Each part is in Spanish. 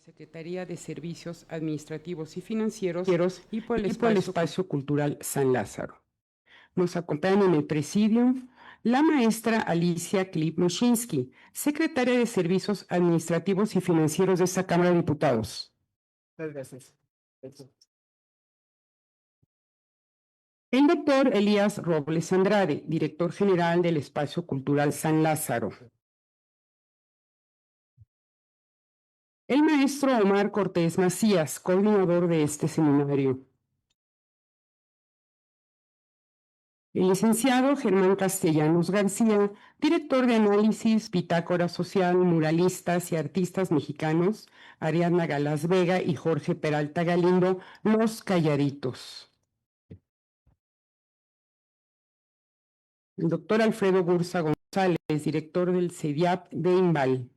Secretaría de Servicios Administrativos y Financieros y por el Espacio Cultural San Lázaro. Nos acompaña en el presidium la maestra Alicia Klip-Moshinsky, secretaria de Servicios Administrativos y Financieros de esta Cámara de Diputados. Muchas gracias. El doctor Elías Robles Andrade, director general del Espacio Cultural San Lázaro. El maestro Omar Cortés Macías, coordinador de este seminario. El licenciado Germán Castellanos García, director de análisis, Bitácora Social, Muralistas y Artistas Mexicanos, Ariadna Galaz Vega y Jorge Peralta Galindo, los Calladitos. El doctor Alfredo Gursa González, director del CEDIAP de INVAL.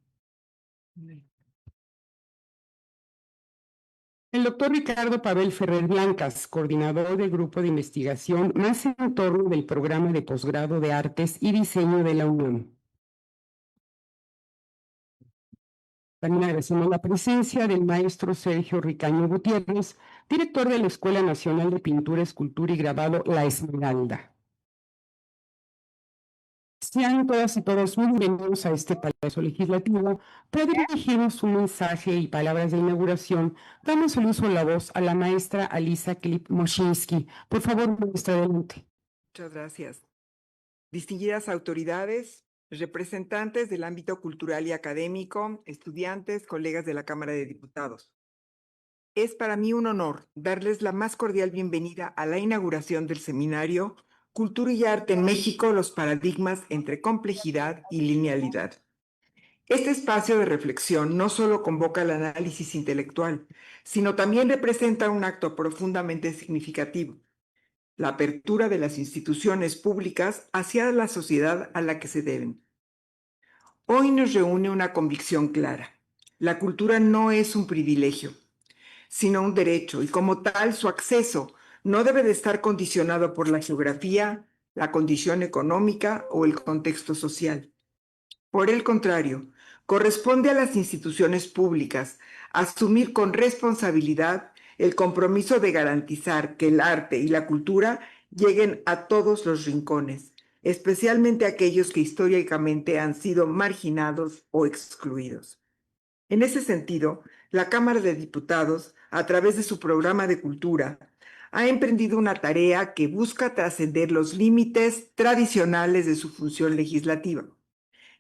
El doctor Ricardo Pavel Ferrer Blancas, coordinador del grupo de investigación más en torno del programa de posgrado de Artes y Diseño de la UNAM. También agradecemos la presencia del maestro Sergio Ricaño Gutiérrez, director de la Escuela Nacional de Pintura, Escultura y Grabado La Esmeralda. Sean todas y todos muy bienvenidos a este Palacio Legislativo. Para dirigirnos un mensaje y palabras de inauguración, damos el uso de la voz a la maestra Alicia Klip-Moshinsky. Por favor, maestra, adelante. Muchas gracias. Distinguidas autoridades, representantes del ámbito cultural y académico, estudiantes, colegas de la Cámara de Diputados. Es para mí un honor darles la más cordial bienvenida a la inauguración del seminario Cultura y Arte en México, los paradigmas entre complejidad y linealidad. Este espacio de reflexión no solo convoca el análisis intelectual, sino también representa un acto profundamente significativo: la apertura de las instituciones públicas hacia la sociedad a la que se deben. Hoy nos reúne una convicción clara: la cultura no es un privilegio, sino un derecho, y como tal su acceso no debe de estar condicionado por la geografía, la condición económica o el contexto social. Por el contrario, corresponde a las instituciones públicas asumir con responsabilidad el compromiso de garantizar que el arte y la cultura lleguen a todos los rincones, especialmente aquellos que históricamente han sido marginados o excluidos. En ese sentido, la Cámara de Diputados, a través de su programa de cultura, ha emprendido una tarea que busca trascender los límites tradicionales de su función legislativa.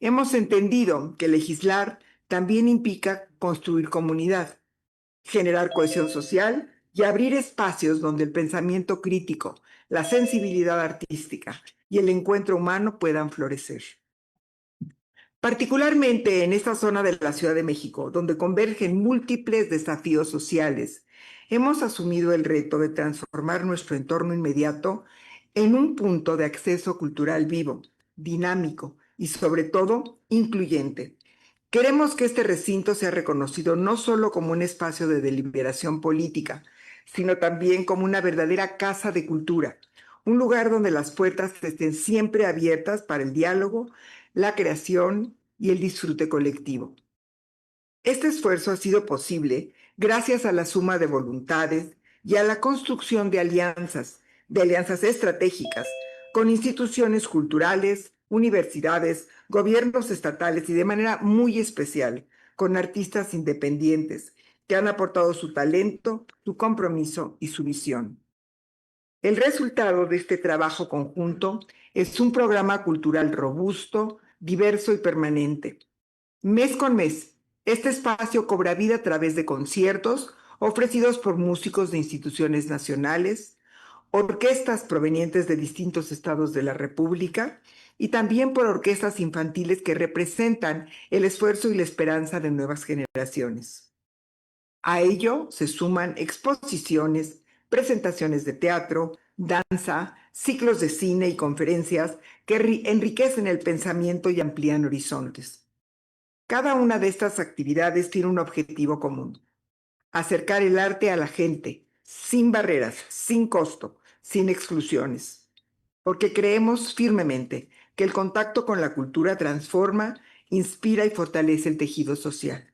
Hemos entendido que legislar también implica construir comunidad, generar cohesión social y abrir espacios donde el pensamiento crítico, la sensibilidad artística y el encuentro humano puedan florecer. Particularmente en esta zona de la Ciudad de México, donde convergen múltiples desafíos sociales, hemos asumido el reto de transformar nuestro entorno inmediato en un punto de acceso cultural vivo, dinámico y sobre todo incluyente. Queremos que este recinto sea reconocido no solo como un espacio de deliberación política, sino también como una verdadera casa de cultura, un lugar donde las puertas estén siempre abiertas para el diálogo, la creación y el disfrute colectivo. Este esfuerzo ha sido posible gracias a la suma de voluntades y a la construcción de alianzas estratégicas con instituciones culturales, universidades, gobiernos estatales y de manera muy especial con artistas independientes que han aportado su talento, su compromiso y su visión. El resultado de este trabajo conjunto es un programa cultural robusto, diverso y permanente. Mes con mes, este espacio cobra vida a través de conciertos ofrecidos por músicos de instituciones nacionales, orquestas provenientes de distintos estados de la República y también por orquestas infantiles que representan el esfuerzo y la esperanza de nuevas generaciones. A ello se suman exposiciones, presentaciones de teatro, danza, ciclos de cine y conferencias que enriquecen el pensamiento y amplían horizontes. Cada una de estas actividades tiene un objetivo común: acercar el arte a la gente, sin barreras, sin costo, sin exclusiones. Porque creemos firmemente que el contacto con la cultura transforma, inspira y fortalece el tejido social.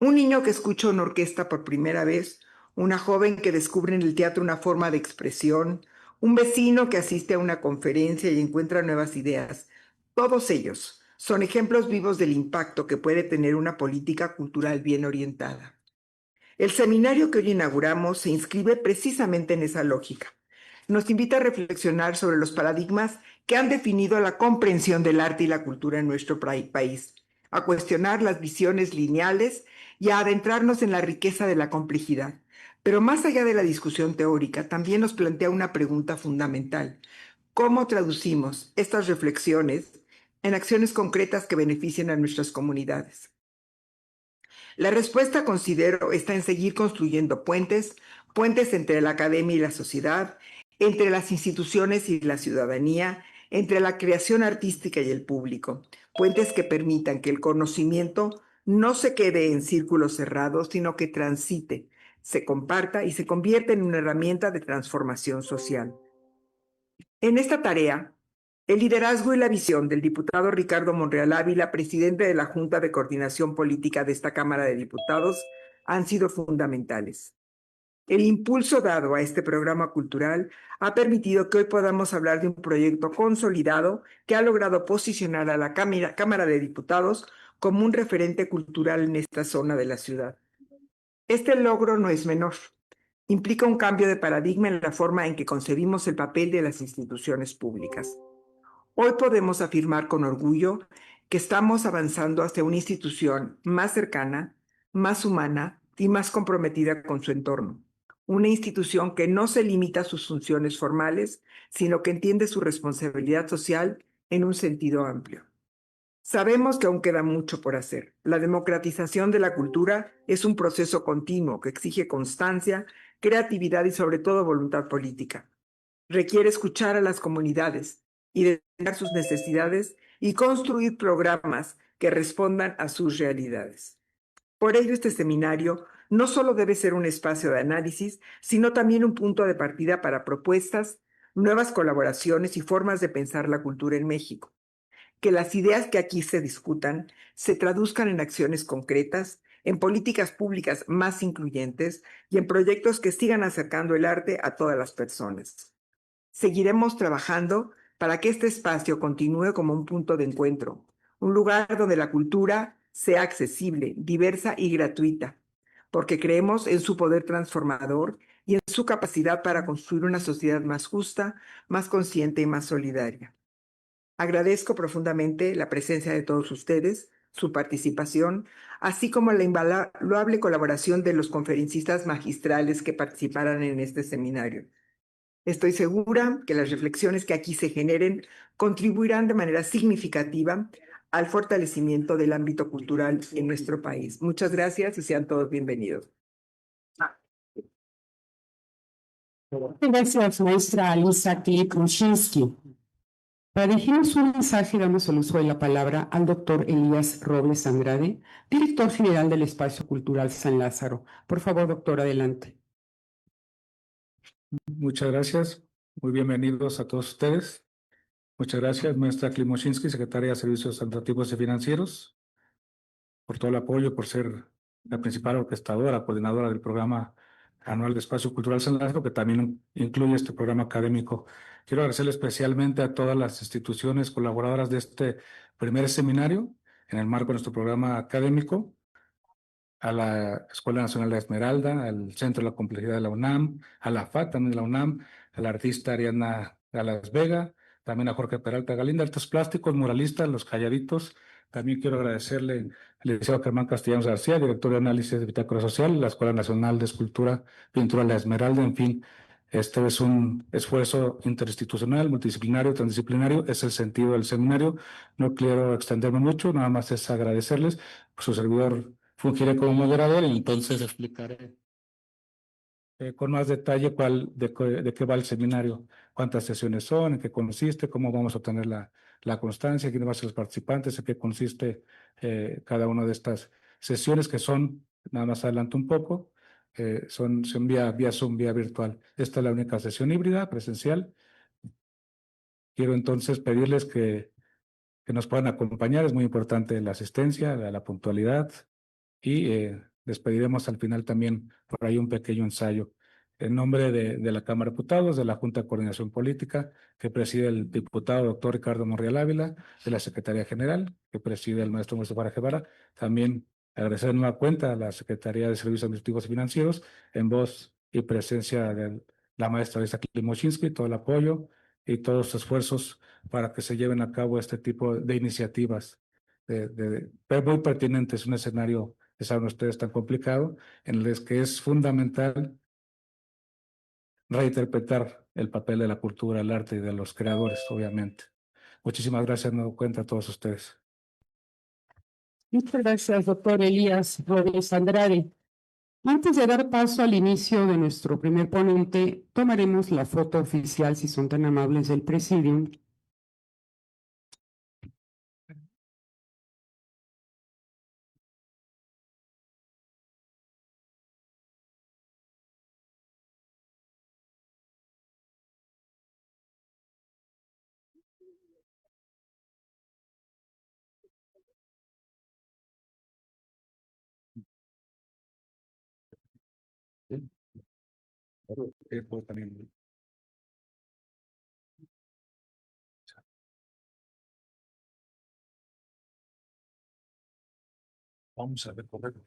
Un niño que escucha una orquesta por primera vez, una joven que descubre en el teatro una forma de expresión, un vecino que asiste a una conferencia y encuentra nuevas ideas. Todos ellos son ejemplos vivos del impacto que puede tener una política cultural bien orientada. El seminario que hoy inauguramos se inscribe precisamente en esa lógica. Nos invita a reflexionar sobre los paradigmas que han definido la comprensión del arte y la cultura en nuestro país, a cuestionar las visiones lineales y a adentrarnos en la riqueza de la complejidad. Pero más allá de la discusión teórica, también nos plantea una pregunta fundamental. ¿Cómo traducimos estas reflexiones en acciones concretas que beneficien a nuestras comunidades? La respuesta, considero, está en seguir construyendo puentes, puentes entre la academia y la sociedad, entre las instituciones y la ciudadanía, entre la creación artística y el público, puentes que permitan que el conocimiento no se quede en círculos cerrados, sino que transite, se comparta y se convierta en una herramienta de transformación social. En esta tarea, el liderazgo y la visión del diputado Ricardo Monreal Ávila, presidente de la Junta de Coordinación Política de esta Cámara de Diputados, han sido fundamentales. El impulso dado a este programa cultural ha permitido que hoy podamos hablar de un proyecto consolidado que ha logrado posicionar a la Cámara de Diputados como un referente cultural en esta zona de la ciudad. Este logro no es menor. Implica un cambio de paradigma en la forma en que concebimos el papel de las instituciones públicas. Hoy podemos afirmar con orgullo que estamos avanzando hacia una institución más cercana, más humana y más comprometida con su entorno. Una institución que no se limita a sus funciones formales, sino que entiende su responsabilidad social en un sentido amplio. Sabemos que aún queda mucho por hacer. La democratización de la cultura es un proceso continuo que exige constancia, creatividad y sobre todo voluntad política. Requiere escuchar a las comunidades, identificar sus necesidades y construir programas que respondan a sus realidades. Por ello, este seminario no solo debe ser un espacio de análisis, sino también un punto de partida para propuestas, nuevas colaboraciones y formas de pensar la cultura en México. Que las ideas que aquí se discutan se traduzcan en acciones concretas, en políticas públicas más incluyentes y en proyectos que sigan acercando el arte a todas las personas. Seguiremos trabajando para que este espacio continúe como un punto de encuentro, un lugar donde la cultura sea accesible, diversa y gratuita, porque creemos en su poder transformador y en su capacidad para construir una sociedad más justa, más consciente y más solidaria. Agradezco profundamente la presencia de todos ustedes, su participación, así como la invaluable colaboración de los conferencistas magistrales que participaron en este seminario. Estoy segura que las reflexiones que aquí se generen contribuirán de manera significativa al fortalecimiento del ámbito cultural en nuestro país. Muchas gracias y sean todos bienvenidos. Gracias, maestra Alisa Klip-Mushinski. Para dirigirnos un mensaje, damos el uso de la palabra al doctor Elías Robles Andrade, director general del Espacio Cultural San Lázaro. Por favor, doctor, adelante. Muchas gracias. Muy bienvenidos a todos ustedes. Muchas gracias, maestra Klimosinski, secretaria de Servicios Administrativos y Financieros, por todo el apoyo, por ser la principal orquestadora, coordinadora del programa anual de Espacio Cultural San Lázaro, que también incluye este programa académico. Quiero agradecerle especialmente a todas las instituciones colaboradoras de este primer seminario en el marco de nuestro programa académico, a la Escuela Nacional de Esmeralda, al Centro de la Complejidad de la UNAM, a la FAT también de la UNAM, a la artista Ariana Galas Vega, también a Jorge Peralta Galinda, artes plásticos, muralistas, los calladitos. También quiero agradecerle al licenciado Germán Castellanos García, director de análisis de Bitácora Social, la Escuela Nacional de Escultura, Pintura La Esmeralda, en fin. Este es un esfuerzo interinstitucional, multidisciplinario, transdisciplinario, es el sentido del seminario. No quiero extenderme mucho, nada más es agradecerles. Su servidor fungiré como moderador y entonces explicaré con más detalle de qué va el seminario, cuántas sesiones son, en qué consiste, cómo vamos a obtener la constancia, quiénes van a ser los participantes, en qué consiste cada una de estas sesiones que son, nada más adelanto un poco, son vía Zoom, vía virtual. Esta es la única sesión híbrida, presencial. Quiero entonces pedirles que nos puedan acompañar, es muy importante la asistencia, la puntualidad y Les pediremos al final también por ahí un pequeño ensayo. En nombre de la Cámara de Diputados, de la Junta de Coordinación Política, que preside el diputado doctor Ricardo Monreal Ávila, de la Secretaría General, que preside el maestro Mustafa Guevara, también agradecer de nueva cuenta a la Secretaría de Servicios Administrativos y Financieros, en voz y presencia de la maestra Lisa Klimosinski, todo el apoyo y todos los esfuerzos para que se lleven a cabo este tipo de iniciativas muy pertinentes, un escenario, que saben ustedes, tan complicado, en el que es fundamental reinterpretar el papel de la cultura, el arte y de los creadores, obviamente. Muchísimas gracias, me doy cuenta a todos ustedes. Muchas gracias, doctor Elías Rodríguez Andrade. Antes de dar paso al inicio de nuestro primer ponente, tomaremos la foto oficial, si son tan amables, del Presidium. Vamos a ver, correcto.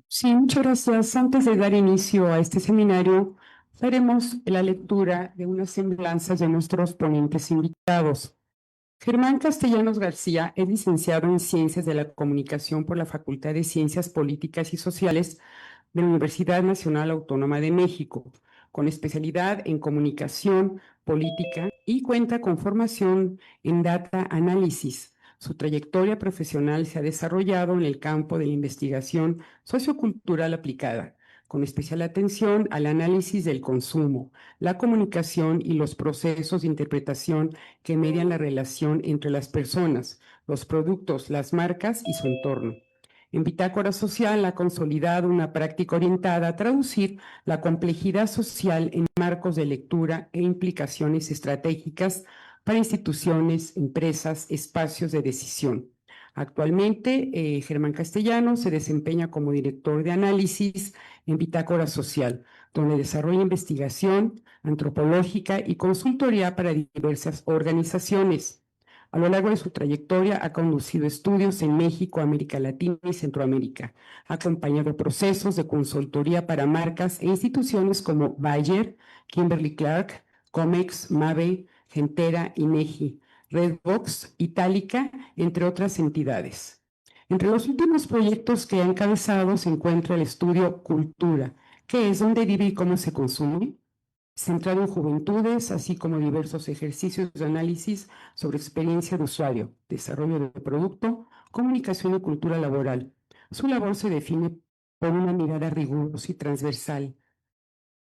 Sí, muchas gracias. Antes de dar inicio a este seminario, haremos la lectura de unas semblanzas de nuestros ponentes invitados. Germán Castellanos García es licenciado en Ciencias de la Comunicación por la Facultad de Ciencias Políticas y Sociales de la Universidad Nacional Autónoma de México, con especialidad en comunicación política y cuenta con formación en data análisis. Su trayectoria profesional se ha desarrollado en el campo de la investigación sociocultural aplicada, con especial atención al análisis del consumo, la comunicación y los procesos de interpretación que median la relación entre las personas, los productos, las marcas y su entorno. En Bitácora Social ha consolidado una práctica orientada a traducir la complejidad social en marcos de lectura e implicaciones estratégicas para instituciones, empresas, espacios de decisión. Actualmente, Germán Castellanos se desempeña como director de análisis en Bitácora Social, donde desarrolla investigación antropológica y consultoría para diversas organizaciones. A lo largo de su trayectoria ha conducido estudios en México, América Latina y Centroamérica. Ha acompañado procesos de consultoría para marcas e instituciones como Bayer, Kimberly-Clark, Comex, Mave, Gentera, INEGI, Redbox, Itálica, entre otras entidades. Entre los últimos proyectos que ha encabezado se encuentra el estudio Cultura, que es dónde vive y cómo se consume, centrado en juventudes, así como diversos ejercicios de análisis sobre experiencia de usuario, desarrollo de producto, comunicación y cultura laboral. Su labor se define por una mirada rigurosa y transversal.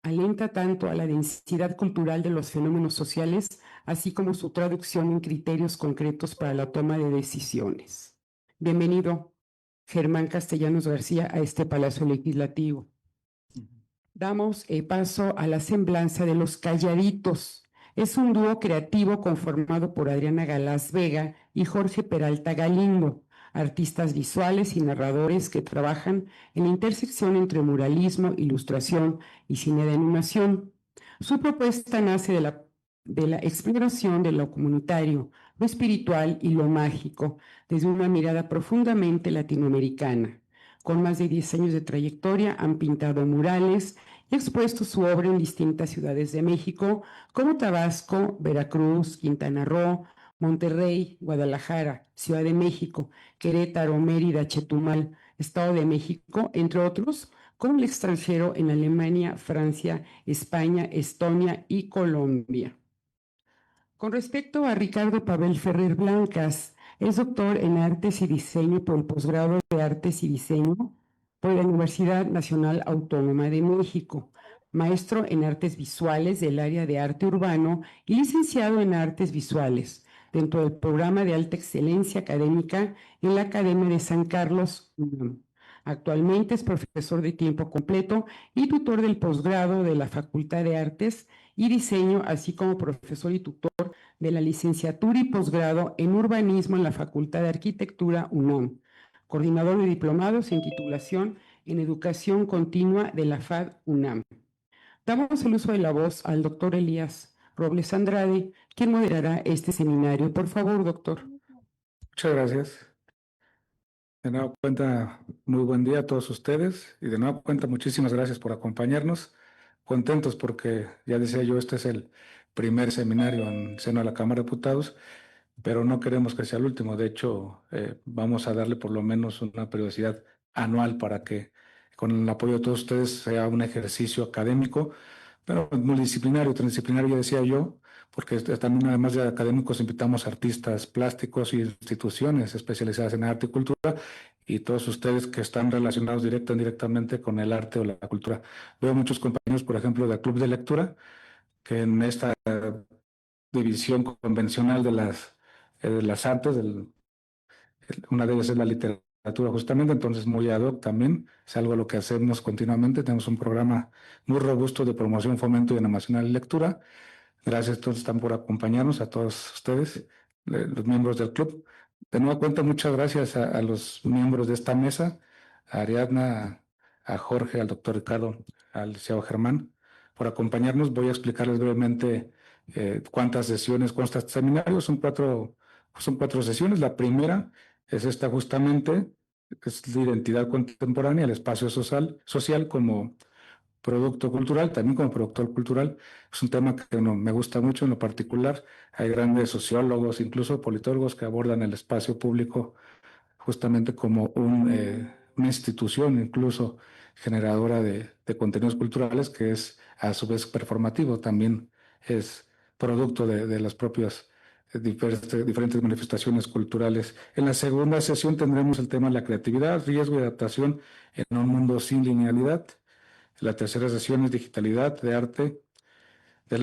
Alienta tanto a la densidad cultural de los fenómenos sociales, así como su traducción en criterios concretos para la toma de decisiones. Bienvenido, Germán Castellanos García, a este Palacio Legislativo. Damos paso a la semblanza de Los Calladitos. Es un dúo creativo conformado por Adriana Galaz Vega y Jorge Peralta Galindo, artistas visuales y narradores que trabajan en la intersección entre muralismo, ilustración y cine de animación. Su propuesta nace de la exploración de lo comunitario, lo espiritual y lo mágico, desde una mirada profundamente latinoamericana. Con más de 10 años de trayectoria, han pintado murales y expuesto su obra en distintas ciudades de México, como Tabasco, Veracruz, Quintana Roo, Monterrey, Guadalajara, Ciudad de México, Querétaro, Mérida, Chetumal, Estado de México, entre otros, con el extranjero en Alemania, Francia, España, Estonia y Colombia. Con respecto a Ricardo Pavel Ferrer Blancas, es doctor en Artes y Diseño por el posgrado de Artes y Diseño por la Universidad Nacional Autónoma de México, maestro en Artes Visuales del área de Arte Urbano y licenciado en Artes Visuales dentro del programa de Alta Excelencia Académica en la Academia de San Carlos, UNAM. Actualmente es profesor de tiempo completo y tutor del posgrado de la Facultad de Artes y Diseño, así como profesor y tutor de la licenciatura y posgrado en urbanismo en la Facultad de Arquitectura UNAM, coordinador de diplomados en titulación en educación continua de la FAD UNAM. Damos el uso de la voz al doctor Elías Robles Andrade, quien moderará este seminario. Por favor, doctor. Muchas gracias. De nueva cuenta, muy buen día a todos ustedes y de nueva cuenta, muchísimas gracias por acompañarnos. Contentos porque, ya decía yo, este es el primer seminario en seno de la Cámara de Diputados, pero no queremos que sea el último. De hecho, vamos a darle por lo menos una periodicidad anual para que con el apoyo de todos ustedes sea un ejercicio académico, pero multidisciplinario, transdisciplinario, ya decía yo, porque también además de académicos invitamos artistas plásticos y instituciones especializadas en arte y cultura y todos ustedes que están relacionados directa o indirectamente con el arte o la cultura. Veo muchos compañeros, por ejemplo, del Club de Lectura, que en esta división convencional de las artes, una de ellas es la literatura justamente, entonces muy ad hoc también, es algo a lo que hacemos continuamente. Tenemos un programa muy robusto de promoción, fomento y animación a la lectura. Gracias a todos están por acompañarnos, a todos ustedes, los miembros del club. De nueva cuenta, muchas gracias a los miembros de esta mesa, a Ariadna, a Jorge, al doctor Ricardo, al licenciado Germán, por acompañarnos. Voy a explicarles brevemente cuántas sesiones consta este seminario. Son cuatro sesiones. La primera es esta justamente, es la identidad contemporánea, el espacio social como producto cultural, también como productor cultural. Es un tema que me gusta mucho en lo particular. Hay grandes sociólogos, incluso politólogos, que abordan el espacio público justamente como una institución, incluso generadora de contenidos culturales, que es a su vez performativo, también es producto de las propias diferentes manifestaciones culturales. En la segunda sesión tendremos el tema de la creatividad, riesgo y adaptación en un mundo sin linealidad. La tercera sesión es digitalidad del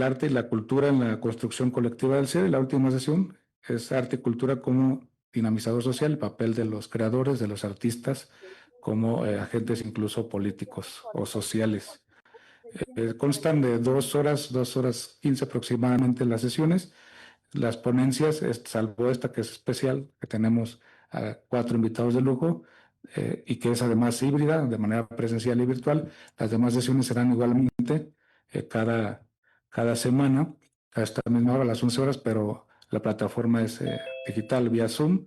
arte y la cultura en la construcción colectiva del ser. Y la última sesión es arte y cultura como dinamizador social, el papel de los creadores, de los artistas, como agentes incluso políticos o sociales. Constan de 2 horas 15 aproximadamente las sesiones. Las ponencias, salvo esta que es especial, que tenemos a 4 invitados de lujo y que es además híbrida, de manera presencial y virtual. Las demás sesiones serán igualmente cada semana, a esta misma hora, a las 11 horas, pero la plataforma es digital vía Zoom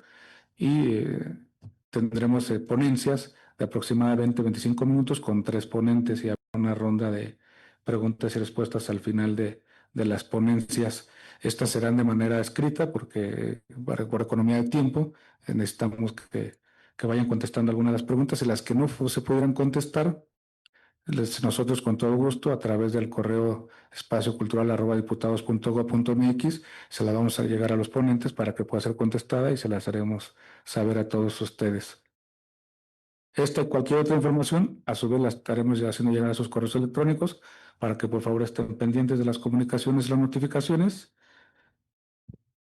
y tendremos ponencias de aproximadamente 25 minutos con 3 ponentes y una ronda de preguntas y respuestas al final de las ponencias. Estas serán de manera escrita porque por economía de tiempo necesitamos que vayan contestando algunas de las preguntas y las que no se pudieran contestar, nosotros con todo gusto a través del correo espaciocultural@diputados.gov.mx se la vamos a llegar a los ponentes para que pueda ser contestada y se las haremos saber a todos ustedes. Esta y cualquier otra información, a su vez la estaremos ya haciendo llegar a sus correos electrónicos para que por favor estén pendientes de las comunicaciones y las notificaciones.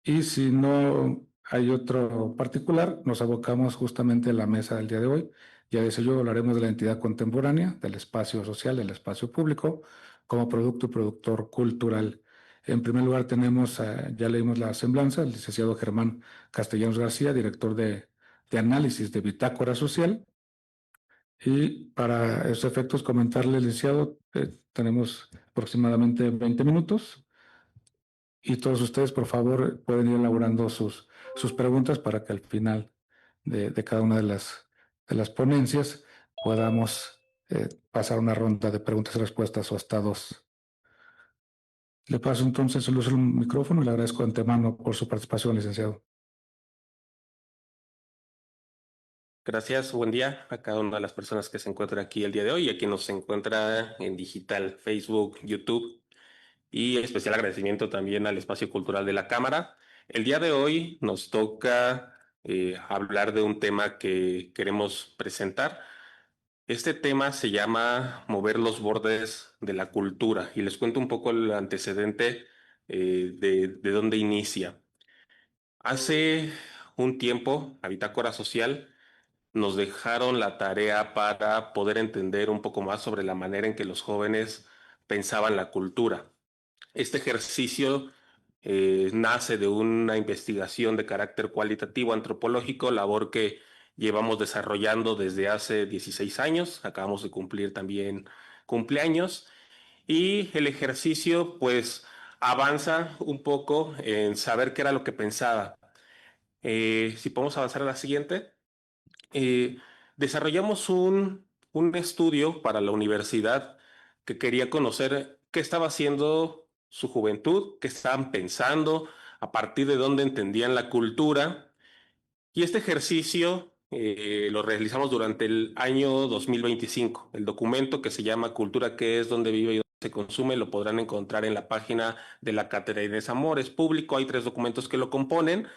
Y si no hay otro particular, nos abocamos justamente a la mesa del día de hoy. Ya decía yo, hablaremos de la entidad contemporánea, del espacio social, del espacio público, como producto y productor cultural. En primer lugar tenemos, ya leímos la semblanza, el licenciado Germán Castellanos García, director de análisis de Bitácora Social. Y para esos efectos comentarle, licenciado, tenemos aproximadamente 20 minutos. Y todos ustedes, por favor, pueden ir elaborando sus preguntas para que al final de cada una de las ponencias podamos pasar una ronda de preguntas y respuestas o hasta 2. Le paso entonces el uso del micrófono y le agradezco de antemano por su participación, licenciado. Gracias, buen día a cada una de las personas que se encuentran aquí el día de hoy y a quien nos encuentra en digital, Facebook, YouTube. Y especial agradecimiento también al Espacio Cultural de la Cámara. El día de hoy nos toca hablar de un tema que queremos presentar. Este tema se llama Mover los bordes de la cultura y les cuento un poco el antecedente de dónde inicia. Hace un tiempo, a Bitácora Social nos dejaron la tarea para poder entender un poco más sobre la manera en que los jóvenes pensaban la cultura. Este ejercicio nace de una investigación de carácter cualitativo antropológico, labor que llevamos desarrollando desde hace 16 años. Acabamos de cumplir también cumpleaños. Y el ejercicio, pues, avanza un poco en saber qué era lo que pensaba. Si podemos avanzar a la siguiente. Eh, Desarrollamos un estudio para la universidad que quería conocer qué estaba haciendo su juventud, qué estaban pensando, a partir de dónde entendían la cultura. Y este ejercicio lo realizamos durante el año 2025. El documento que se llama Cultura, qué es, dónde vive y dónde se consume, lo podrán encontrar en la página de la Cátedra Inés Amor. Es público, hay 3 documentos que lo componen,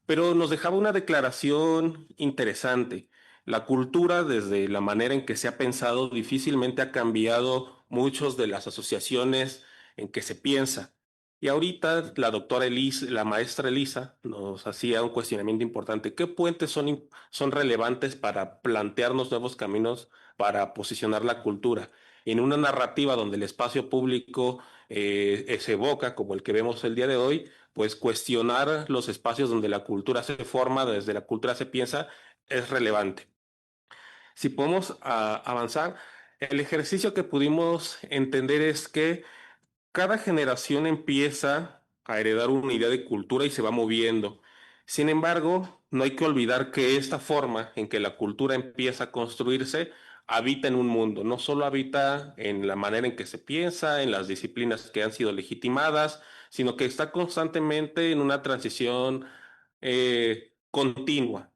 pero nos dejaba una declaración interesante. La cultura, desde la manera en que se ha pensado, difícilmente ha cambiado muchos de las asociaciones en que se piensa. Y ahorita la doctora Elisa, la maestra Elisa, nos hacía un cuestionamiento importante. ¿Qué puentes son relevantes para plantearnos nuevos caminos para posicionar la cultura? En una narrativa donde el espacio público se evoca, como el que vemos el día de hoy, pues cuestionar los espacios donde la cultura se forma, desde la cultura se piensa, es relevante. Si podemos avanzar, el ejercicio que pudimos entender es que cada generación empieza a heredar una idea de cultura y se va moviendo. Sin embargo, no hay que olvidar que esta forma en que la cultura empieza a construirse habita en un mundo, no solo habita en la manera en que se piensa, en las disciplinas que han sido legitimadas, sino que está constantemente en una transición continua.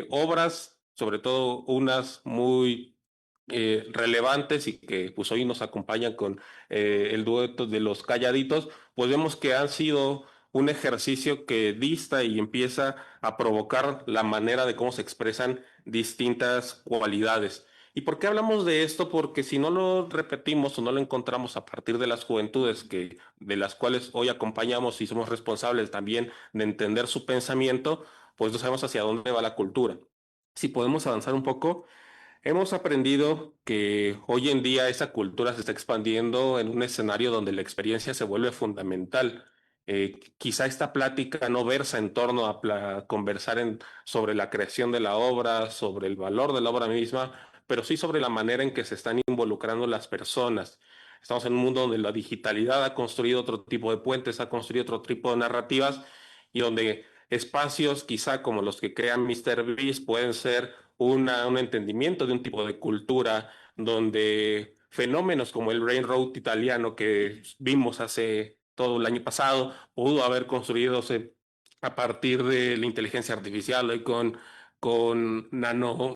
Obras, sobre todo unas muy relevantes y que pues hoy nos acompañan con el dueto de los Calladitos, pues vemos que han sido un ejercicio que dista y empieza a provocar la manera de cómo se expresan distintas cualidades. ¿Y por qué hablamos de esto? Porque si no lo repetimos o no lo encontramos a partir de las juventudes de las cuales hoy acompañamos y somos responsables también de entender su pensamiento, pues no sabemos hacia dónde va la cultura. Si podemos avanzar un poco, hemos aprendido que hoy en día esa cultura se está expandiendo en un escenario donde la experiencia se vuelve fundamental. Quizá esta plática no versa en torno a conversar sobre la creación de la obra, sobre el valor de la obra misma, pero sí sobre la manera en que se están involucrando las personas. Estamos en un mundo donde la digitalidad ha construido otro tipo de puentes, ha construido otro tipo de narrativas y donde espacios quizá como los que crea MrBeast pueden ser un entendimiento de un tipo de cultura donde fenómenos como el Railroad italiano que vimos hace todo el año pasado pudo haber construido a partir de la inteligencia artificial y con nano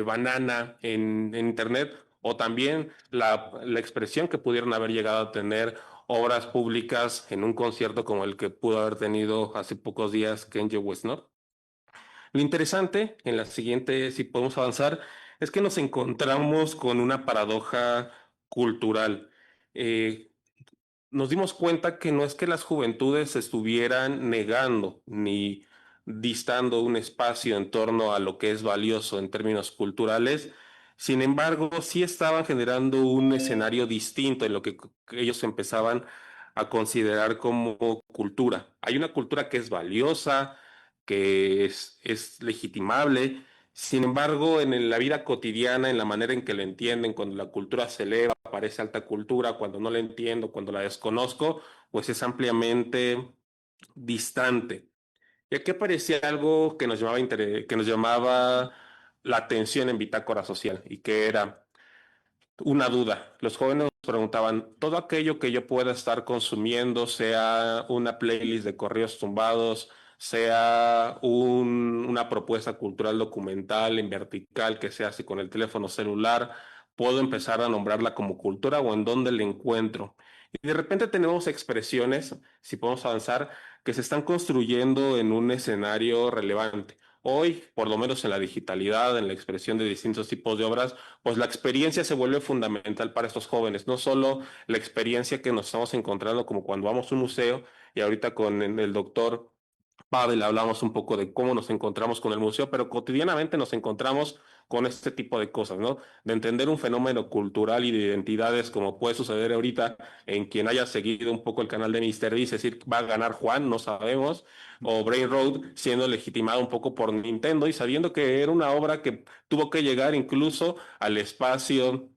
banana en internet, o también la expresión que pudieron haber llegado a tener obras públicas en un concierto como el que pudo haber tenido hace pocos días Kanye West, ¿no? Lo interesante en la siguiente, si podemos avanzar, es que nos encontramos con una paradoja cultural. Eh, Nos dimos cuenta que no es que las juventudes estuvieran negando ni distando un espacio en torno a lo que es valioso en términos culturales. Sin embargo, sí estaban generando un escenario distinto en lo que ellos empezaban a considerar como cultura. Hay una cultura que es valiosa, que es legitimable. Sin embargo, en la vida cotidiana, en la manera en que lo entienden, cuando la cultura se eleva, parece alta cultura, cuando no la entiendo, cuando la desconozco, pues es ampliamente distante. Y aquí aparecía algo que que nos llamaba la atención en Bitácora Social, y que era una duda. Los jóvenes nos preguntaban, ¿todo aquello que yo pueda estar consumiendo, sea una playlist de corridos tumbados, sea una propuesta cultural documental en vertical que se hace con el teléfono celular, puedo empezar a nombrarla como cultura o en dónde la encuentro? Y de repente tenemos expresiones, si podemos avanzar, que se están construyendo en un escenario relevante. Hoy, por lo menos en la digitalidad, en la expresión de distintos tipos de obras, pues la experiencia se vuelve fundamental para estos jóvenes, no solo la experiencia que nos estamos encontrando como cuando vamos a un museo, y ahorita con el doctor Pavel hablamos un poco de cómo nos encontramos con el museo, pero cotidianamente nos encontramos con este tipo de cosas, ¿no? De entender un fenómeno cultural y de identidades como puede suceder ahorita en quien haya seguido un poco el canal de MrBeast, es decir, va a ganar Juan, no sabemos, o Brain Road siendo legitimado un poco por Nintendo y sabiendo que era una obra que tuvo que llegar incluso al espacio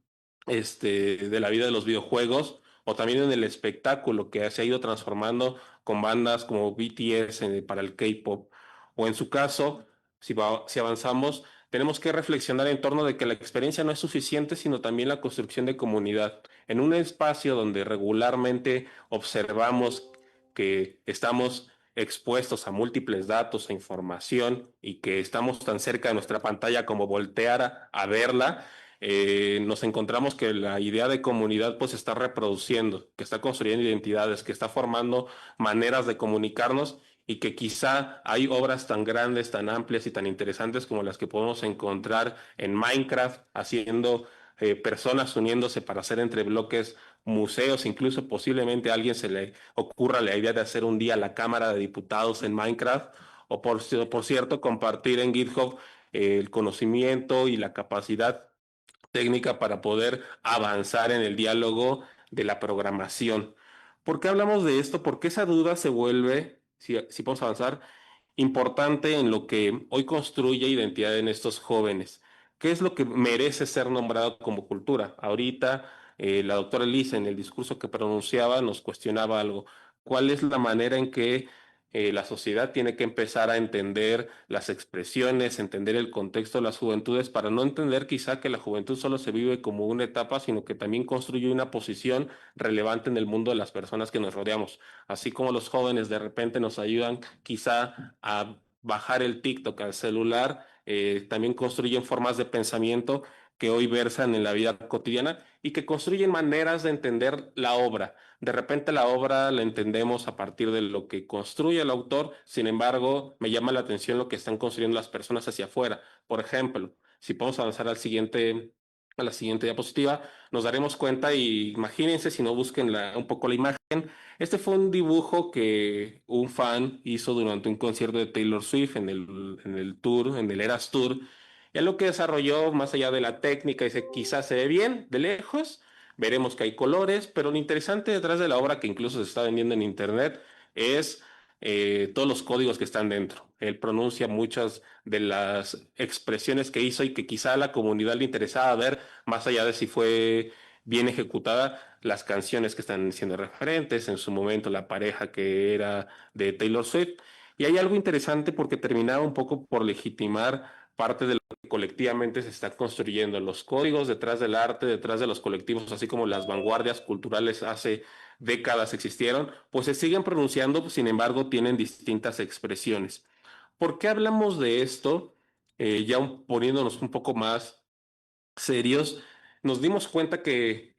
de la vida de los videojuegos o también en el espectáculo que se ha ido transformando con bandas como BTS para el K-pop. O en su caso, si avanzamos, tenemos que reflexionar en torno de que la experiencia no es suficiente, sino también la construcción de comunidad. En un espacio donde regularmente observamos que estamos expuestos a múltiples datos e información y que estamos tan cerca de nuestra pantalla como voltear a verla, nos encontramos que la idea de comunidad pues está reproduciendo, que está construyendo identidades, que está formando maneras de comunicarnos y que quizá hay obras tan grandes, tan amplias y tan interesantes como las que podemos encontrar en Minecraft, haciendo personas uniéndose para hacer entre bloques museos, incluso posiblemente a alguien se le ocurra la idea de hacer un día la Cámara de Diputados en Minecraft, o por cierto, compartir en GitHub el conocimiento y la capacidad técnica para poder avanzar en el diálogo de la programación. ¿Por qué hablamos de esto? Porque esa duda se vuelve, si podemos avanzar, importante en lo que hoy construye identidad en estos jóvenes. ¿Qué es lo que merece ser nombrado como cultura? Ahorita la doctora Elisa en el discurso que pronunciaba nos cuestionaba algo. ¿Cuál es la manera en que la sociedad tiene que empezar a entender las expresiones, entender el contexto de las juventudes, para no entender quizá que la juventud solo se vive como una etapa, sino que también construye una posición relevante en el mundo de las personas que nos rodeamos? Así como los jóvenes de repente nos ayudan quizá a bajar el TikTok al celular, también construyen formas de pensamiento que hoy versan en la vida cotidiana y que construyen maneras de entender la obra. De repente la obra la entendemos a partir de lo que construye el autor, sin embargo, me llama la atención lo que están construyendo las personas hacia afuera. Por ejemplo, si podemos avanzar a la siguiente diapositiva, nos daremos cuenta y imagínense, si no busquen un poco la imagen, este fue un dibujo que un fan hizo durante un concierto de Taylor Swift en el tour, en el Eras Tour. Y lo que desarrolló, más allá de la técnica, dice, quizás se ve bien de lejos, veremos que hay colores, pero lo interesante detrás de la obra, que incluso se está vendiendo en internet, es todos los códigos que están dentro. Él pronuncia muchas de las expresiones que hizo y que quizá a la comunidad le interesaba ver, más allá de si fue bien ejecutada, las canciones que están siendo referentes, en su momento la pareja que era de Taylor Swift. Y hay algo interesante porque terminaba un poco por legitimar parte de lo que colectivamente se está construyendo. Los códigos detrás del arte, detrás de los colectivos, así como las vanguardias culturales hace décadas existieron, pues se siguen pronunciando, sin embargo, tienen distintas expresiones. ¿Por qué hablamos de esto? Poniéndonos un poco más serios, nos dimos cuenta que,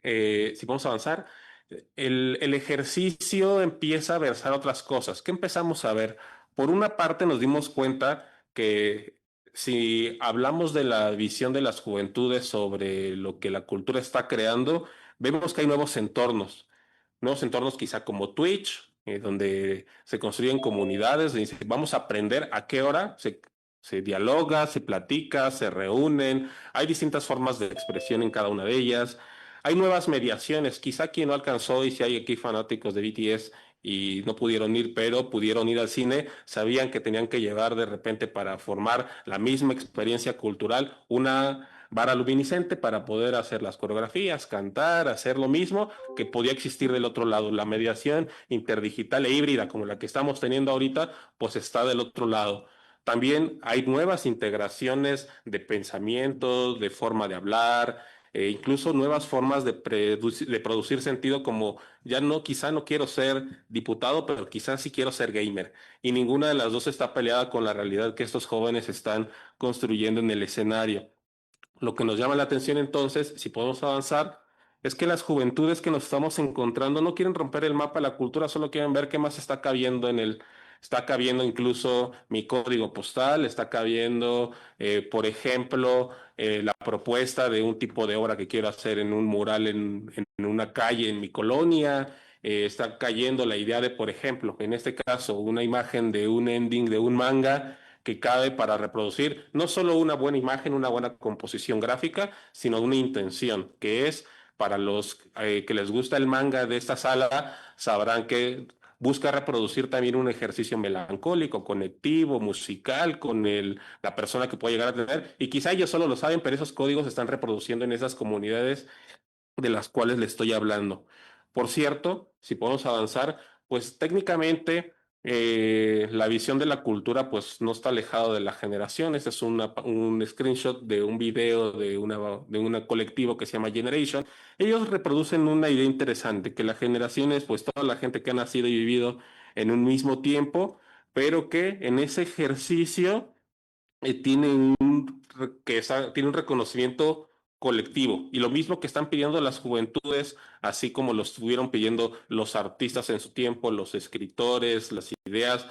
si vamos a avanzar, el ejercicio empieza a versar otras cosas. ¿Qué empezamos a ver? Por una parte, nos dimos cuenta que si hablamos de la visión de las juventudes sobre lo que la cultura está creando, vemos que hay nuevos entornos quizá como Twitch, donde se construyen comunidades, donde dice, vamos a aprender a qué hora se dialoga, se platica, se reúnen, hay distintas formas de expresión en cada una de ellas, hay nuevas mediaciones, quizá quien no alcanzó, y si hay aquí fanáticos de BTS y no pudieron ir, pero pudieron ir al cine, sabían que tenían que llevar de repente para formar la misma experiencia cultural una vara luminiscente para poder hacer las coreografías, cantar, hacer lo mismo que podía existir del otro lado. La mediación interdigital e híbrida como la que estamos teniendo ahorita, pues está del otro lado. También hay nuevas integraciones de pensamiento, de forma de hablar, incluso nuevas formas de producir sentido, como ya no, quizá no quiero ser diputado, pero quizás sí quiero ser gamer. Y ninguna de las dos está peleada con la realidad que estos jóvenes están construyendo en el escenario. Lo que nos llama la atención entonces, si podemos avanzar, es que las juventudes que nos estamos encontrando no quieren romper el mapa de la cultura, solo quieren ver qué más está cabiendo en él. Está cabiendo incluso mi código postal, está cabiendo, por ejemplo, la propuesta de un tipo de obra que quiero hacer en un mural en una calle en mi colonia. Está cayendo la idea de, por ejemplo, en este caso, una imagen de un ending de un manga que cabe para reproducir no solo una buena imagen, una buena composición gráfica, sino una intención, que es para los que les gusta el manga de esta sala, sabrán que busca reproducir también un ejercicio melancólico, conectivo, musical, con la persona que puede llegar a tener. Y quizá ellos solo lo saben, pero esos códigos se están reproduciendo en esas comunidades de las cuales le estoy hablando. Por cierto, si podemos avanzar, pues técnicamente la visión de la cultura pues no está alejado de la generación. Este es un screenshot de un video de una colectivo que se llama Generation. Ellos reproducen una idea interesante, que la generación es pues toda la gente que ha nacido y vivido en un mismo tiempo, pero que en ese ejercicio tiene un reconocimiento colectivo. Y lo mismo que están pidiendo las juventudes, así como lo estuvieron pidiendo los artistas en su tiempo, los escritores, las ideas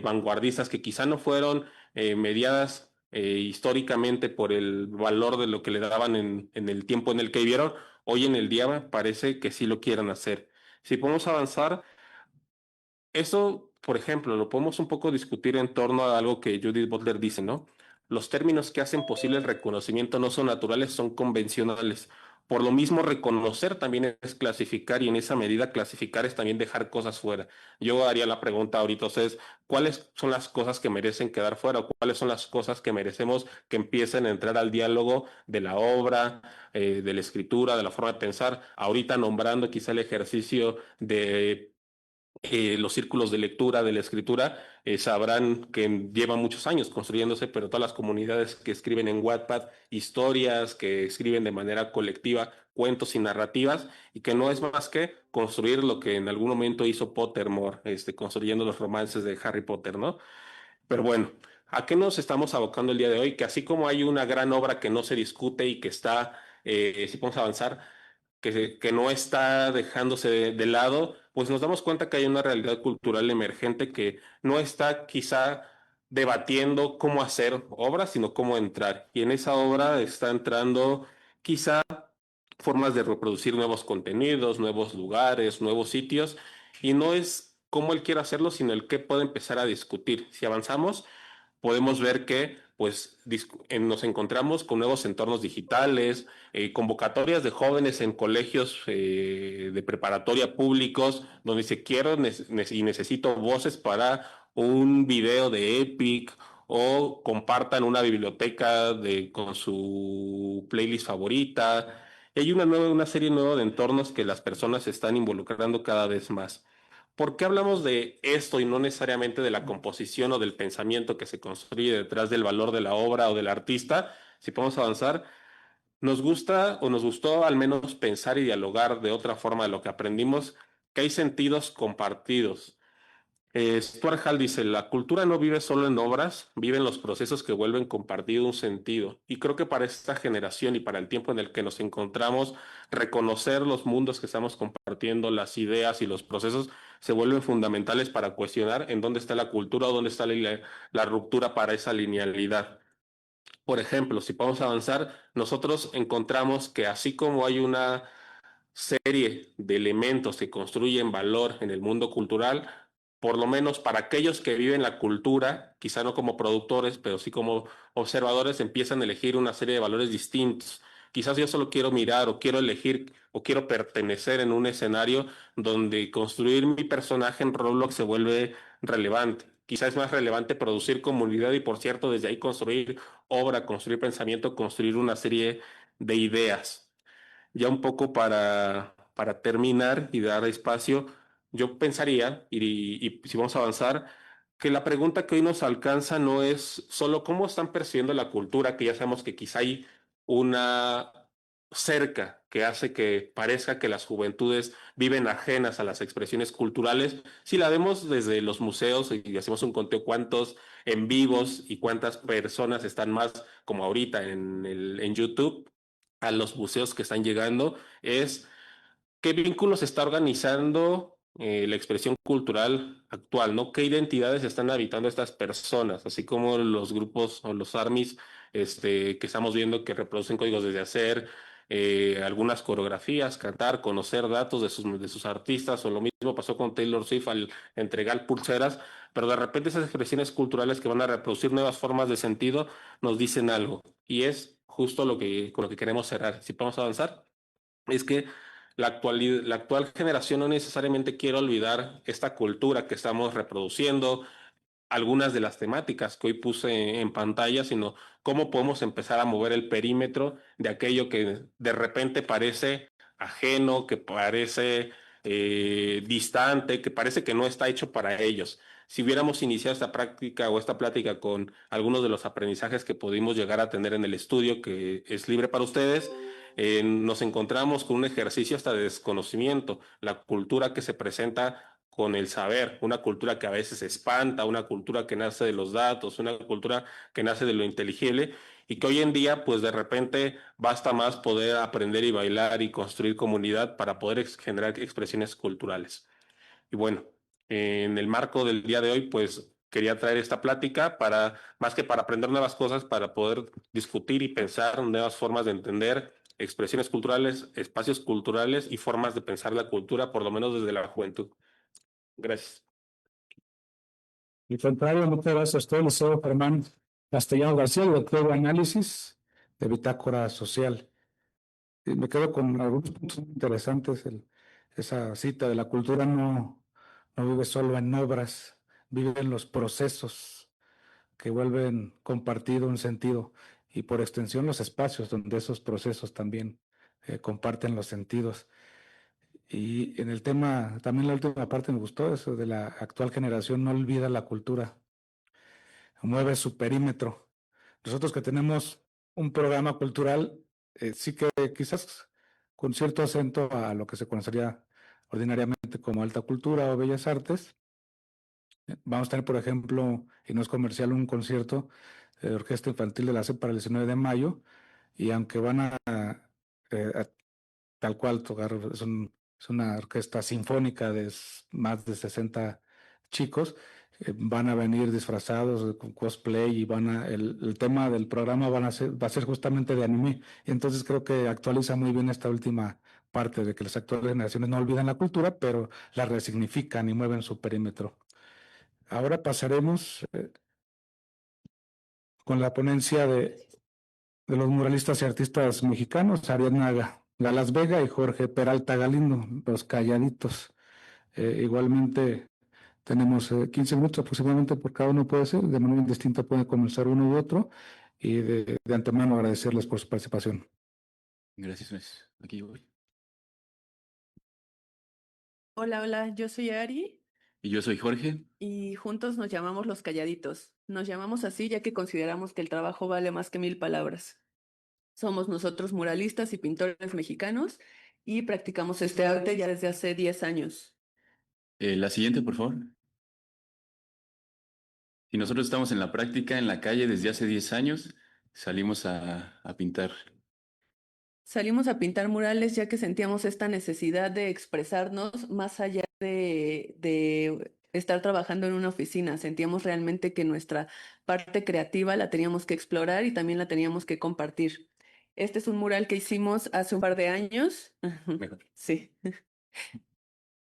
vanguardistas que quizá no fueron mediadas históricamente por el valor de lo que le daban en el tiempo en el que vivieron, hoy en el día parece que sí lo quieran hacer. Si podemos avanzar, eso, por ejemplo, lo podemos un poco discutir en torno a algo que Judith Butler dice, ¿no? Los términos que hacen posible el reconocimiento no son naturales, son convencionales. Por lo mismo, reconocer también es clasificar y en esa medida clasificar es también dejar cosas fuera. Yo haría la pregunta ahorita, ustedes, ¿cuáles son las cosas que merecen quedar fuera o cuáles son las cosas que merecemos que empiecen a entrar al diálogo de la obra, de la escritura, de la forma de pensar? Ahorita nombrando quizá el ejercicio de los círculos de lectura, de la escritura, sabrán que llevan muchos años construyéndose, pero todas las comunidades que escriben en Wattpad historias, que escriben de manera colectiva cuentos y narrativas, y que no es más que construir lo que en algún momento hizo Pottermore, construyendo los romances de Harry Potter, ¿no? Pero bueno, ¿a qué nos estamos abocando el día de hoy? Que así como hay una gran obra que no se discute y que está, si podemos avanzar, que no está dejándose de lado, pues nos damos cuenta que hay una realidad cultural emergente que no está quizá debatiendo cómo hacer obras, sino cómo entrar. Y en esa obra está entrando quizá formas de reproducir nuevos contenidos, nuevos lugares, nuevos sitios, y no es cómo él quiere hacerlo, sino el qué puede empezar a discutir. Si avanzamos, podemos ver que pues nos encontramos con nuevos entornos digitales, convocatorias de jóvenes en colegios de preparatoria públicos, donde dice quiero y necesito voces para un video de Epic o compartan una biblioteca con su playlist favorita. Y hay una serie nueva de entornos que las personas se están involucrando cada vez más. ¿Por qué hablamos de esto y no necesariamente de la composición o del pensamiento que se construye detrás del valor de la obra o del artista? Si podemos avanzar, nos gusta o nos gustó al menos pensar y dialogar de otra forma de lo que aprendimos, que hay sentidos compartidos. Stuart Hall dice, la cultura no vive solo en obras, vive en los procesos que vuelven compartido un sentido. Y creo que para esta generación y para el tiempo en el que nos encontramos, reconocer los mundos que estamos compartiendo, las ideas y los procesos se vuelven fundamentales para cuestionar en dónde está la cultura o dónde está la ruptura para esa linealidad. Por ejemplo, si podemos avanzar, nosotros encontramos que así como hay una serie de elementos que construyen valor en el mundo cultural, por lo menos para aquellos que viven la cultura, quizá no como productores, pero sí como observadores, empiezan a elegir una serie de valores distintos. Quizás yo solo quiero mirar o quiero elegir o quiero pertenecer en un escenario donde construir mi personaje en Roblox se vuelve relevante. Quizás es más relevante producir comunidad y, por cierto, desde ahí construir obra, construir pensamiento, construir una serie de ideas. Ya un poco para terminar y dar espacio, yo pensaría, y si vamos a avanzar, que la pregunta que hoy nos alcanza no es solo cómo están percibiendo la cultura, que ya sabemos que quizá hay una cerca que hace que parezca que las juventudes viven ajenas a las expresiones culturales. Si la vemos desde los museos y hacemos un conteo cuántos en vivos y cuántas personas están más como ahorita en YouTube, a los museos que están llegando, es qué vínculos está organizando la expresión cultural actual, ¿no? ¿Qué identidades están habitando estas personas? Así como los grupos o los armies que estamos viendo que reproducen códigos desde hacer, algunas coreografías, cantar, conocer datos de sus artistas, o lo mismo pasó con Taylor Swift al entregar pulseras, pero de repente esas expresiones culturales que van a reproducir nuevas formas de sentido nos dicen algo, y es justo con lo que queremos cerrar. Si podemos avanzar, es que la actual generación no necesariamente quiere olvidar esta cultura que estamos reproduciendo, algunas de las temáticas que hoy puse en pantalla, sino cómo podemos empezar a mover el perímetro de aquello que de repente parece ajeno, que parece distante, que parece que no está hecho para ellos. Si hubiéramos iniciado esta práctica o esta plática con algunos de los aprendizajes que pudimos llegar a tener en el estudio, que es libre para ustedes, nos encontramos con un ejercicio hasta de desconocimiento, la cultura que se presenta con el saber, una cultura que a veces espanta, una cultura que nace de los datos, una cultura que nace de lo inteligible, y que hoy en día, pues de repente basta más poder aprender y bailar y construir comunidad para poder generar expresiones culturales. Y bueno, en el marco del día de hoy, pues quería traer esta plática para, más que para aprender nuevas cosas, para poder discutir y pensar nuevas formas de entender expresiones culturales, espacios culturales y formas de pensar la cultura, por lo menos desde la juventud. Gracias. Al contrario, muchas gracias a todo el Liceo Germán Castellanos García, director de análisis de Bitácora Social. Y me quedo con algunos puntos muy interesantes. Esa cita de la cultura no vive solo en obras, vive en los procesos que vuelven compartido un sentido y por extensión los espacios donde esos procesos también comparten los sentidos. Y en el tema, también la última parte me gustó, eso de la actual generación no olvida la cultura, mueve su perímetro. Nosotros que tenemos un programa cultural, sí que quizás con cierto acento a lo que se conocería ordinariamente como alta cultura o bellas artes. Vamos a tener, por ejemplo, y no es comercial, un concierto de Orquesta Infantil de la CEP para el 19 de mayo, y aunque van a tal cual tocar, es una orquesta sinfónica de más de 60 chicos, van a venir disfrazados con cosplay y el tema del programa va a ser justamente de anime. Y entonces creo que actualiza muy bien esta última parte de que las actuales generaciones no olvidan la cultura, pero la resignifican y mueven su perímetro. Ahora pasaremos con la ponencia de los muralistas y artistas mexicanos, Ariadna Galas Vega y Jorge Peralta Galindo, los Calladitos. Igualmente tenemos 15 minutos aproximadamente por cada uno, puede ser, de manera indistinta puede comenzar uno u otro, y de antemano agradecerles por su participación. Gracias, Luis. Aquí voy. Hola, yo soy Ari Y yo soy Jorge. y juntos nos llamamos Los Calladitos. Nos llamamos así ya que consideramos que el trabajo vale más que 1000 palabras. Somos nosotros muralistas y pintores mexicanos y practicamos este arte ya desde hace 10 años. La siguiente, por favor. Y nosotros estamos en la práctica en la calle desde hace 10 años. Salimos a pintar. Salimos a pintar murales ya que sentíamos esta necesidad de expresarnos más allá de estar trabajando en una oficina. Sentíamos realmente que nuestra parte creativa la teníamos que explorar y también la teníamos que compartir. Este es un mural que hicimos hace un par de años. Mejor. Sí.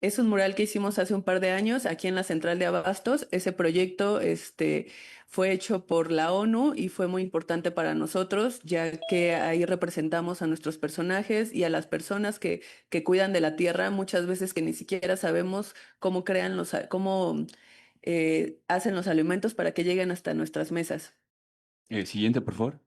Es un mural que hicimos hace un par de años aquí en la Central de Abastos. Ese proyecto fue hecho por la ONU y fue muy importante para nosotros, ya que ahí representamos a nuestros personajes y a las personas que cuidan de la tierra, muchas veces que ni siquiera sabemos cómo hacen los alimentos para que lleguen hasta nuestras mesas. Siguiente, por favor.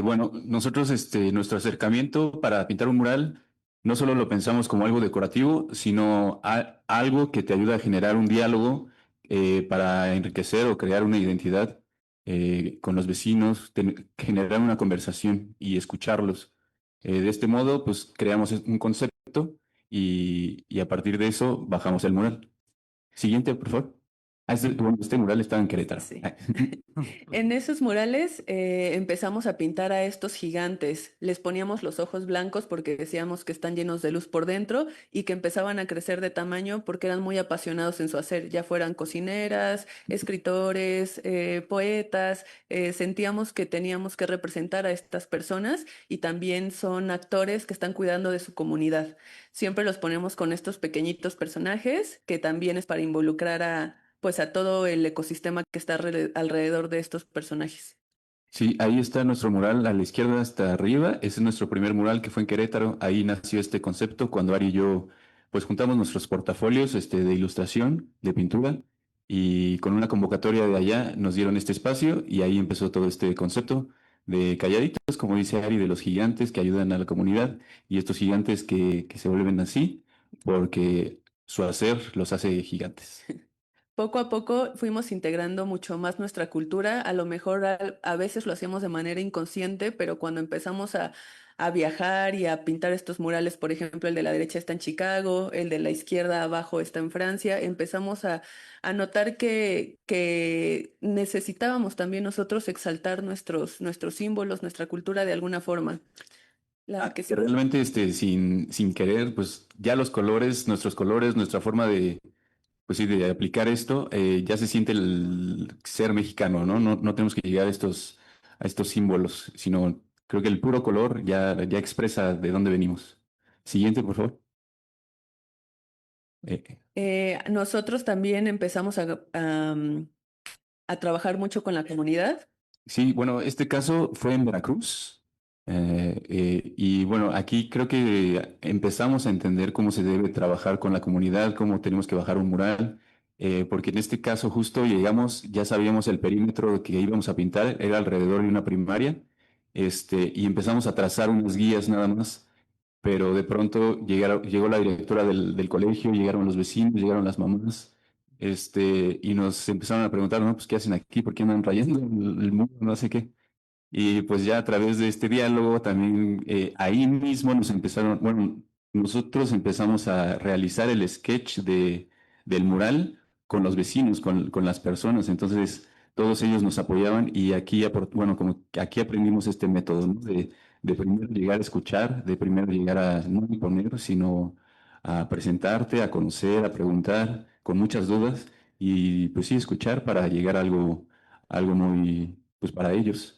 Bueno, nosotros nuestro acercamiento para pintar un mural no solo lo pensamos como algo decorativo, sino algo que te ayuda a generar un diálogo para enriquecer o crear una identidad con los vecinos, generar una conversación y escucharlos. De este modo, pues creamos un concepto y a partir de eso bajamos el mural. Siguiente, por favor. Bueno, este mural estaba en Querétaro. Sí. En esos murales empezamos a pintar a estos gigantes. Les poníamos los ojos blancos porque decíamos que están llenos de luz por dentro y que empezaban a crecer de tamaño porque eran muy apasionados en su hacer, ya fueran cocineras, escritores, poetas. Sentíamos que teníamos que representar a estas personas y también son actores que están cuidando de su comunidad. Siempre los ponemos con estos pequeñitos personajes que también es para involucrar a todo el ecosistema que está alrededor de estos personajes. Sí, ahí está nuestro mural a la izquierda hasta arriba. Ese es nuestro primer mural que fue en Querétaro. Ahí nació este concepto cuando Ari y yo pues juntamos nuestros portafolios de ilustración, de pintura, y con una convocatoria de allá nos dieron este espacio y ahí empezó todo este concepto de calladitos, como dice Ari, de los gigantes que ayudan a la comunidad y estos gigantes que se vuelven así porque su hacer los hace gigantes. Poco a poco fuimos integrando mucho más nuestra cultura. A lo mejor a veces lo hacíamos de manera inconsciente, pero cuando empezamos a viajar y a pintar estos murales, por ejemplo, el de la derecha está en Chicago, el de la izquierda abajo está en Francia, empezamos a notar que necesitábamos también nosotros exaltar nuestros símbolos, nuestra cultura de alguna forma. Que realmente sin querer, pues ya los colores, nuestros colores, nuestra forma de, pues sí, de aplicar esto, ya se siente el ser mexicano, ¿no? No tenemos que llegar a estos símbolos, sino creo que el puro color ya expresa de dónde venimos. Siguiente, por favor. Nosotros también empezamos a trabajar mucho con la comunidad. Sí, bueno, este caso fue en Veracruz. Y bueno, aquí creo que empezamos a entender cómo se debe trabajar con la comunidad, cómo tenemos que bajar un mural, porque en este caso justo llegamos, ya sabíamos el perímetro que íbamos a pintar, era alrededor de una primaria, y empezamos a trazar unas guías nada más, pero de pronto llegó la directora del colegio, llegaron los vecinos, llegaron las mamás. Y nos empezaron a preguntar, ¿no? Pues, ¿qué hacen aquí? ¿Por qué andan rayando el muro? No sé qué. Y pues ya a través de este diálogo también ahí mismo bueno, nosotros empezamos a realizar el sketch del mural con los vecinos, con las personas. Entonces todos ellos nos apoyaban y aquí, bueno, como que aquí aprendimos este método, ¿no? De primero llegar a escuchar, de primero llegar a no imponer, sino a presentarte, a conocer, a preguntar con muchas dudas y pues sí, escuchar para llegar a algo muy, pues para ellos.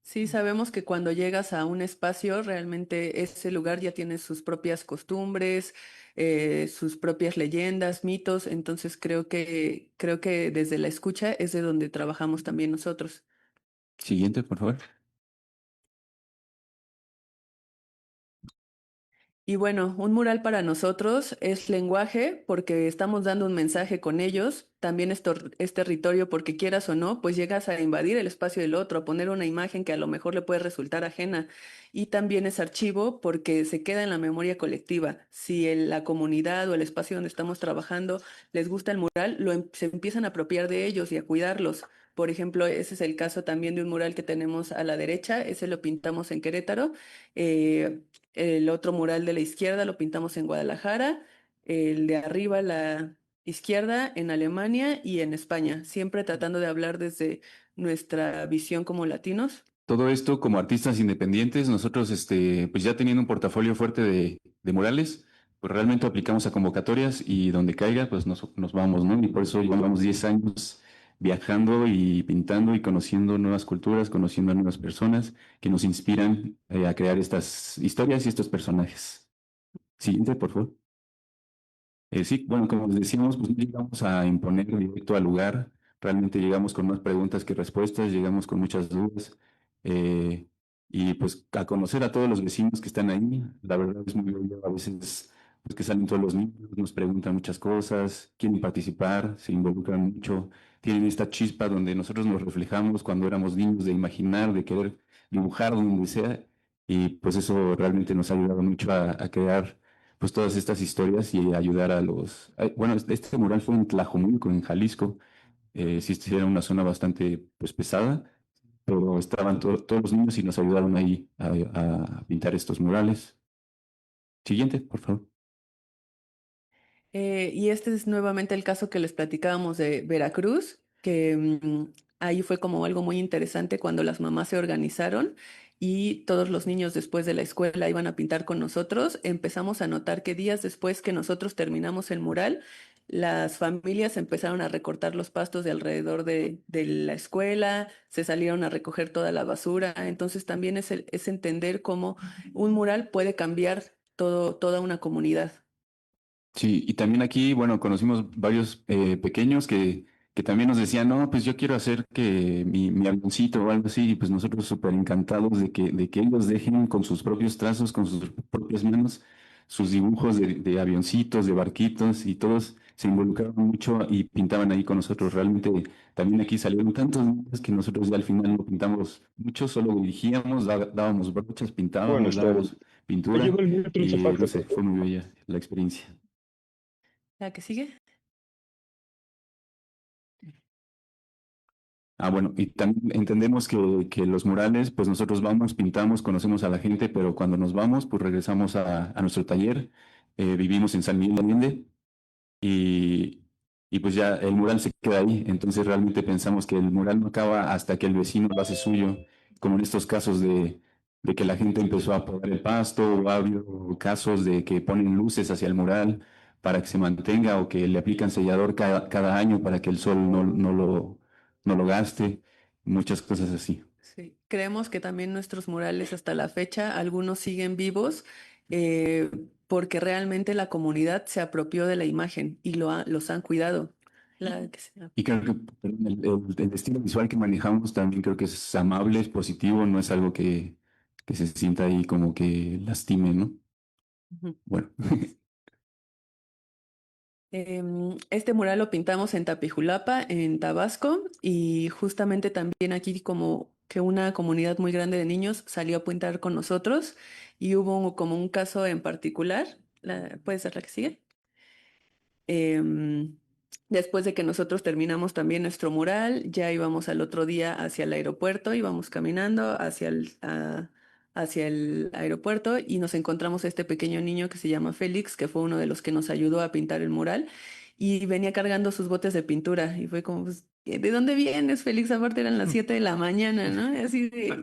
Sí, sabemos que cuando llegas a un espacio, realmente ese lugar ya tiene sus propias costumbres, sus propias leyendas, mitos, entonces creo que desde la escucha es de donde trabajamos también nosotros. Siguiente, por favor. Y bueno, un mural para nosotros es lenguaje porque estamos dando un mensaje con ellos. También es territorio porque quieras o no, pues llegas a invadir el espacio del otro, a poner una imagen que a lo mejor le puede resultar ajena. Y también es archivo porque se queda en la memoria colectiva. Si la comunidad o el espacio donde estamos trabajando les gusta el mural, se empiezan a apropiar de ellos y a cuidarlos. Por ejemplo, ese es el caso también de un mural que tenemos a la derecha, ese lo pintamos en Querétaro. Eh, el otro mural de la izquierda lo pintamos en Guadalajara, el de arriba, la izquierda, en Alemania y en España, siempre tratando de hablar desde nuestra visión como latinos. Todo esto como artistas independientes, nosotros, pues ya teniendo un portafolio fuerte de murales, pues realmente aplicamos a convocatorias y donde caiga, pues nos vamos, ¿no? Y por eso llevamos 10 años viajando y pintando y conociendo nuevas culturas, conociendo a nuevas personas que nos inspiran a crear estas historias y estos personajes. Siguiente, por favor. Sí, bueno, como les decíamos, pues no llegamos a imponer directo al lugar, realmente llegamos con más preguntas que respuestas, llegamos con muchas dudas eh, y pues a conocer a todos los vecinos que están ahí, la verdad es muy bello, a veces pues que salen todos los niños, nos preguntan muchas cosas, quieren participar, se involucran mucho, tienen esta chispa donde nosotros nos reflejamos cuando éramos niños de imaginar, de querer dibujar donde sea y pues eso realmente nos ha ayudado mucho a crear pues todas estas historias y ayudar a bueno, este mural fue en Tlajomulco, en Jalisco. Sí, era una zona bastante pues pesada, pero estaban todos los niños y nos ayudaron ahí a pintar estos murales. Siguiente, por favor. Y este es nuevamente el caso que les platicábamos de Veracruz, que ahí fue como algo muy interesante cuando las mamás se organizaron y todos los niños después de la escuela iban a pintar con nosotros. Empezamos a notar que días después que nosotros terminamos el mural, las familias empezaron a recortar los pastos de alrededor de la escuela, se salieron a recoger toda la basura. Entonces también es entender cómo un mural puede cambiar toda una comunidad. Sí, y también aquí, bueno, conocimos varios pequeños que también nos decían, no, pues yo quiero hacer que mi avioncito o algo así, y pues nosotros súper encantados de que ellos dejen con sus propios trazos, con sus propias manos, sus dibujos de avioncitos, de barquitos, y todos se involucraron mucho y pintaban ahí con nosotros. Realmente también aquí salieron tantos niños que nosotros ya al final no pintamos mucho, solo dirigíamos, dábamos brochas, Bueno, pintábamos, está bien. dábamos Me pintura, llevo el mío, otro y zapato, no sé, por fue favor. muy bella la experiencia. ¿La que sigue? Ah, bueno, y también entendemos que los murales, pues nosotros vamos, pintamos, conocemos a la gente, pero cuando nos vamos, pues regresamos a nuestro taller. Vivimos en San Miguel de Allende y, y pues ya el mural se queda ahí. Entonces realmente pensamos que el mural no acaba hasta que el vecino lo hace suyo, como en estos casos de que la gente empezó a podar el pasto, o ha habido casos de que ponen luces hacia el mural para que se mantenga o que le aplican sellador cada año para que el sol no lo gaste, muchas cosas así. Sí, creemos que también nuestros murales hasta la fecha, algunos siguen vivos eh, porque realmente la comunidad se apropió de la imagen y los han cuidado. La que sea. Y creo que perdón, el estilo visual que manejamos también creo que es amable, es positivo, no es algo que se sienta ahí como que lastime, ¿no? Ujú. Bueno, Este mural lo pintamos en Tapijulapa, en Tabasco, y justamente también aquí como que una comunidad muy grande de niños salió a pintar con nosotros y hubo como un caso en particular. ¿Puede ser la que sigue? Em, Después de que nosotros terminamos también nuestro mural, ya íbamos al otro día hacia el aeropuerto, íbamos caminando hacia el aeropuerto y nos encontramos a este pequeño niño que se llama Félix, que fue uno de los que nos ayudó a pintar el mural y venía cargando sus botes de pintura y fue como, pues, ¿de dónde vienes, Félix? Aparte eran las 7 de la mañana, ¿no?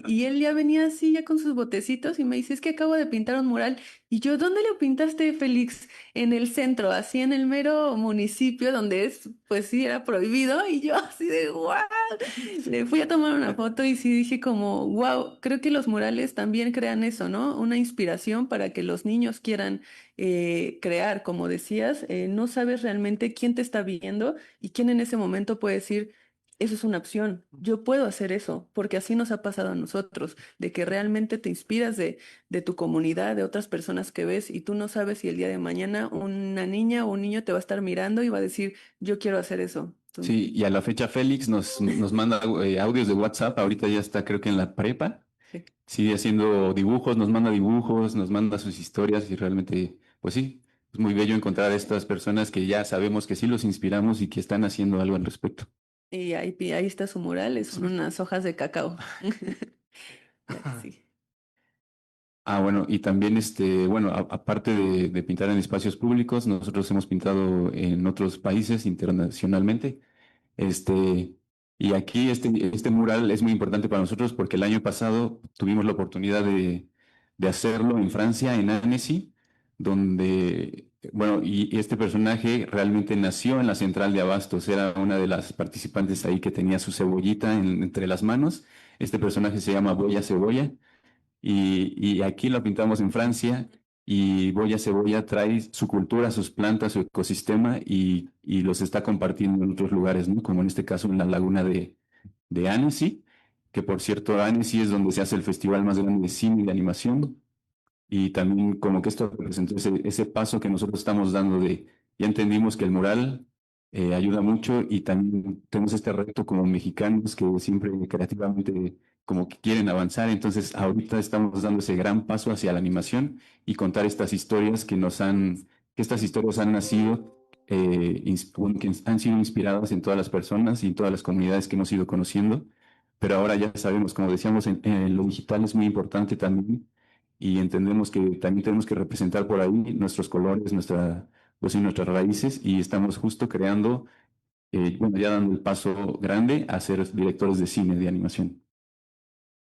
Y él ya venía así, ya con sus botecitos y me dice, es que acabo de pintar un mural. Y yo, ¿dónde lo pintaste, Félix? En el centro, así en el mero municipio donde pues sí, era prohibido. Y yo así de, wow, le fui a tomar una foto y sí dije como, wow, creo que los murales también crean eso, ¿no? Una inspiración para que los niños quieran crear, como decías, no sabes realmente quién te está viendo y quién en ese momento puede decir, eso es una opción, yo puedo hacer eso, porque así nos ha pasado a nosotros, de que realmente te inspiras de tu comunidad, de otras personas que ves y tú no sabes si el día de mañana una niña o un niño te va a estar mirando y va a decir, yo quiero hacer eso. Entonces, sí, y a la fecha Félix nos manda audios de WhatsApp, ahorita ya está creo que en la prepa, sí. sigue haciendo dibujos, nos manda sus historias y realmente, pues sí, es muy bello encontrar a estas personas que ya sabemos que sí los inspiramos y que están haciendo algo al respecto. Y ahí está su mural, son unas hojas de cacao. La que sigue. Ah, bueno, y también bueno, aparte de pintar en espacios públicos, nosotros hemos pintado en otros países internacionalmente. Este, y aquí este mural es muy importante para nosotros porque el año pasado tuvimos la oportunidad de hacerlo en Francia, en Annecy, donde, bueno, y este personaje realmente nació en la central de abastos, era una de las participantes ahí que tenía su cebollita entre las manos. Este personaje se llama Boya Cebolla y aquí lo pintamos en Francia y Boya Cebolla trae su cultura, sus plantas, su ecosistema y los está compartiendo en otros lugares, ¿no? Como en este caso en la laguna de Annecy, que por cierto Annecy es donde se hace el festival más grande de cine y de animación y también como que esto representó ese paso que nosotros estamos dando ya entendimos que el mural ayuda mucho y también tenemos este reto como mexicanos que siempre creativamente como que quieren avanzar, entonces ahorita estamos dando ese gran paso hacia la animación y contar estas historias que estas historias han nacido, bueno, que han sido inspiradas en todas las personas y en todas las comunidades que hemos ido conociendo, pero ahora ya sabemos, como decíamos, en lo digital es muy importante también y entendemos que también tenemos que representar por ahí nuestros colores, pues en nuestras raíces y estamos justo creando, bueno, ya dando el paso grande a ser directores de cine, de animación.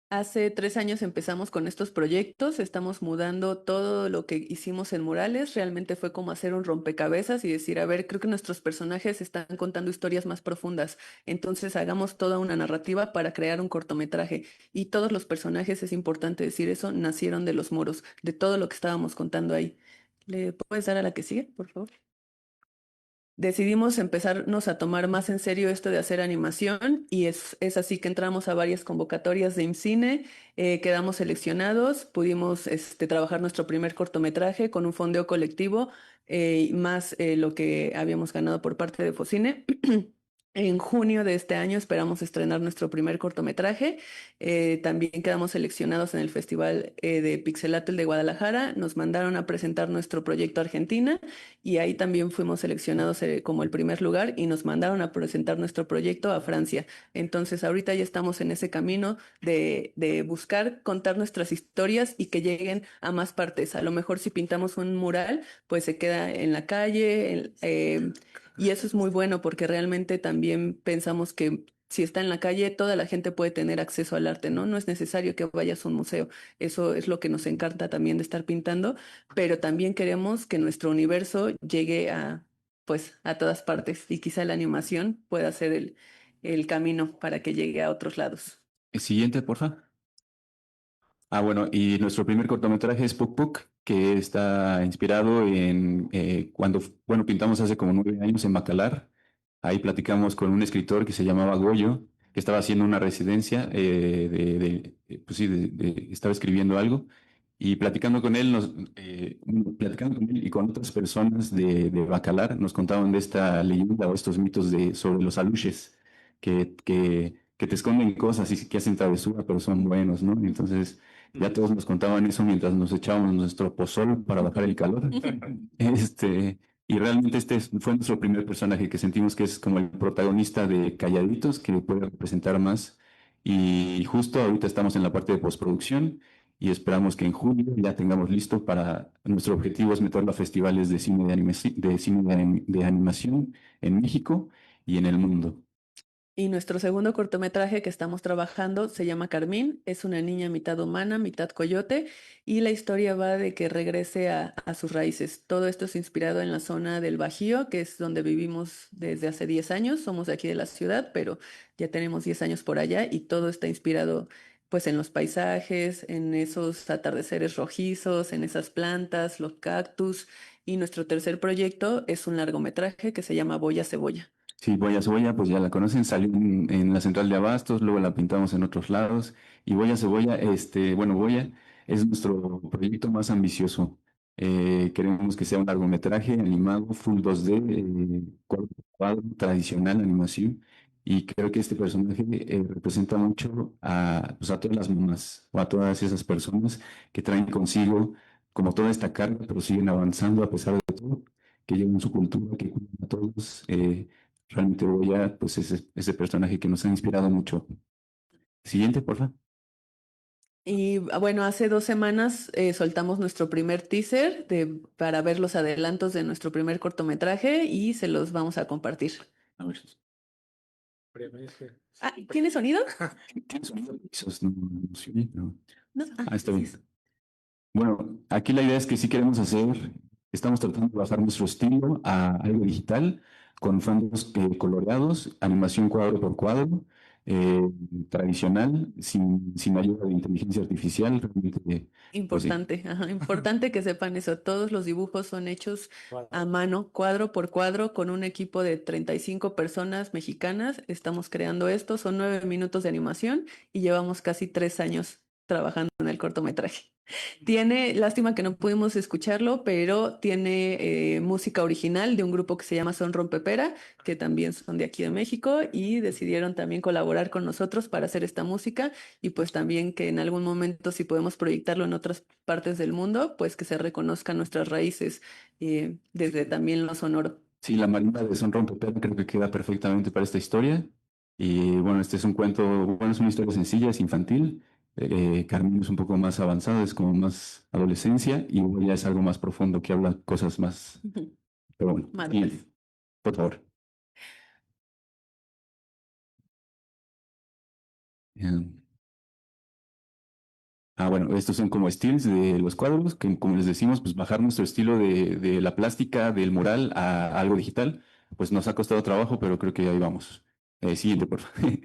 Hace 3 años empezamos con estos proyectos, estamos mudando todo lo que hicimos en murales, realmente fue como hacer un rompecabezas y decir, a ver, creo que nuestros personajes están contando historias más profundas, entonces hagamos toda una narrativa para crear un cortometraje y todos los personajes, es importante decir eso, nacieron de los muros, de todo lo que estábamos contando ahí. ¿Le puedes dar a la que sigue, por favor? Decidimos empezarnos a tomar más en serio esto de hacer animación y es así que entramos a varias convocatorias de IMCINE, quedamos seleccionados, pudimos trabajar nuestro primer cortometraje con un fondeo colectivo más lo que habíamos ganado por parte de Focine. En junio de este año esperamos estrenar nuestro primer cortometraje. También quedamos seleccionados en el Festival de Pixelatl de Guadalajara. Nos mandaron a presentar nuestro proyecto a Argentina y ahí también fuimos seleccionados como el primer lugar y nos mandaron a presentar nuestro proyecto a Francia. Entonces ahorita ya estamos en ese camino de buscar contar nuestras historias y que lleguen a más partes. A lo mejor si pintamos un mural, pues se queda en la calle, y eso es muy bueno porque realmente también pensamos que si está en la calle, toda la gente puede tener acceso al arte, ¿no? No es necesario que vayas a un museo. Eso es lo que nos encanta también de estar pintando, pero también queremos que nuestro universo llegue pues, a todas partes y quizá la animación pueda ser el camino para que llegue a otros lados. El siguiente, porfa. Bueno, y nuestro primer cortometraje es Puk Puk, que está inspirado en cuando, bueno, pintamos hace como 9 años en Bacalar. Ahí platicamos con un escritor que se llamaba Goyo, que estaba haciendo una residencia, pues sí, estaba escribiendo algo. Y platicando con él, platicando con él y con otras personas de Bacalar, nos contaban de esta leyenda o estos mitos sobre los aluches, que te esconden cosas y que hacen travesura, pero son buenos, ¿no? Entonces, ya todos nos contaban eso mientras nos echábamos nuestro pozol para bajar el calor. Y realmente fue nuestro primer personaje que sentimos que es como el protagonista de Calladitos, que puede representar más. Y justo ahorita estamos en la parte de postproducción y esperamos que en julio ya tengamos listo para, nuestro objetivo es meterlo a festivales de cine de animación en México y en el mundo. Y nuestro segundo cortometraje que estamos trabajando se llama Carmín. Es una niña mitad humana, mitad coyote, y la historia va de que regrese a sus raíces. Todo esto es inspirado en la zona del Bajío, que es donde vivimos desde hace 10 años. Somos de aquí de la ciudad, pero ya tenemos 10 años por allá y todo está inspirado pues en los paisajes, en esos atardeceres rojizos, en esas plantas, los cactus. Y nuestro tercer proyecto es un largometraje que se llama Boya Cebolla. Sí, Boya Cebolla, pues ya la conocen, salió en la central de Abastos, luego la pintamos en otros lados. Y Boya Cebolla, bueno, Boya es nuestro proyecto más ambicioso. Queremos que sea un largometraje animado, full 2D, cuadro por cuadro, tradicional, animación. Y creo que este personaje representa mucho pues a todas las mamás o a todas esas personas que traen consigo como toda esta carga, pero siguen avanzando a pesar de todo, que llevan su cultura, que cuidan a todos. Realmente Goya, pues ese personaje que nos ha inspirado mucho. Siguiente, porfa. Y bueno, hace 2 semanas soltamos nuestro primer teaser para ver los adelantos de nuestro primer cortometraje y se los vamos a compartir. A ver. ¿Tiene sonido? ¿Tienes sonido? Quizás no se oye, no. No. Está bien. Bueno, aquí la idea es que sí queremos estamos tratando de bajar nuestro estilo a algo digital, con fondos coloreados, animación cuadro por cuadro, eh, tradicional, sin ayuda de inteligencia artificial. Realmente, pues sí. Importante, importante que sepan eso. Todos los dibujos son hechos a mano, cuadro por cuadro, con un equipo de 35 personas mexicanas. Estamos creando esto, son 9 minutos de animación y llevamos casi 3 años trabajando en el cortometraje. Lástima que no pudimos escucharlo, pero tiene música original de un grupo que se llama Son Rompepera, que también son de aquí de México y decidieron también colaborar con nosotros para hacer esta música y pues también que en algún momento si podemos proyectarlo en otras partes del mundo, pues que se reconozcan nuestras raíces desde también lo sonoro. Sí, la marimba de Son Rompepera creo que queda perfectamente para esta historia. Y bueno, este es un cuento, bueno, es una historia sencilla, es infantil. Carmen es un poco más avanzado, es como más adolescencia, y Goya es algo más profundo que habla cosas más Pero bueno, Marcas. y, por favor. Bueno, estos son como estilos de los cuadros, que como les decimos, pues bajar nuestro estilo de la plástica, del mural a algo digital, pues nos ha costado trabajo, pero creo que ahí vamos. Siguiente, por favor.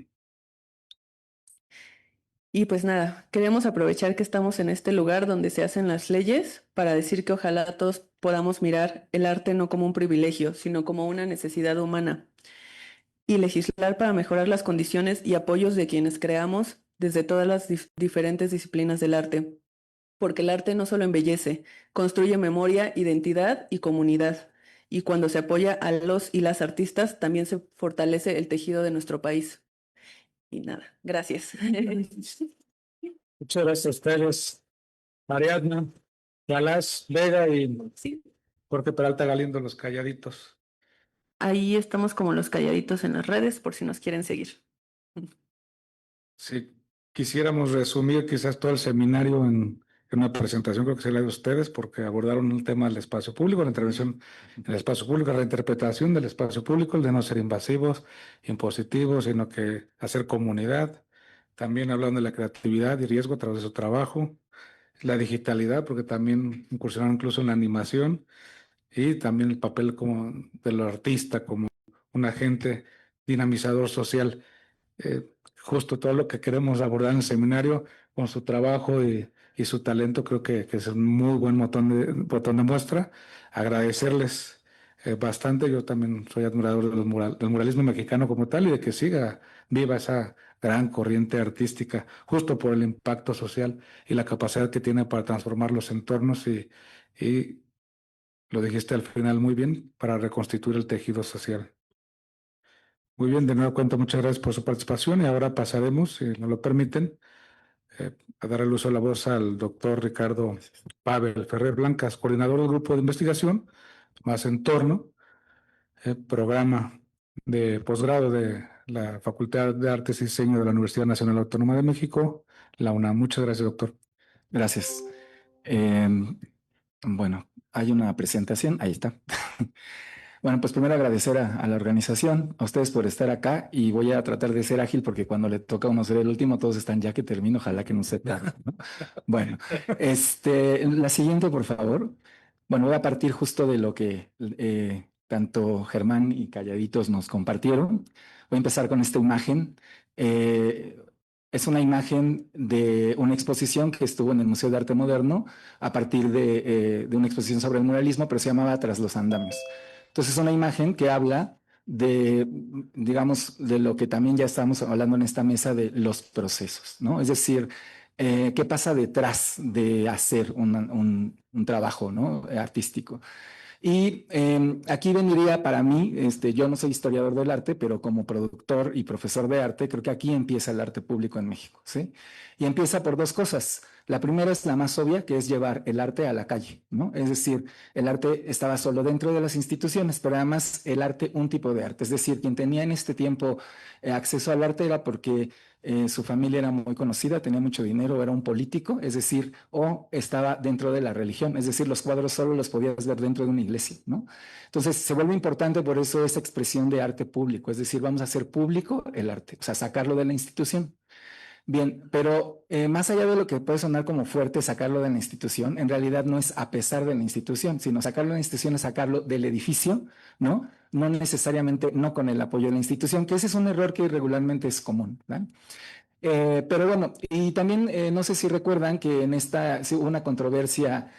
Y pues nada, queremos aprovechar que estamos en este lugar donde se hacen las leyes para decir que ojalá todos podamos mirar el arte no como un privilegio, sino como una necesidad humana y legislar para mejorar las condiciones y apoyos de quienes creamos desde todas las diferentes disciplinas del arte. Porque el arte no solo embellece, construye memoria, identidad y comunidad. Y cuando se apoya a los y las artistas, también se fortalece el tejido de nuestro país. Y nada, gracias. Muchas gracias a ustedes, Ariadna, Galás, Vega y Sí. Jorge Peralta Galindo, los calladitos. Ahí estamos como los calladitos en las redes por si nos quieren seguir. Si quisiéramos resumir quizás todo el seminario en una presentación, creo que sería de ustedes, porque abordaron el tema del espacio público, la intervención en el espacio público, la interpretación del espacio público, el de no ser invasivos, impositivos, sino que hacer comunidad. También hablando de la creatividad y riesgo a través de su trabajo, la digitalidad, porque también incursionaron incluso en la animación, y también el papel como del artista, como un agente dinamizador social. Justo todo lo que queremos abordar en el seminario con su trabajo y su talento, creo que es un muy buen botón de muestra. Agradecerles bastante. Yo también soy admirador de del muralismo mexicano como tal y de que siga viva esa gran corriente artística, justo por el impacto social y la capacidad que tiene para transformar los entornos y lo dijiste al final muy bien, para reconstituir el tejido social. Muy bien, de nuevo cuento, muchas gracias por su participación y ahora pasaremos, si nos lo permiten, a dar el uso de la voz al doctor Ricardo Pavel Ferrer Blancas, coordinador del grupo de investigación, más entorno, programa de posgrado de la Facultad de Artes y Diseño de la Universidad Nacional Autónoma de México, la UNAM. Muchas gracias, doctor. Gracias. Bueno, hay una presentación, ahí está. Bueno, pues primero agradecer a la organización, a ustedes por estar acá y voy a tratar de ser ágil porque cuando le toca a uno ser el último, todos están ya que termino, ojalá que no se tarde, ¿no? Bueno, la siguiente, por favor. Bueno, voy a partir justo de lo que tanto Germán y Calladitos nos compartieron. Voy a empezar con esta imagen. Es una imagen de una exposición que estuvo en el Museo de Arte Moderno a partir de una exposición sobre el muralismo, pero se llamaba Tras los andamios. Entonces es una imagen que habla de, digamos, de lo que también ya estamos hablando en esta mesa de los procesos, ¿no? Es decir, qué pasa detrás de hacer un trabajo, ¿no? Artístico. Y aquí vendría para mí, yo no soy historiador del arte, pero como productor y profesor de arte, creo que aquí empieza el arte público en México, ¿sí? Y empieza por dos cosas. La primera es la más obvia, que es llevar el arte a la calle, ¿no? Es decir, el arte estaba solo dentro de las instituciones, pero además el arte, un tipo de arte. Es decir, quien tenía en este tiempo acceso al arte era porque su familia era muy conocida, tenía mucho dinero, era un político, es decir, o estaba dentro de la religión, es decir, los cuadros solo los podías ver dentro de una iglesia, ¿no? Entonces se vuelve importante por eso esa expresión de arte público, es decir, vamos a hacer público el arte, o sea, sacarlo de la institución. Bien, pero más allá de lo que puede sonar como fuerte sacarlo de la institución, en realidad no es a pesar de la institución, sino sacarlo de la institución es sacarlo del edificio, ¿no? No necesariamente, no con el apoyo de la institución, que ese es un error que regularmente es común, ¿verdad? Pero bueno, y también no sé si recuerdan que en esta hubo una controversia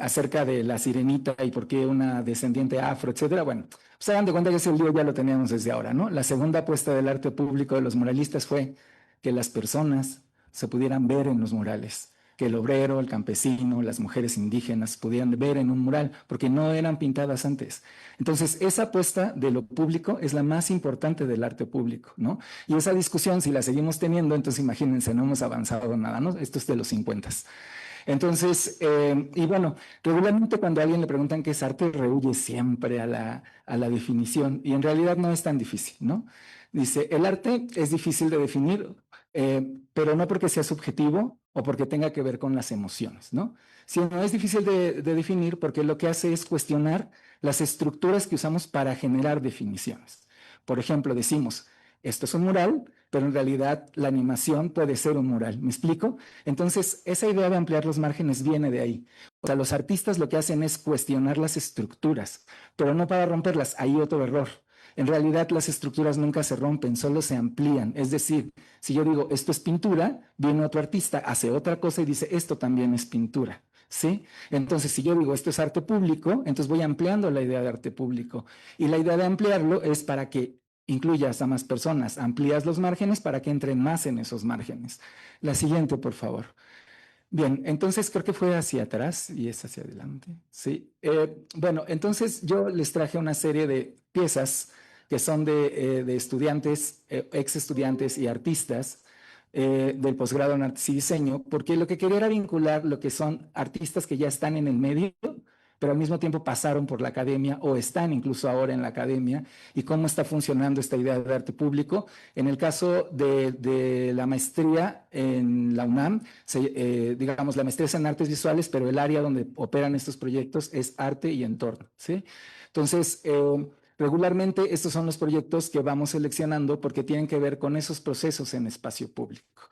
acerca de la sirenita y por qué una descendiente afro, etcétera. Bueno, pues hagan de cuenta que ese lío ya lo teníamos desde ahora, ¿no? La segunda apuesta del arte público de los muralistas fue que las personas se pudieran ver en los murales, que el obrero, el campesino, las mujeres indígenas pudieran ver en un mural, porque no eran pintadas antes. Entonces, esa apuesta de lo público es la más importante del arte público, ¿no? Y esa discusión, si la seguimos teniendo, entonces imagínense, no hemos avanzado nada, ¿no? Esto es de los 50. Entonces, y bueno, regularmente cuando a alguien le preguntan qué es arte, rehuye siempre a la definición, y en realidad no es tan difícil, ¿no? Dice, el arte es difícil de definir pero no porque sea subjetivo o porque tenga que ver con las emociones, ¿no? Sino es difícil de definir porque lo que hace es cuestionar las estructuras que usamos para generar definiciones. Por ejemplo, decimos, esto es un mural, pero en realidad la animación puede ser un mural. ¿Me explico? Entonces, esa idea de ampliar los márgenes viene de ahí. O sea, los artistas lo que hacen es cuestionar las estructuras, pero no para romperlas. Hay otro error. En realidad las estructuras nunca se rompen, solo se amplían. Es decir, si yo digo esto es pintura, viene otro artista, hace otra cosa y dice esto también es pintura. ¿Sí? Entonces, si yo digo esto es arte público, entonces voy ampliando la idea de arte público. Y la idea de ampliarlo es para que incluyas a más personas, amplías los márgenes para que entren más en esos márgenes. La siguiente, por favor. Bien, entonces creo que fue hacia atrás y es hacia adelante. Sí. Bueno, entonces yo les traje una serie de piezas que son de estudiantes, ex estudiantes y artistas del posgrado en Artes y Diseño, porque lo que quería era vincular lo que son artistas que ya están en el medio, pero al mismo tiempo pasaron por la academia o están incluso ahora en la academia, y cómo está funcionando esta idea de arte público. En el caso de la maestría en la UNAM, digamos, la maestría es en artes visuales, pero el área donde operan estos proyectos es arte y entorno, ¿sí? Entonces, regularmente estos son los proyectos que vamos seleccionando porque tienen que ver con esos procesos en espacio público.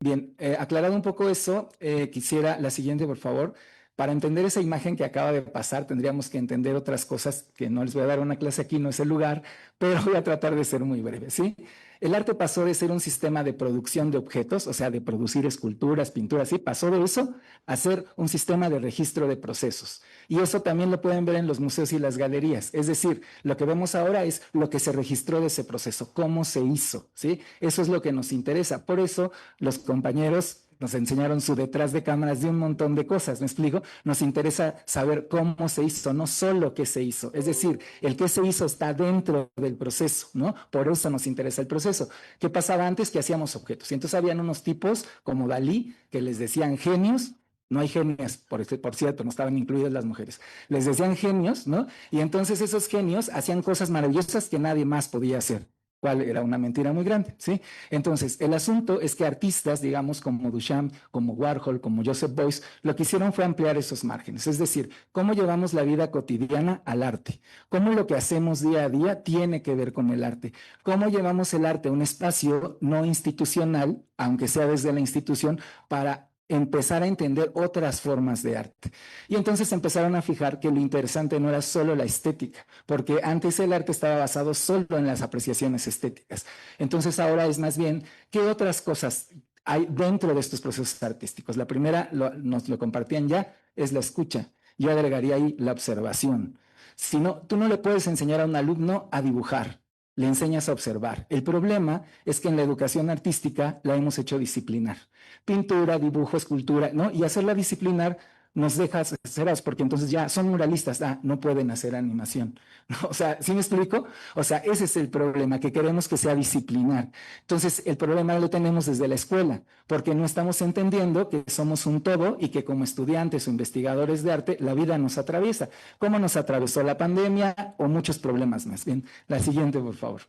Bien, aclarado un poco eso, quisiera la siguiente, por favor. Para entender esa imagen que acaba de pasar, tendríamos que entender otras cosas que no les voy a dar una clase aquí, no es el lugar, pero voy a tratar de ser muy breve, ¿sí? El arte pasó de ser un sistema de producción de objetos, o sea, de producir esculturas, pinturas, ¿sí? Pasó de eso a ser un sistema de registro de procesos. Y eso también lo pueden ver en los museos y las galerías. Es decir, lo que vemos ahora es lo que se registró de ese proceso, cómo se hizo, ¿sí? Eso es lo que nos interesa. Por eso los compañeros nos enseñaron su detrás de cámaras de un montón de cosas, ¿me explico? Nos interesa saber cómo se hizo, no solo qué se hizo. Es decir, el qué se hizo está dentro del proceso, ¿no? Por eso nos interesa el proceso. ¿Qué pasaba antes? Que hacíamos objetos. Y entonces habían unos tipos como Dalí que les decían genios. No hay genios, por cierto, no estaban incluidas las mujeres. Les decían genios, ¿no? Y entonces esos genios hacían cosas maravillosas que nadie más podía hacer. ¿Cuál? Era una mentira muy grande, ¿sí? Entonces, el asunto es que artistas, digamos, como Duchamp, como Warhol, como Joseph Beuys, lo que hicieron fue ampliar esos márgenes. Es decir, cómo llevamos la vida cotidiana al arte, cómo lo que hacemos día a día tiene que ver con el arte, cómo llevamos el arte a un espacio no institucional, aunque sea desde la institución, para empezar a entender otras formas de arte. Y entonces empezaron a fijar que lo interesante no era solo la estética, porque antes el arte estaba basado solo en las apreciaciones estéticas. Entonces ahora es más bien, ¿qué otras cosas hay dentro de estos procesos artísticos? La primera, nos lo compartían ya, es la escucha. Yo agregaría ahí la observación. Si no, tú no le puedes enseñar a un alumno a dibujar, le enseñas a observar. El problema es que en la educación artística la hemos hecho disciplinar. Pintura, dibujo, escultura, ¿no? Y hacerla disciplinar nos deja ceras porque entonces ya son muralistas, no pueden hacer animación, ¿no? O sea, ¿sí me explico? O sea, ese es el problema, que queremos que sea disciplinar. Entonces, el problema lo tenemos desde la escuela, porque no estamos entendiendo que somos un todo y que como estudiantes o investigadores de arte, la vida nos atraviesa. ¿Cómo nos atravesó la pandemia o muchos problemas más? Bien, la siguiente, por favor.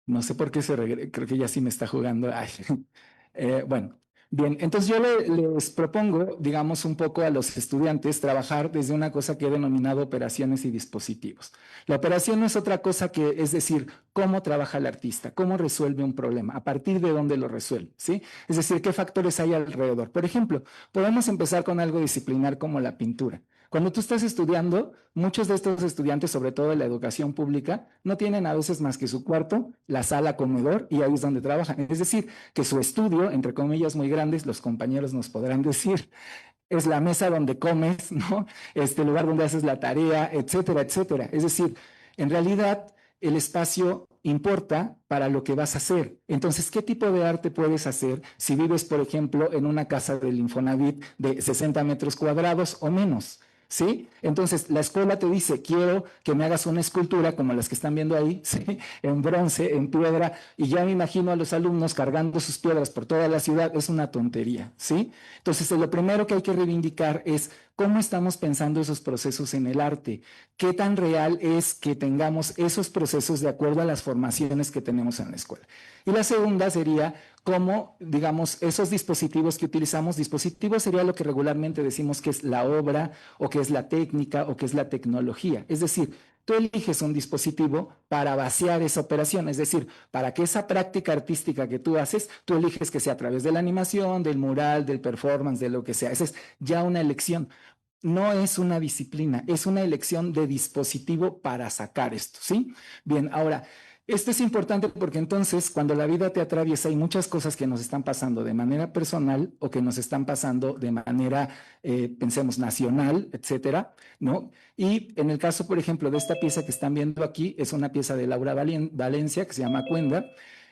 No sé por qué se regresa, creo que ya sí me está jugando. Ay. Bueno, bien, entonces yo les propongo, digamos, un poco a los estudiantes trabajar desde una cosa que he denominado operaciones y dispositivos. La operación no es otra cosa que, es decir, cómo trabaja el artista, cómo resuelve un problema, a partir de dónde lo resuelve, ¿sí? Es decir, qué factores hay alrededor. Por ejemplo, podemos empezar con algo disciplinar como la pintura. Cuando tú estás estudiando, muchos de estos estudiantes, sobre todo en la educación pública, no tienen a veces más que su cuarto, la sala comedor, y ahí es donde trabajan. Es decir, que su estudio, entre comillas muy grandes, los compañeros nos podrán decir, es la mesa donde comes, ¿no? El lugar donde haces la tarea, etcétera, etcétera. Es decir, en realidad el espacio importa para lo que vas a hacer. Entonces, ¿qué tipo de arte puedes hacer si vives, por ejemplo, en una casa del Infonavit de 60 metros cuadrados o menos? ¿sí? Entonces, la escuela te dice, quiero que me hagas una escultura como las que están viendo ahí, ¿sí? En bronce, en piedra, y ya me imagino a los alumnos cargando sus piedras por toda la ciudad. Es una tontería, ¿sí? Entonces, lo primero que hay que reivindicar es cómo estamos pensando esos procesos en el arte, qué tan real es que tengamos esos procesos de acuerdo a las formaciones que tenemos en la escuela. Y la segunda sería cómo, digamos, esos dispositivos que utilizamos, dispositivos sería lo que regularmente decimos que es la obra o que es la técnica o que es la tecnología. Es decir, tú eliges un dispositivo para vaciar esa operación, es decir, para que esa práctica artística que tú haces, tú eliges que sea a través de la animación, del mural, del performance, de lo que sea. Esa es ya una elección. No es una disciplina, es una elección de dispositivo para sacar esto, ¿sí? Bien, ahora, esto es importante porque entonces cuando la vida te atraviesa hay muchas cosas que nos están pasando de manera personal o que nos están pasando de manera, pensemos, nacional, etcétera, ¿no? Y en el caso, por ejemplo, de esta pieza que están viendo aquí, es una pieza de Laura Valencia que se llama Cuenda.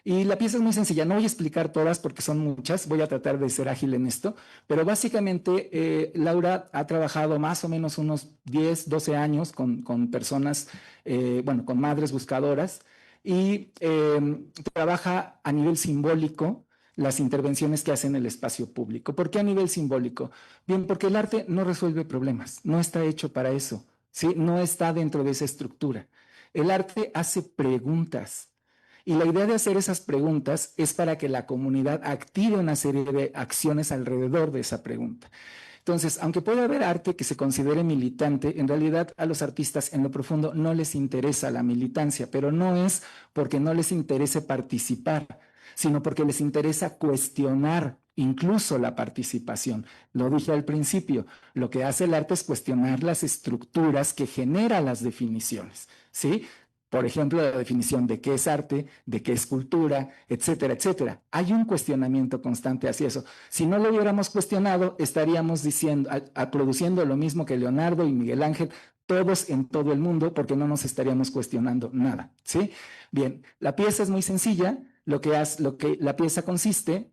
Y la pieza es muy sencilla, no voy a explicar todas porque son muchas, voy a tratar de ser ágil en esto, pero básicamente Laura ha trabajado más o menos unos 10, 12 años con personas, bueno, con madres buscadoras, y trabaja a nivel simbólico las intervenciones que hace en el espacio público. ¿Por qué a nivel simbólico? Bien, porque el arte no resuelve problemas, no está hecho para eso, ¿sí? No está dentro de esa estructura. El arte hace preguntas. Y la idea de hacer esas preguntas es para que la comunidad active una serie de acciones alrededor de esa pregunta. Entonces, aunque puede haber arte que se considere militante, en realidad a los artistas en lo profundo no les interesa la militancia, pero no es porque no les interese participar, sino porque les interesa cuestionar incluso la participación. Lo dije al principio, lo que hace el arte es cuestionar las estructuras que generan las definiciones, ¿sí? Por ejemplo, la definición de qué es arte, de qué es cultura, etcétera, etcétera. Hay un cuestionamiento constante hacia eso. Si no lo hubiéramos cuestionado, estaríamos diciendo, produciendo lo mismo que Leonardo y Miguel Ángel, todos en todo el mundo, porque no nos estaríamos cuestionando nada, ¿sí? Bien, la pieza es muy sencilla. Lo que la pieza consiste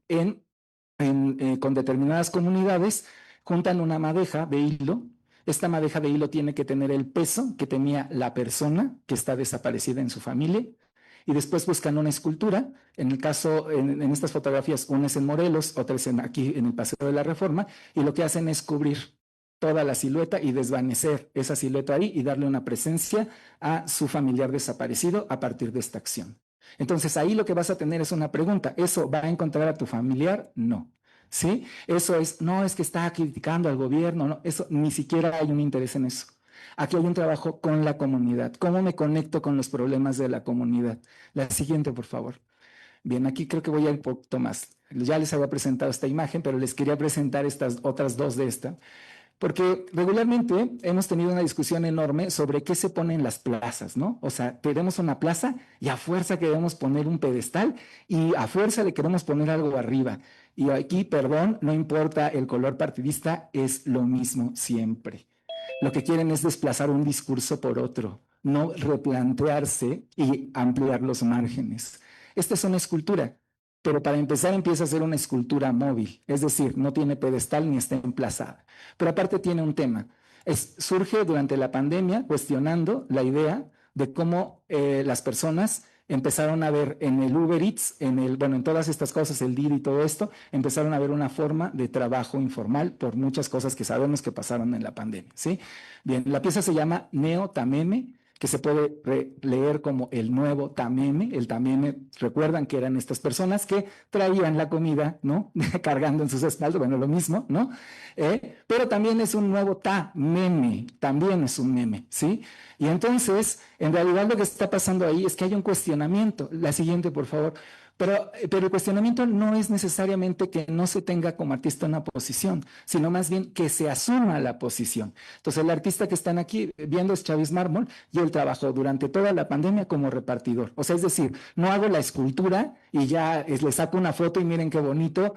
con determinadas comunidades, juntan una madeja de hilo. Esta madeja de hilo tiene que tener el peso que tenía la persona que está desaparecida en su familia, y después buscan una escultura. En el caso, en estas fotografías, una es en Morelos, otra es aquí en el Paseo de la Reforma, y lo que hacen es cubrir toda la silueta y desvanecer esa silueta ahí y darle una presencia a su familiar desaparecido a partir de esta acción. Entonces ahí lo que vas a tener es una pregunta: ¿eso va a encontrar a tu familiar? No. ¿Sí? Eso es, no es que está criticando al gobierno, no, eso ni siquiera hay un interés en eso. Aquí hay un trabajo con la comunidad. ¿Cómo me conecto con los problemas de la comunidad? La siguiente, por favor. Bien, aquí creo que voy a ir un poquito más. Ya les había presentado esta imagen, pero les quería presentar estas otras dos de esta, porque regularmente hemos tenido una discusión enorme sobre qué se pone en las plazas, ¿no? O sea, tenemos una plaza y a fuerza queremos poner un pedestal y a fuerza le queremos poner algo arriba. Y aquí, perdón, no importa el color partidista, es lo mismo siempre. Lo que quieren es desplazar un discurso por otro, no replantearse y ampliar los márgenes. Esta es una escultura, pero para empezar empieza a ser una escultura móvil, es decir, no tiene pedestal ni está emplazada. Pero aparte tiene un tema. Surge durante la pandemia cuestionando la idea de cómo las personas empezaron a ver en el Uber Eats, en todas estas cosas, el Didi y todo esto, empezaron a ver una forma de trabajo informal por muchas cosas que sabemos que pasaron en la pandemia, ¿sí? Bien, la pieza se llama Neo Tameme, que se puede leer como el nuevo tameme. El tameme, recuerdan que eran estas personas que traían la comida, ¿no? Cargando en sus espaldas, bueno, lo mismo, ¿no? Pero también es un nuevo tameme, también es un meme, ¿sí? Y entonces, en realidad lo que está pasando ahí es que hay un cuestionamiento. La siguiente, por favor. Pero el cuestionamiento no es necesariamente que no se tenga como artista una posición, sino más bien que se asuma la posición. Entonces, el artista que están aquí viendo es Chávez Mármol, y él trabajó durante toda la pandemia como repartidor. O sea, es decir, no hago la escultura y ya le saco una foto y miren qué bonito.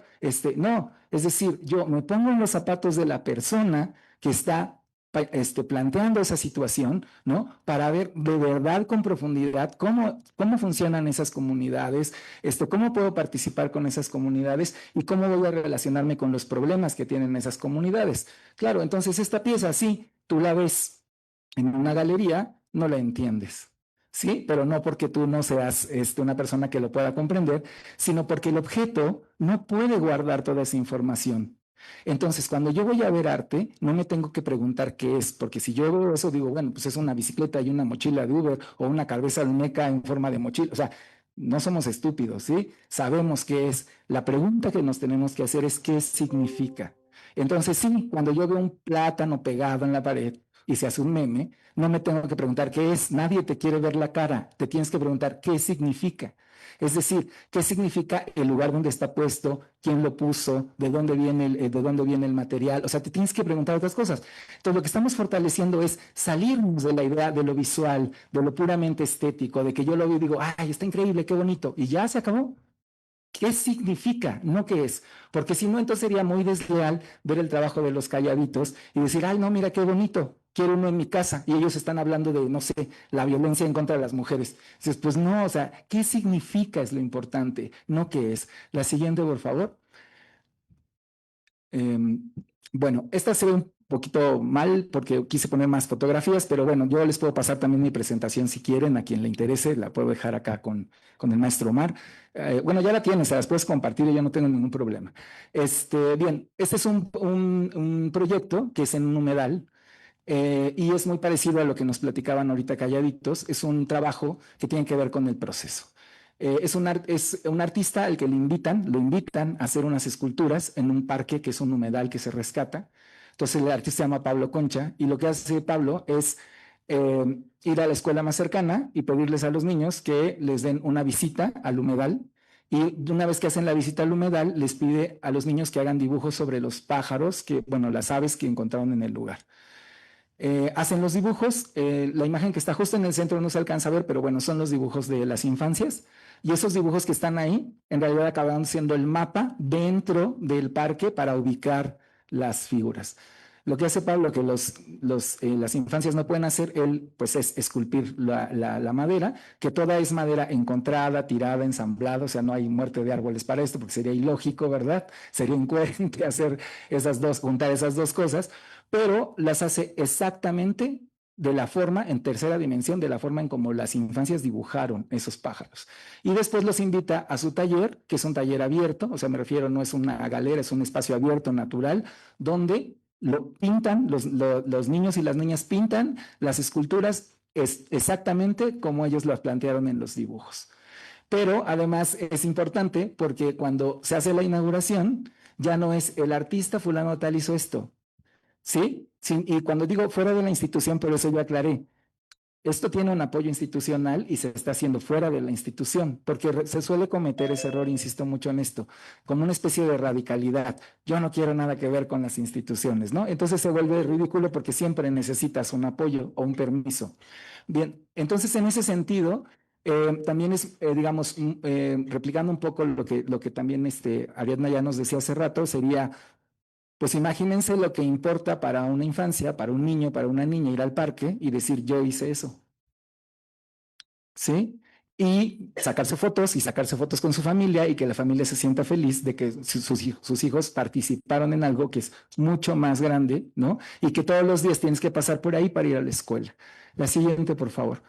No, es decir, yo me pongo en los zapatos de la persona que está planteando esa situación, ¿no? Para ver de verdad con profundidad cómo funcionan esas comunidades, cómo puedo participar con esas comunidades y cómo voy a relacionarme con los problemas que tienen esas comunidades. Claro, entonces esta pieza sí tú la ves en una galería, no la entiendes. Sí, pero no porque tú no seas una persona que lo pueda comprender, sino porque el objeto no puede guardar toda esa información. Entonces, cuando yo voy a ver arte, no me tengo que preguntar qué es, porque si yo veo eso, digo, bueno, pues es una bicicleta y una mochila de Uber o una cabeza olmeca en forma de mochila. O sea, no somos estúpidos, ¿sí? Sabemos qué es. La pregunta que nos tenemos que hacer es qué significa. Entonces, sí, cuando yo veo un plátano pegado en la pared y se hace un meme, no me tengo que preguntar qué es. Nadie te quiere ver la cara. Te tienes que preguntar qué significa. Es decir, ¿qué significa el lugar donde está puesto? ¿Quién lo puso? ¿De dónde viene el material? O sea, te tienes que preguntar otras cosas. Entonces, lo que estamos fortaleciendo es salirnos de la idea de lo visual, de lo puramente estético, de que yo lo veo y digo, ¡ay, está increíble, qué bonito! Y ya se acabó. ¿Qué significa? No qué es. Porque si no, entonces sería muy desleal ver el trabajo de los calladitos y decir, ay, no, mira qué bonito, quiero uno en mi casa. Y ellos están hablando de, no sé, la violencia en contra de las mujeres. Dices, pues no, o sea, ¿qué significa es lo importante? No qué es. La siguiente, por favor. Bueno, esta se ve un poquito mal porque quise poner más fotografías, pero bueno, yo les puedo pasar también mi presentación si quieren, a quien le interese, la puedo dejar acá con el maestro Omar. Bueno, ya la tienes, se las puedes compartir y yo no tengo ningún problema. Bien, este es un proyecto que es en un humedal. Y es muy parecido a lo que nos platicaban ahorita calladitos. Es un trabajo que tiene que ver con el proceso. Es un artista al que lo invitan a hacer unas esculturas en un parque que es un humedal que se rescata. Entonces el artista se llama Pablo Concha y lo que hace Pablo es ir a la escuela más cercana y pedirles a los niños que les den una visita al humedal. Y una vez que hacen la visita al humedal, les pide a los niños que hagan dibujos sobre los pájaros, las aves que encontraron en el lugar. Hacen los dibujos, la imagen que está justo en el centro no se alcanza a ver, pero bueno, son los dibujos de las infancias. Y esos dibujos que están ahí, en realidad acabaron siendo el mapa dentro del parque para ubicar las figuras. Lo que hace Pablo, que las infancias no pueden hacer, él pues es esculpir la madera, que toda es madera encontrada, tirada, ensamblada, o sea, no hay muerte de árboles para esto, porque sería ilógico, ¿verdad? Sería incoherente hacer juntar esas dos cosas, pero las hace exactamente de la forma, en tercera dimensión, de la forma en como las infancias dibujaron esos pájaros. Y después los invita a su taller, que es un taller abierto, o sea, me refiero, no es una galera, es un espacio abierto, natural, donde lo pintan, los niños y las niñas pintan las esculturas exactamente como ellos las plantearon en los dibujos. Pero además es importante porque cuando se hace la inauguración, ya no es el artista fulano tal hizo esto, ¿sí? Y cuando digo fuera de la institución, por eso yo aclaré, esto tiene un apoyo institucional y se está haciendo fuera de la institución, porque se suele cometer ese error, insisto mucho en esto, como una especie de radicalidad. Yo no quiero nada que ver con las instituciones, ¿no? Entonces se vuelve ridículo porque siempre necesitas un apoyo o un permiso. Bien, entonces en ese sentido, también es, digamos, replicando un poco lo que también Ariadna ya nos decía hace rato, sería... Pues imagínense lo que importa para una infancia, para un niño, para una niña ir al parque y decir yo hice eso. ¿Sí? Y sacarse fotos con su familia y que la familia se sienta feliz de que sus hijos participaron en algo que es mucho más grande, ¿no? Y que todos los días tienes que pasar por ahí para ir a la escuela. La siguiente, por favor.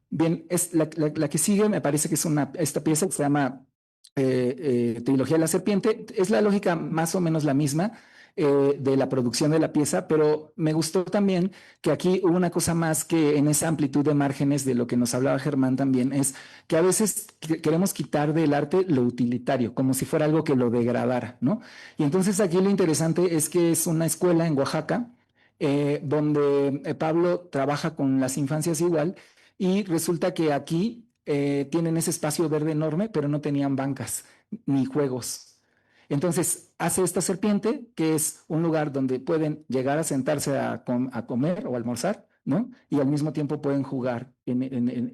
Bien, la que sigue me parece que es esta pieza que se llama Trilogía de la Serpiente. Es la lógica más o menos la misma de la producción de la pieza, pero me gustó también que aquí hubo una cosa más que en esa amplitud de márgenes de lo que nos hablaba Germán también, es que a veces queremos quitar del arte lo utilitario, como si fuera algo que lo degradara, ¿no? Y entonces aquí lo interesante es que es una escuela en Oaxaca, donde Pablo trabaja con las infancias igual, y resulta que aquí tienen ese espacio verde enorme, pero no tenían bancas ni juegos. Entonces hace esta serpiente, que es un lugar donde pueden llegar a sentarse a comer o almorzar, ¿no? Y al mismo tiempo pueden jugar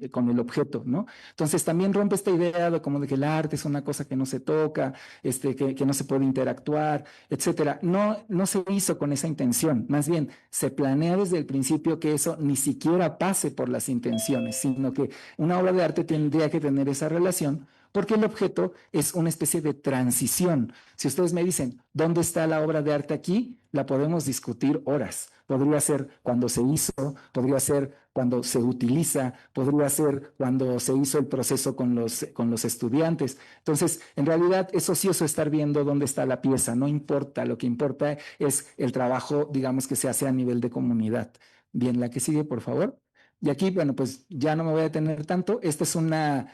con el objeto, ¿no? Entonces también rompe esta idea de como de que el arte es una cosa que no se toca, que no se puede interactuar, etcétera. No se hizo con esa intención, más bien se planea desde el principio que eso ni siquiera pase por las intenciones, sino que una obra de arte tendría que tener esa relación, porque el objeto es una especie de transición. Si ustedes me dicen, ¿dónde está la obra de arte aquí? la podemos discutir horas. Podría ser cuando se hizo, podría ser cuando se utiliza, podría ser cuando se hizo el proceso con los estudiantes. Entonces, en realidad es ocioso estar viendo dónde está la pieza, no importa, lo que importa es el trabajo, digamos, que se hace a nivel de comunidad. Bien, la que sigue, por favor. Y aquí, bueno, pues ya no me voy a detener tanto. Esta es una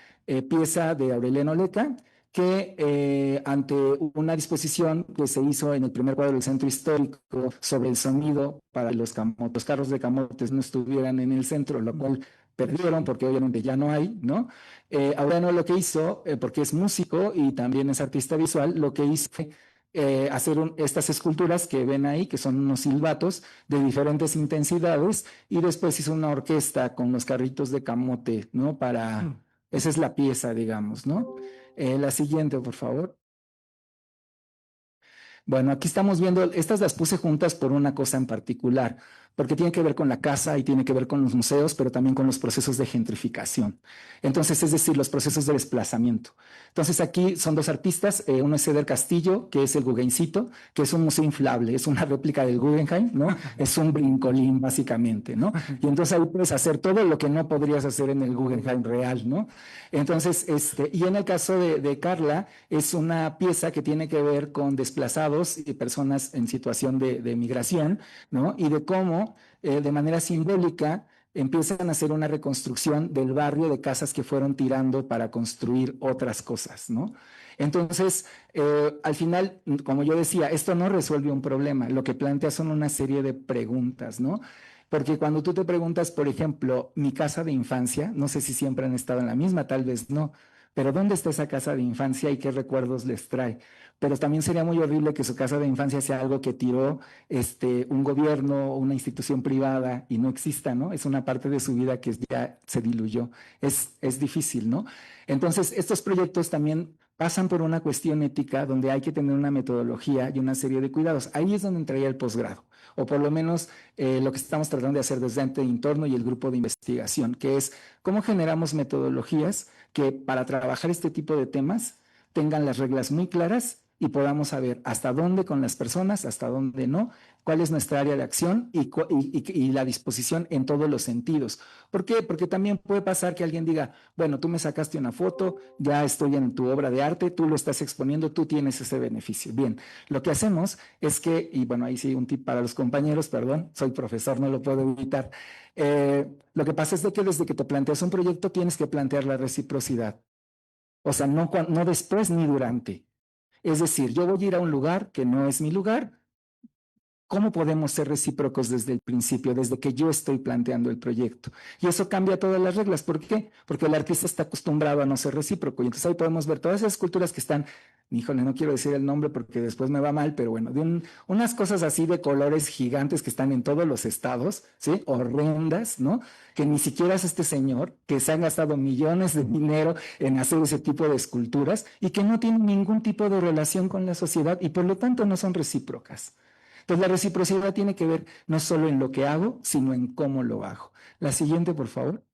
pieza de Aureliano Leca, que ante una disposición que se hizo en el primer cuadro del centro histórico sobre el sonido para que los carros de camotes no estuvieran en el centro, lo cual perdieron porque obviamente ya no hay, ¿no? Aureliano lo que hizo, porque es músico y también es artista visual, lo que hizo fue hacer estas esculturas que ven ahí, que son unos silbatos de diferentes intensidades, y después hizo una orquesta con los carritos de camote, ¿no? Esa es la pieza, digamos, ¿no? La siguiente, por favor. Bueno, aquí estamos viendo, estas las puse juntas por una cosa en particular, porque tiene que ver con la casa y tiene que ver con los museos, pero también con los procesos de gentrificación. Entonces, es decir, los procesos de desplazamiento. Entonces, aquí son dos artistas, uno es Eder Castillo, que es el Guggencito, que es un museo inflable, es una réplica del Guggenheim, ¿no? Es un brincolín, básicamente, ¿no? Y entonces ahí puedes hacer todo lo que no podrías hacer en el Guggenheim real, ¿no? Entonces, y en el caso de Carla, es una pieza que tiene que ver con desplazados y personas en situación de migración, ¿no? Y de cómo, de manera simbólica, empiezan a hacer una reconstrucción del barrio de casas que fueron tirando para construir otras cosas, ¿no? Entonces, al final, como yo decía, esto no resuelve un problema, lo que plantea son una serie de preguntas, ¿no? Porque cuando tú te preguntas, por ejemplo, mi casa de infancia, no sé si siempre han estado en la misma, tal vez no, pero ¿dónde está esa casa de infancia y qué recuerdos les trae? Pero también sería muy horrible que su casa de infancia sea algo que tiró un gobierno o una institución privada y no exista, ¿no? Es una parte de su vida que ya se diluyó. Es difícil, ¿no? Entonces, estos proyectos también pasan por una cuestión ética donde hay que tener una metodología y una serie de cuidados. Ahí es donde entraría el posgrado, o por lo menos lo que estamos tratando de hacer desde Ante Entorno y el grupo de investigación, que es cómo generamos metodologías que para trabajar este tipo de temas tengan las reglas muy claras y podamos saber hasta dónde con las personas, hasta dónde no, cuál es nuestra área de acción y la disposición en todos los sentidos. ¿Por qué? Porque también puede pasar que alguien diga, bueno, tú me sacaste una foto, ya estoy en tu obra de arte, tú lo estás exponiendo, tú tienes ese beneficio. Bien, lo que hacemos es que, y bueno, ahí sí un tip para los compañeros, perdón, soy profesor, no lo puedo evitar. Lo que pasa es de que desde que te planteas un proyecto tienes que plantear la reciprocidad. O sea, no después ni durante. Es decir, yo voy a ir a un lugar que no es mi lugar. ¿Cómo podemos ser recíprocos desde el principio, desde que yo estoy planteando el proyecto? Y eso cambia todas las reglas. ¿Por qué? Porque el artista está acostumbrado a no ser recíproco. Y entonces ahí podemos ver todas esas culturas que están, híjole, no quiero decir el nombre porque después me va mal, pero bueno, unas cosas así de colores gigantes que están en todos los estados, ¿sí? Horrendas, ¿no? Que ni siquiera es este señor, que se han gastado millones de dinero en hacer ese tipo de esculturas y que no tienen ningún tipo de relación con la sociedad y por lo tanto no son recíprocas. Entonces, la reciprocidad tiene que ver no solo en lo que hago, sino en cómo lo hago. La siguiente, por favor.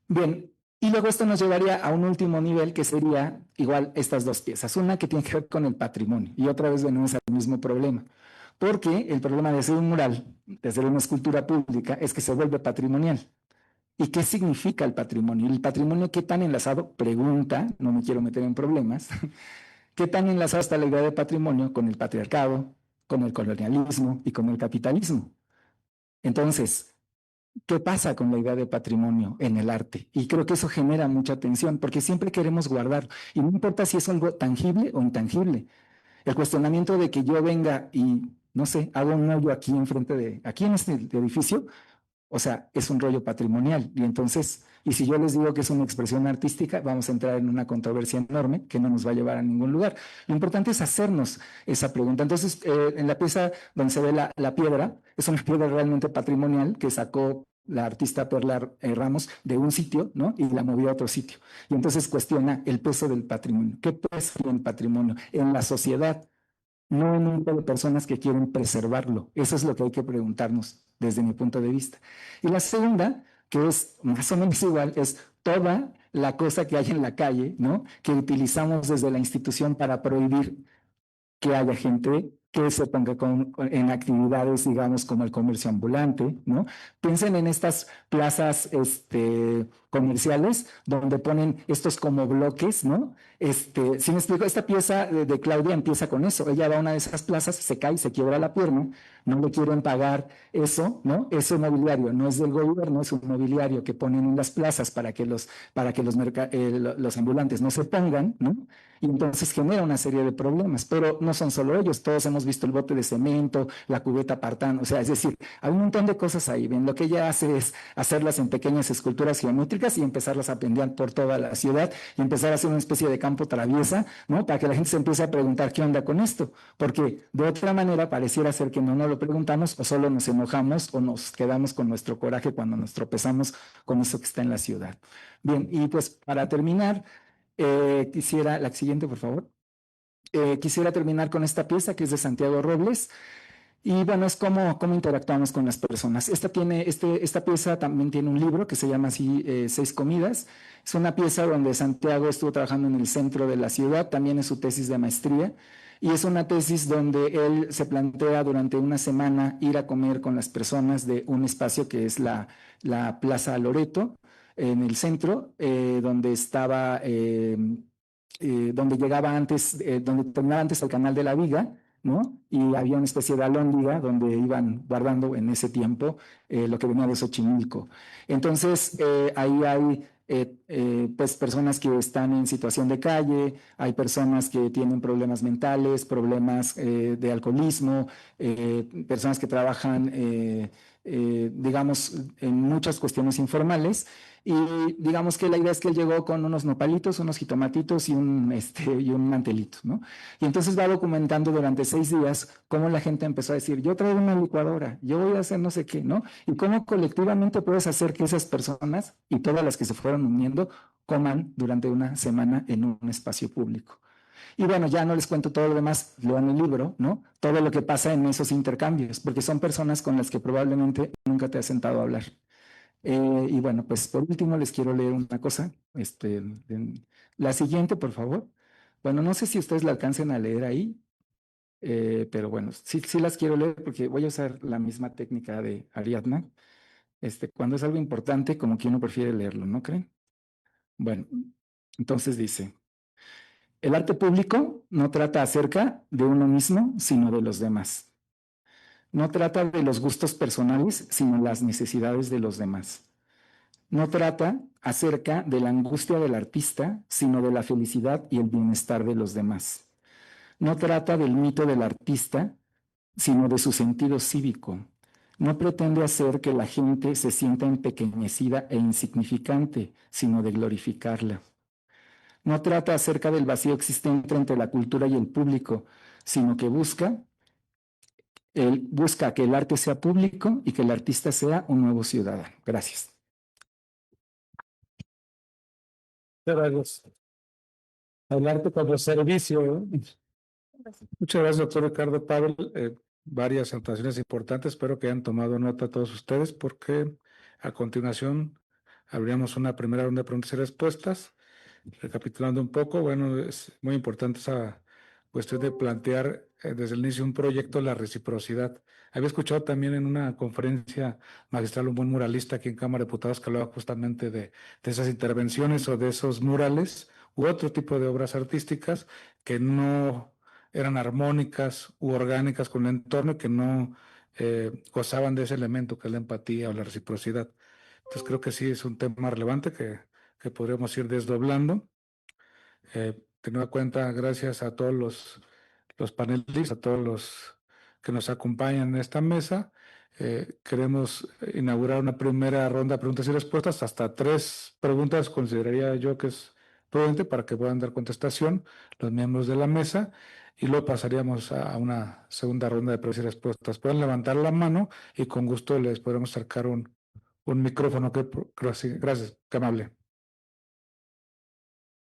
Bien, y luego esto nos llevaría a un último nivel que sería igual estas dos piezas. Una que tiene que ver con el patrimonio y otra vez venimos al mismo problema. Porque el problema de hacer un mural, de hacer una escultura pública, es que se vuelve patrimonial. ¿Y qué significa el patrimonio? ¿El patrimonio qué tan enlazado? Pregunta, no me quiero meter en problemas. ¿Qué tan enlazada está la idea de patrimonio con el patriarcado, con el colonialismo y con el capitalismo? Entonces, ¿qué pasa con la idea de patrimonio en el arte? Y creo que eso genera mucha tensión, porque siempre queremos guardar, y no importa si es algo tangible o intangible. El cuestionamiento de que yo venga y, no sé, hago un hoyo aquí aquí en este edificio, o sea, es un rollo patrimonial. Y entonces, y si yo les digo que es una expresión artística, vamos a entrar en una controversia enorme que no nos va a llevar a ningún lugar. Lo importante es hacernos esa pregunta. Entonces, en la pieza donde se ve la piedra, es una piedra realmente patrimonial que sacó la artista Perla Ramos de un sitio, ¿no? Y la movió a otro sitio. Y entonces cuestiona el peso del patrimonio. ¿Qué peso tiene el patrimonio en la sociedad? No en un grupo de personas que quieren preservarlo. Eso es lo que hay que preguntarnos desde mi punto de vista. Y la segunda, que es más o menos igual, es toda la cosa que hay en la calle, ¿no? Que utilizamos desde la institución para prohibir que haya gente que se ponga en actividades, digamos, como el comercio ambulante, ¿no? Piensen en estas plazas comerciales donde ponen estos como bloques, ¿no? Si me explico, esta pieza de Claudia empieza con eso. Ella va a una de esas plazas, se cae, se quiebra la pierna, no le quieren pagar eso, ¿no? Ese mobiliario no es del gobierno, es un mobiliario que ponen en las plazas para que los ambulantes no se pongan, ¿no? Y entonces genera una serie de problemas, pero no son solo ellos, todos hemos visto el bote de cemento, la cubeta apartán, o sea, es decir, hay un montón de cosas ahí. Bien, lo que ella hace es hacerlas en pequeñas esculturas geométricas y empezarlas a pendiar por toda la ciudad y empezar a hacer una especie de campo traviesa, ¿no? Para que la gente se empiece a preguntar qué onda con esto, porque de otra manera pareciera ser que no nos lo preguntamos o solo nos enojamos o nos quedamos con nuestro coraje cuando nos tropezamos con eso que está en la ciudad. Bien, y pues para terminar, quisiera, la siguiente, por favor. Quisiera terminar con esta pieza que es de Santiago Robles. Y bueno, es cómo interactuamos con las personas. Esta pieza también tiene un libro que se llama así, 6 comidas. Es una pieza donde Santiago estuvo trabajando en el centro de la ciudad, también es su tesis de maestría. Y es una tesis donde él se plantea durante una semana ir a comer con las personas de un espacio que es la Plaza Loreto, en el centro, donde estaba, donde llegaba antes, donde terminaba antes el Canal de la Viga, ¿no? Y había una especie de alhóndiga donde iban guardando en ese tiempo lo que venía de Xochimilco. Entonces, ahí hay pues personas que están en situación de calle, hay personas que tienen problemas mentales, problemas de alcoholismo, personas que trabajan, digamos, en muchas cuestiones informales. Y digamos que la idea es que él llegó con unos nopalitos, unos jitomatitos y un mantelito, ¿no? Y entonces va documentando durante 6 días cómo la gente empezó a decir, yo traigo una licuadora, yo voy a hacer no sé qué, ¿no? Y cómo colectivamente puedes hacer que esas personas y todas las que se fueron uniendo coman durante una semana en un espacio público. Y bueno, ya no les cuento todo lo demás, lean el libro, ¿no? Todo lo que pasa en esos intercambios, porque son personas con las que probablemente nunca te has sentado a hablar. Y bueno, pues por último les quiero leer una cosa. La siguiente, por favor. Bueno, no sé si ustedes la alcancen a leer ahí, pero bueno, sí las quiero leer porque voy a usar la misma técnica de Ariadna. Cuando es algo importante, como que uno prefiere leerlo, ¿no creen? Bueno, entonces dice, el arte público no trata acerca de uno mismo, sino de los demás. No trata de los gustos personales, sino las necesidades de los demás. No trata acerca de la angustia del artista, sino de la felicidad y el bienestar de los demás. No trata del mito del artista, sino de su sentido cívico. No pretende hacer que la gente se sienta empequeñecida e insignificante, sino de glorificarla. No trata acerca del vacío existente entre la cultura y el público, sino que busca que el arte sea público y que el artista sea un nuevo ciudadano. Gracias. Gracias. El arte como servicio, ¿no? Muchas gracias, doctor Ricardo Pavel. Varias anotaciones importantes. Espero que hayan tomado nota todos ustedes, porque a continuación abriremos una primera ronda de preguntas y respuestas. Recapitulando un poco, bueno, es muy importante esa cuestión de plantear desde el inicio un proyecto, la reciprocidad. Había escuchado también en una conferencia magistral un buen muralista aquí en Cámara de Diputados que hablaba justamente de esas intervenciones o de esos murales u otro tipo de obras artísticas que no eran armónicas u orgánicas con el entorno, que no gozaban de ese elemento que es la empatía o la reciprocidad. Entonces creo que sí es un tema relevante que podríamos ir desdoblando. Teniendo en cuenta, gracias a todos los panelistas, a todos los que nos acompañan en esta mesa, queremos inaugurar una primera ronda de preguntas y respuestas. Hasta 3 preguntas consideraría yo que es prudente para que puedan dar contestación los miembros de la mesa, y luego pasaríamos a una segunda ronda de preguntas y respuestas. Pueden levantar la mano y con gusto les podremos acercar un micrófono. Gracias, qué amable.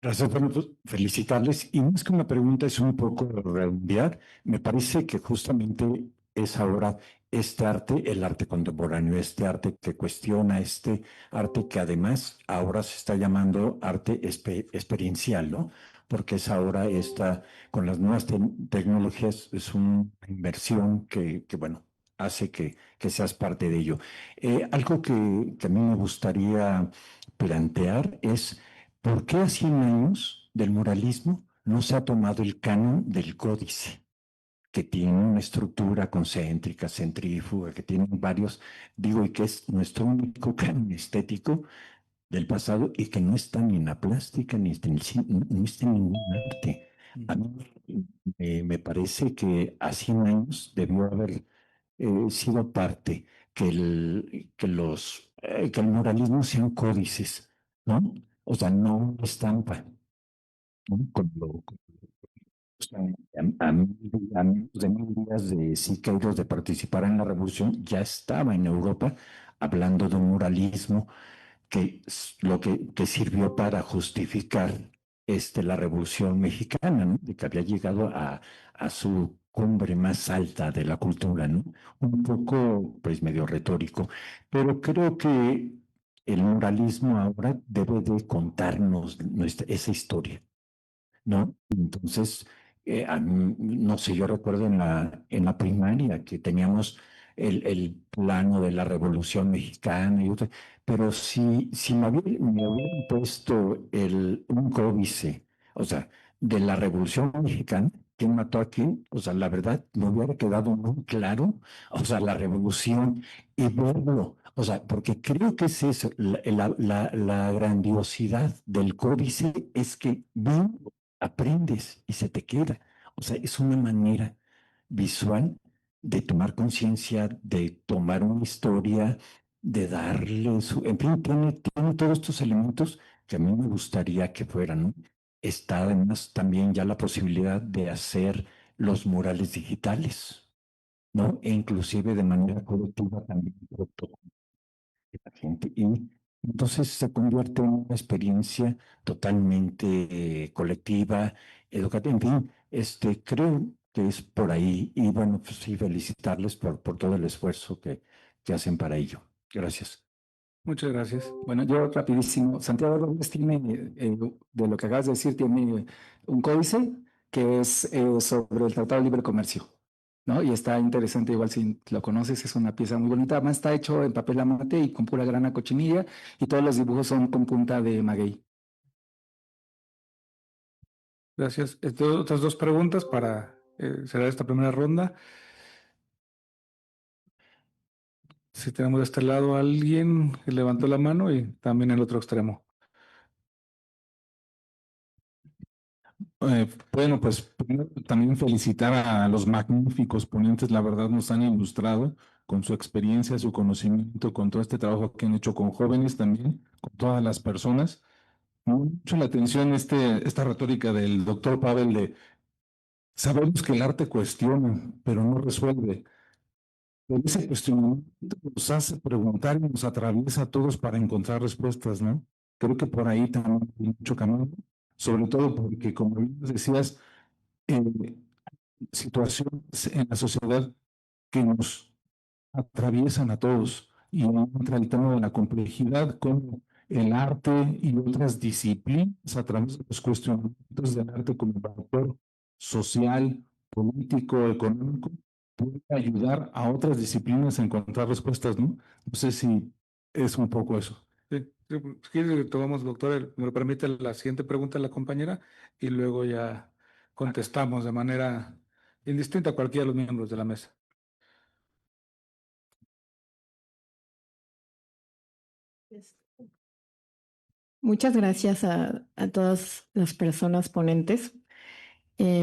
Gracias, bueno, pues, felicitarles. Y más que una pregunta, es un poco de redondear. Me parece que justamente es ahora este arte, el arte contemporáneo, este arte que cuestiona, este arte que además ahora se está llamando arte experiencial, ¿no? porque es ahora con las nuevas tecnologías, es una inversión que bueno, hace que seas parte de ello. Algo que a mí me gustaría plantear es, ¿por qué a 100 años del muralismo no se ha tomado el canon del códice, que tiene una estructura concéntrica, centrífuga, que tiene varios, digo, y que es nuestro único canon estético del pasado y que no está ni en la plástica ni está en el cine, no está en ningún arte? A mí me parece que a 100 años debió haber sido parte que el muralismo sean códices, ¿no? O sea, no una estampa, ¿no? O sea, a mí, de 1000 días de Siqueiros de participar en la revolución, ya estaba en Europa hablando de un muralismo que sirvió para justificar la Revolución Mexicana, ¿no? De que había llegado a su cumbre más alta de la cultura, ¿no? Un poco, pues, medio retórico, pero creo que el muralismo ahora debe de contarnos esa historia, ¿no? Entonces, no sé, yo recuerdo en la primaria que teníamos el plano de la Revolución Mexicana pero si me hubieran puesto un códice, o sea, de la Revolución Mexicana, ¿quién mató a quién? O sea, la verdad, me hubiera quedado muy claro, o sea, la revolución y verlo. O sea, porque creo que es eso, la grandiosidad del códice es que ven, aprendes y se te queda. O sea, es una manera visual de tomar conciencia, de tomar una historia, de darle en fin, tiene todos estos elementos que a mí me gustaría que fueran, ¿no? Está además también ya la posibilidad de hacer los murales digitales, ¿no? E inclusive de manera colectiva también de la gente. Y entonces se convierte en una experiencia totalmente colectiva, educativa. En fin, creo que es por ahí. Y bueno, pues sí, felicitarles por todo el esfuerzo que hacen para ello. Gracias. Muchas gracias. Bueno, yo rapidísimo. Santiago Robles tiene, de lo que acabas de decir, tiene un códice que es sobre el Tratado de Libre Comercio, ¿no? Y está interesante, igual si lo conoces, es una pieza muy bonita. Además está hecho en papel amate y con pura grana cochinilla y todos los dibujos son con punta de maguey. Gracias. Otras dos preguntas para cerrar esta primera ronda. Si tenemos de este lado a alguien que levantó la mano y también en el otro extremo. Bueno, pues primero también felicitar a los magníficos ponentes, la verdad nos han ilustrado con su experiencia, su conocimiento, con todo este trabajo que han hecho con jóvenes también, con todas las personas. Me llama mucho la atención esta retórica del doctor Pavel de sabemos que el arte cuestiona, pero no resuelve. Pero ese cuestionamiento nos hace preguntar y nos atraviesa a todos para encontrar respuestas, ¿no? Creo que por ahí también hay mucho camino, sobre todo porque, como bien decías, eh, situaciones en la sociedad que nos atraviesan a todos y entra el tema de la complejidad como el arte y otras disciplinas a través de los cuestionamientos del arte como factor social, político, económico, puede ayudar a otras disciplinas a encontrar respuestas, ¿no? No sé si es un poco eso. Sí, sí, si quiere, tomamos, doctor, me lo permite la siguiente pregunta a la compañera y luego ya contestamos de manera indistinta a cualquiera de los miembros de la mesa. Muchas gracias a todas las personas ponentes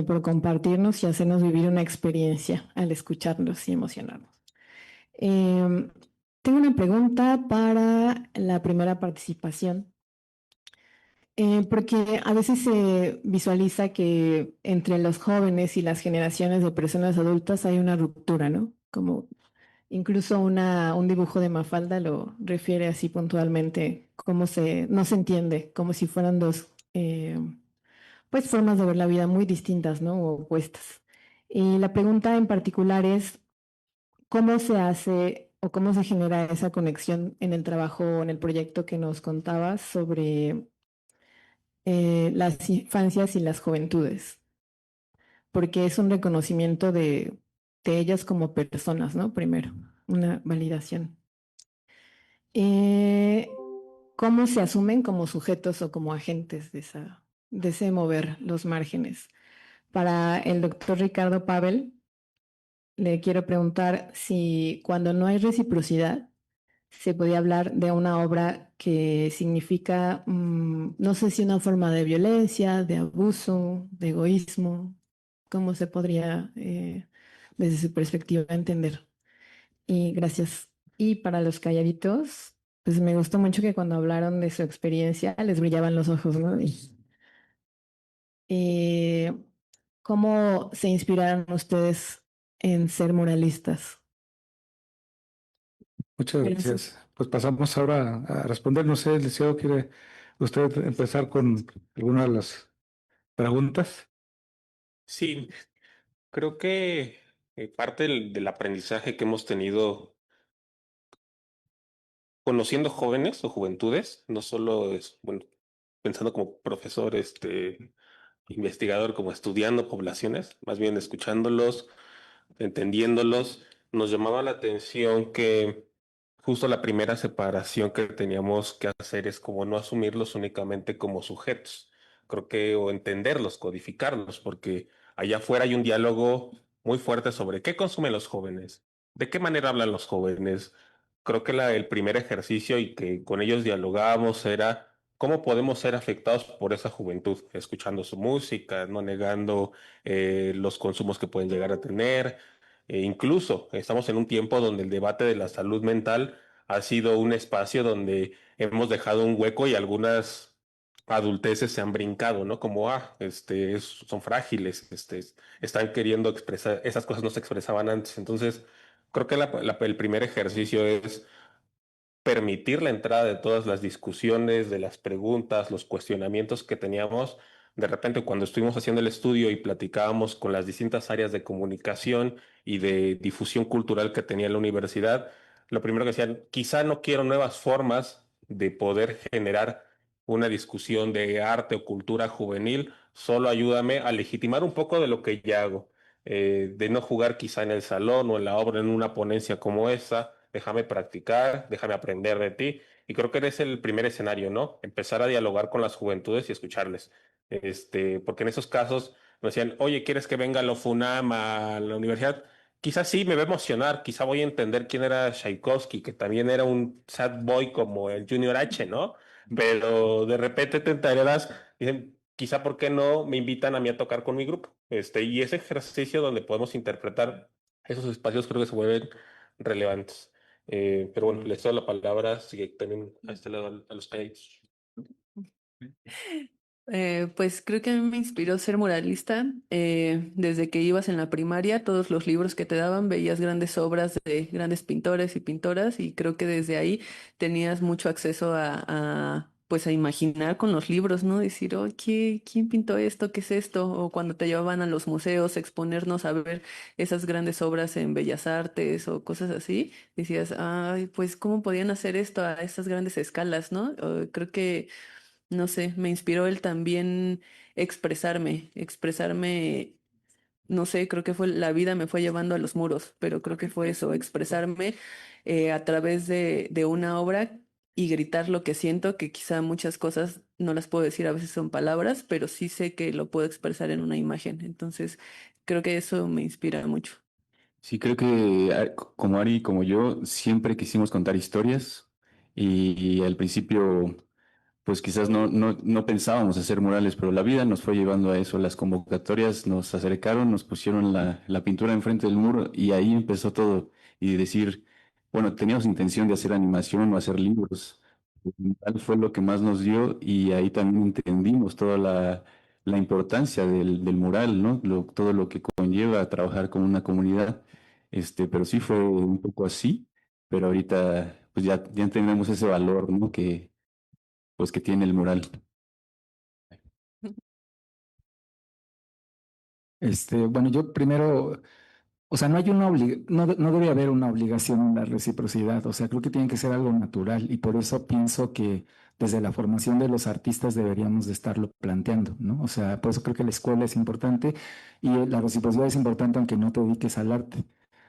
por compartirnos y hacernos vivir una experiencia al escucharlos y emocionarnos. Tengo una pregunta para la primera participación, porque a veces se visualiza que entre los jóvenes y las generaciones de personas adultas hay una ruptura, ¿no? Como incluso un dibujo de Mafalda lo refiere así puntualmente, no se entiende, como si fueran dos pues formas de ver la vida muy distintas, ¿no? O opuestas. Y la pregunta en particular es, ¿cómo se hace o cómo se genera esa conexión en el trabajo, en el proyecto que nos contabas sobre las infancias y las juventudes, porque es un reconocimiento de ellas como personas, ¿no? Primero, una validación. ¿Cómo se asumen como sujetos o como agentes de ese mover los márgenes? Para el doctor Ricardo Pavel, le quiero preguntar si cuando no hay reciprocidad, se podía hablar de una obra que significa, no sé si una forma de violencia, de abuso, de egoísmo, ¿cómo se podría, desde su perspectiva, entender? Y gracias. Y para los calladitos, pues me gustó mucho que cuando hablaron de su experiencia les brillaban los ojos, ¿no? Eh, ¿Cómo se inspiraron ustedes en ser muralistas? Muchas Gracias. gracias. Pues pasamos ahora a responder. No sé, Liceo, ¿quiere usted empezar con alguna de las preguntas? Sí, creo que parte del aprendizaje que hemos tenido conociendo jóvenes o juventudes, no solo es, bueno, pensando como profesor, investigador, como estudiando poblaciones, más bien escuchándolos, entendiéndolos, nos llamaba la atención que justo la primera separación que teníamos que hacer es como no asumirlos únicamente como sujetos, creo que, o entenderlos, codificarlos, porque allá afuera hay un diálogo muy fuerte sobre qué consumen los jóvenes, de qué manera hablan los jóvenes. Creo que el primer ejercicio y que con ellos dialogábamos era cómo podemos ser afectados por esa juventud, escuchando su música, no negando los consumos que pueden llegar a tener. Incluso estamos en un tiempo donde el debate de la salud mental ha sido un espacio donde hemos dejado un hueco y algunas adulteces se han brincado, ¿no? Como, son frágiles, están queriendo expresar, esas cosas no se expresaban antes. Entonces, creo que el primer ejercicio es permitir la entrada de todas las discusiones, de las preguntas, los cuestionamientos que teníamos. De repente, cuando estuvimos haciendo el estudio y platicábamos con las distintas áreas de comunicación y de difusión cultural que tenía la universidad, lo primero que decían, quizá no quiero nuevas formas de poder generar una discusión de arte o cultura juvenil, solo ayúdame a legitimar un poco de lo que ya hago, de no jugar quizá en el salón o en la obra, en una ponencia como esa, déjame practicar, déjame aprender de ti. Y creo que ese es el primer escenario, ¿no? Empezar a dialogar con las juventudes y escucharles. Porque en esos casos me decían, oye, ¿quieres que venga lo FUNAM a la universidad? Quizás sí me va a emocionar, quizá voy a entender quién era Tchaikovsky, que también era un sad boy como el Junior H, ¿no? Pero de repente te enterarás, dicen, quizá por qué no me invitan a mí a tocar con mi grupo. Y ese ejercicio donde podemos interpretar esos espacios creo que se vuelven relevantes. Pero bueno, les doy la palabra, si también a este lado a los países. Pues creo que a mí me inspiró ser muralista. Desde que ibas en la primaria, todos los libros que te daban, veías grandes obras de grandes pintores y pintoras y creo que desde ahí tenías mucho acceso pues a imaginar con los libros, ¿no? Decir, oh, ¿quién pintó esto? ¿Qué es esto? O cuando te llevaban a los museos, exponernos a ver esas grandes obras en Bellas Artes o cosas así, decías, ay, pues ¿cómo podían hacer esto a estas grandes escalas, ¿no? Creo que no sé, me inspiró el también expresarme, no sé, creo que fue la vida me fue llevando a los muros, pero creo que fue eso, expresarme a través de una obra y gritar lo que siento, que quizá muchas cosas no las puedo decir, a veces son palabras, pero sí sé que lo puedo expresar en una imagen. Entonces, creo que eso me inspira mucho. Sí, creo que como Ari y como yo, siempre quisimos contar historias y al principio, pues quizás no pensábamos hacer murales, pero la vida nos fue llevando a eso. Las convocatorias nos acercaron, nos pusieron la pintura enfrente del muro y ahí empezó todo. Y decir, bueno, teníamos intención de hacer animación o hacer libros. El mural fue lo que más nos dio y ahí también entendimos toda la importancia del mural, ¿no? Todo lo que conlleva trabajar con una comunidad. Pero sí fue un poco así, pero ahorita pues ya entendemos ese valor, ¿no? Pues que tiene el mural. Bueno, yo primero, o sea, no debe haber una obligación en la reciprocidad, o sea, creo que tiene que ser algo natural y por eso pienso que desde la formación de los artistas deberíamos de estarlo planteando, ¿no? O sea, por eso creo que la escuela es importante y la reciprocidad es importante aunque no te dediques al arte.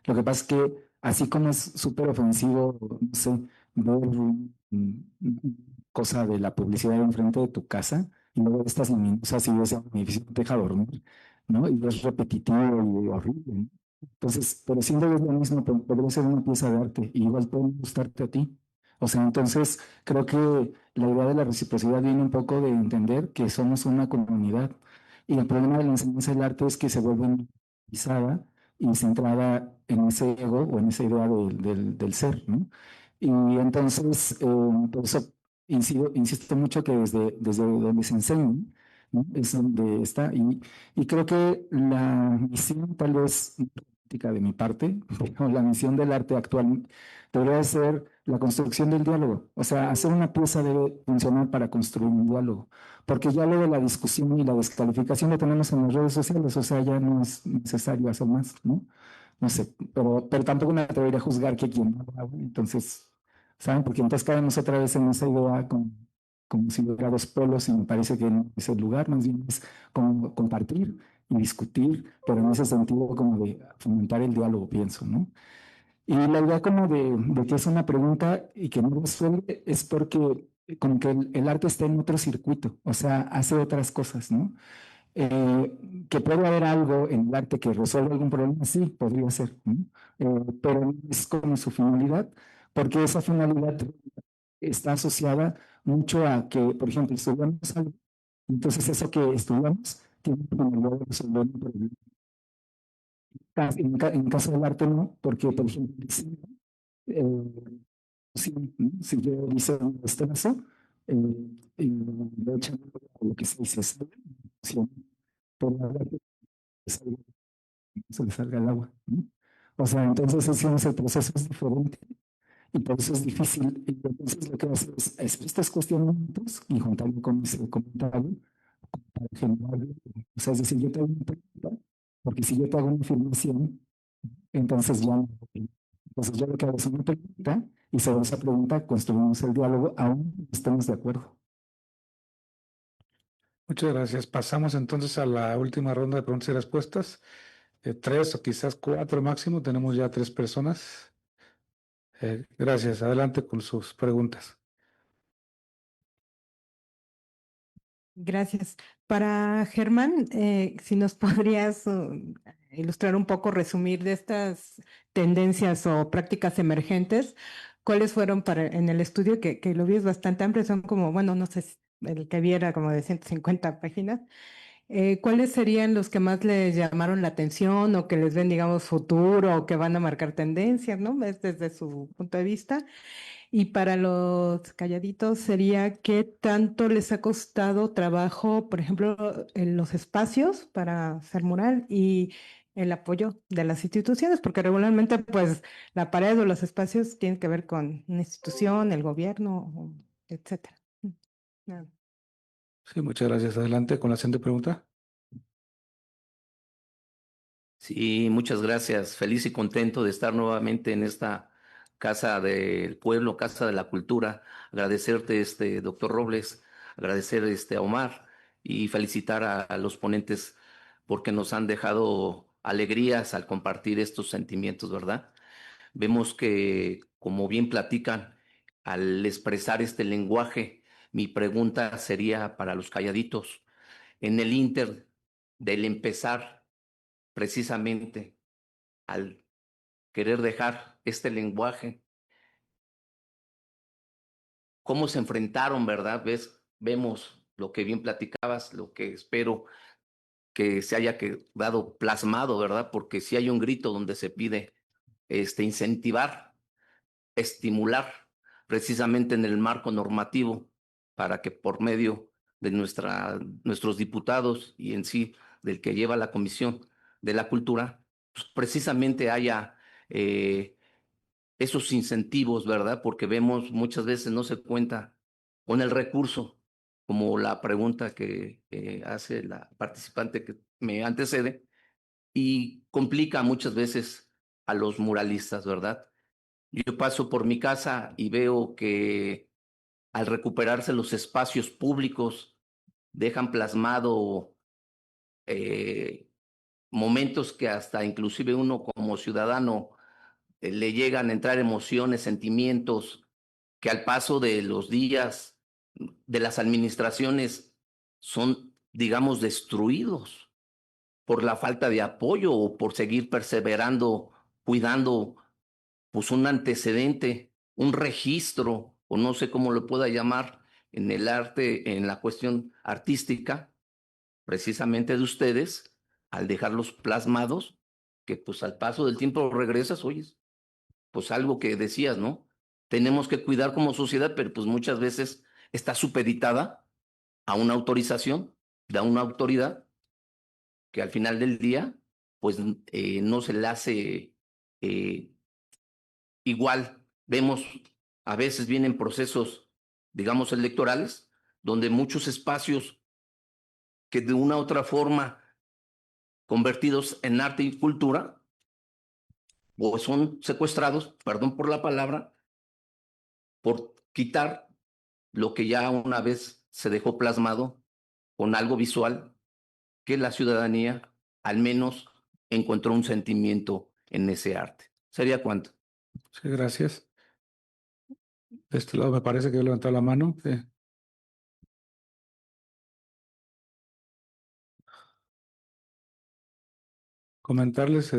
Lo que pasa es que así como es súper ofensivo, no sé, ver cosa de la publicidad enfrente de tu casa y luego estas luminosas y ese edificio no te deja dormir, ¿no? Y es repetitivo y horrible, ¿no? Entonces, pero siempre es lo mismo, podría ser una pieza de arte y igual puede gustarte a ti. O sea, entonces creo que la idea de la reciprocidad viene un poco de entender que somos una comunidad y el problema de la enseñanza del arte es que se vuelve pisada y centrada en ese ego o en esa idea del ser, ¿no? Y entonces, por eso insisto mucho que desde donde se enseña, ¿no? Es donde está. Y creo que la misión, tal vez política de mi parte, o la misión del arte actual, debería ser la construcción del diálogo. O sea, hacer una pieza debe funcionar para construir un diálogo. Porque ya lo de la discusión y la descalificación lo tenemos en las redes sociales, o sea, ya no es necesario hacer más, ¿no? No sé, pero tampoco me atrevería a juzgar que quien no lo haga. Entonces, ¿saben? Porque entonces caemos otra vez en esa idea como si hubiera dos polos y me parece que no es el lugar, más bien es como compartir y discutir, pero en ese sentido como de fomentar el diálogo, pienso, ¿no? Y la idea como de que es una pregunta y que no resuelve es porque como que el arte está en otro circuito, o sea, hace otras cosas, ¿no? Que puede haber algo en el arte que resuelva algún problema, sí, podría ser, ¿no? Pero no es como su finalidad, porque esa finalidad está asociada mucho a que, por ejemplo, estudiamos algo, entonces eso que estudiamos tiene la finalidad de resolver un problema. En caso del arte no, porque, por ejemplo, eh, si yo hice un destrazo, y le echan lo que se dice, por la arte, se le salga el agua, ¿no? O sea, entonces hicimos el proceso es diferente y por eso es difícil. Y entonces lo que hace es estos cuestionamientos y juntarlo con ese comentario para generar, o sea, es decir, yo te hago una pregunta, porque si yo te hago una afirmación, entonces ya no. Entonces yo lo que hago es una pregunta y sobre esa pregunta construimos el diálogo, aún no estamos de acuerdo. Muchas gracias. Pasamos entonces a la última ronda de preguntas y respuestas. Tres o quizás cuatro máximo. Tenemos ya tres personas. Gracias. Adelante con sus preguntas. Gracias. Para Germán, si nos podrías ilustrar un poco, resumir de estas tendencias o prácticas emergentes, ¿cuáles fueron en el estudio que lo vi es bastante amplio? Son como, bueno, no sé, el que viera como de 150 páginas. ¿Cuáles serían los que más les llamaron la atención o que les ven, digamos, futuro o que van a marcar tendencias, ¿no? Es desde su punto de vista. Y para los calladitos sería qué tanto les ha costado trabajo, por ejemplo, en los espacios para hacer mural y el apoyo de las instituciones, porque regularmente pues la pared o los espacios tienen que ver con una institución, el gobierno, etcétera. Nada. Sí, muchas gracias. Adelante con la siguiente pregunta. Sí, muchas gracias. Feliz y contento de estar nuevamente en esta Casa del Pueblo, Casa de la Cultura. Agradecerte, doctor Robles, agradecer a Omar y felicitar a los ponentes porque nos han dejado alegrías al compartir estos sentimientos, ¿verdad? Vemos que, como bien platican, al expresar este lenguaje, mi pregunta sería para los calladitos, en el inter del empezar precisamente al querer dejar este lenguaje, cómo se enfrentaron, ¿verdad? Vemos lo que bien platicabas, lo que espero que se haya quedado plasmado, ¿verdad? Porque si hay un grito donde se pide incentivar, estimular, precisamente en el marco normativo, para que por medio de nuestros diputados y en sí del que lleva la Comisión de la Cultura, pues precisamente haya esos incentivos, ¿verdad? Porque vemos muchas veces no se cuenta con el recurso, como la pregunta que hace la participante que me antecede, y complica muchas veces a los muralistas, ¿verdad? Yo paso por mi casa y veo que al recuperarse los espacios públicos, dejan plasmado momentos que hasta inclusive uno como ciudadano le llegan a entrar emociones, sentimientos que al paso de los días de las administraciones son, digamos, destruidos por la falta de apoyo o por seguir perseverando, cuidando, pues un antecedente, un registro, o no sé cómo lo pueda llamar en el arte, en la cuestión artística, precisamente de ustedes, al dejarlos plasmados, que pues al paso del tiempo regresas, oyes, pues algo que decías, ¿no? Tenemos que cuidar como sociedad, pero pues muchas veces está supeditada a una autorización de una autoridad que al final del día, pues no se le hace eh, igual. Vemos, a veces vienen procesos, digamos, electorales, donde muchos espacios que de una u otra forma convertidos en arte y cultura, o son secuestrados, perdón por la palabra, por quitar lo que ya una vez se dejó plasmado con algo visual, que la ciudadanía al menos encontró un sentimiento en ese arte. ¿Sería cuánto? Sí, gracias. De este lado me parece que he levantado la mano. Sí. Comentarles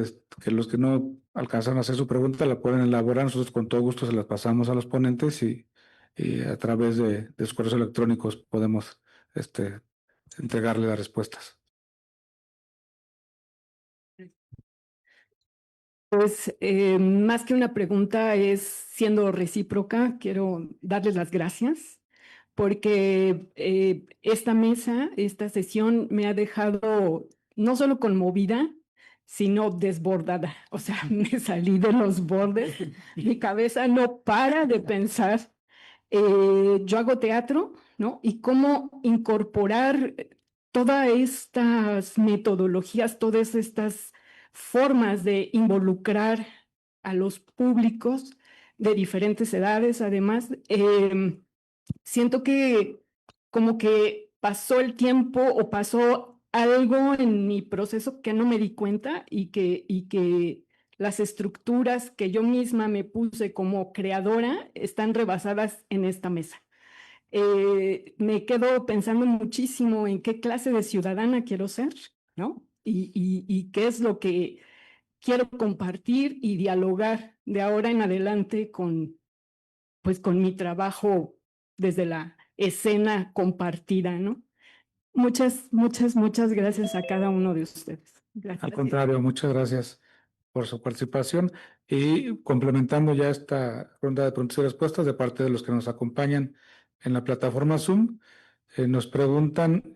que los que no alcanzaron a hacer su pregunta la pueden elaborar. Nosotros con todo gusto se las pasamos a los ponentes y a través de sus correos electrónicos podemos entregarle las respuestas. Pues más que una pregunta es, siendo recíproca, quiero darles las gracias porque esta mesa, esta sesión me ha dejado no solo conmovida, sino desbordada. O sea, me salí de los bordes, mi cabeza no para de pensar. Yo hago teatro, ¿no? Y cómo incorporar todas estas metodologías, todas estas formas de involucrar a los públicos de diferentes edades, además, siento que como que pasó el tiempo o pasó algo en mi proceso que no me di cuenta y que las estructuras que yo misma me puse como creadora están rebasadas en esta mesa. Me quedo pensando muchísimo en qué clase de ciudadana quiero ser, ¿no? Y qué es lo que quiero compartir y dialogar de ahora en adelante pues, con mi trabajo desde la escena compartida, ¿no? Muchas gracias a cada uno de ustedes. Gracias. Al contrario, muchas gracias por su participación y complementando ya esta ronda de preguntas y respuestas de parte de los que nos acompañan en la plataforma Zoom, nos preguntan,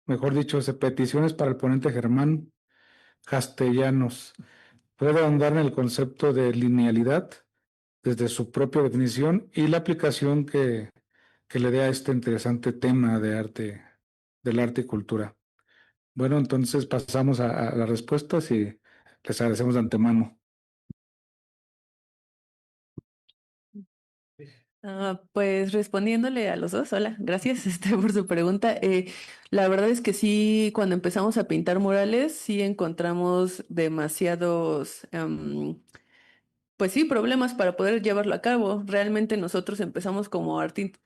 mejor dicho, peticiones para el ponente Germán Castellanos. ¿Puede ahondar en el concepto de linealidad desde su propia definición y la aplicación que le dé a este interesante tema de arte, del arte y cultura? Bueno, entonces pasamos a las respuestas y les agradecemos de antemano. Pues respondiéndole a los dos, hola, gracias por su pregunta. La verdad es que sí, cuando empezamos a pintar murales, sí encontramos demasiados, pues sí, problemas para poder llevarlo a cabo. Realmente nosotros empezamos como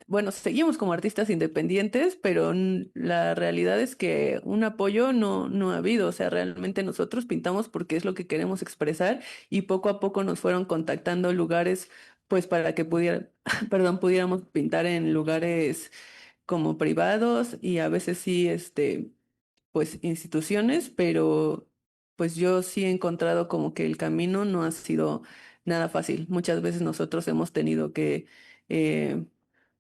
bueno, seguimos como artistas independientes, pero la realidad es que un apoyo no ha habido. O sea, realmente nosotros pintamos porque es lo que queremos expresar y poco a poco nos fueron contactando lugares, pues para que pudiéramos pintar en lugares como privados y a veces sí, pues instituciones, pero pues yo sí he encontrado como que el camino no ha sido nada fácil. Muchas veces nosotros hemos tenido que,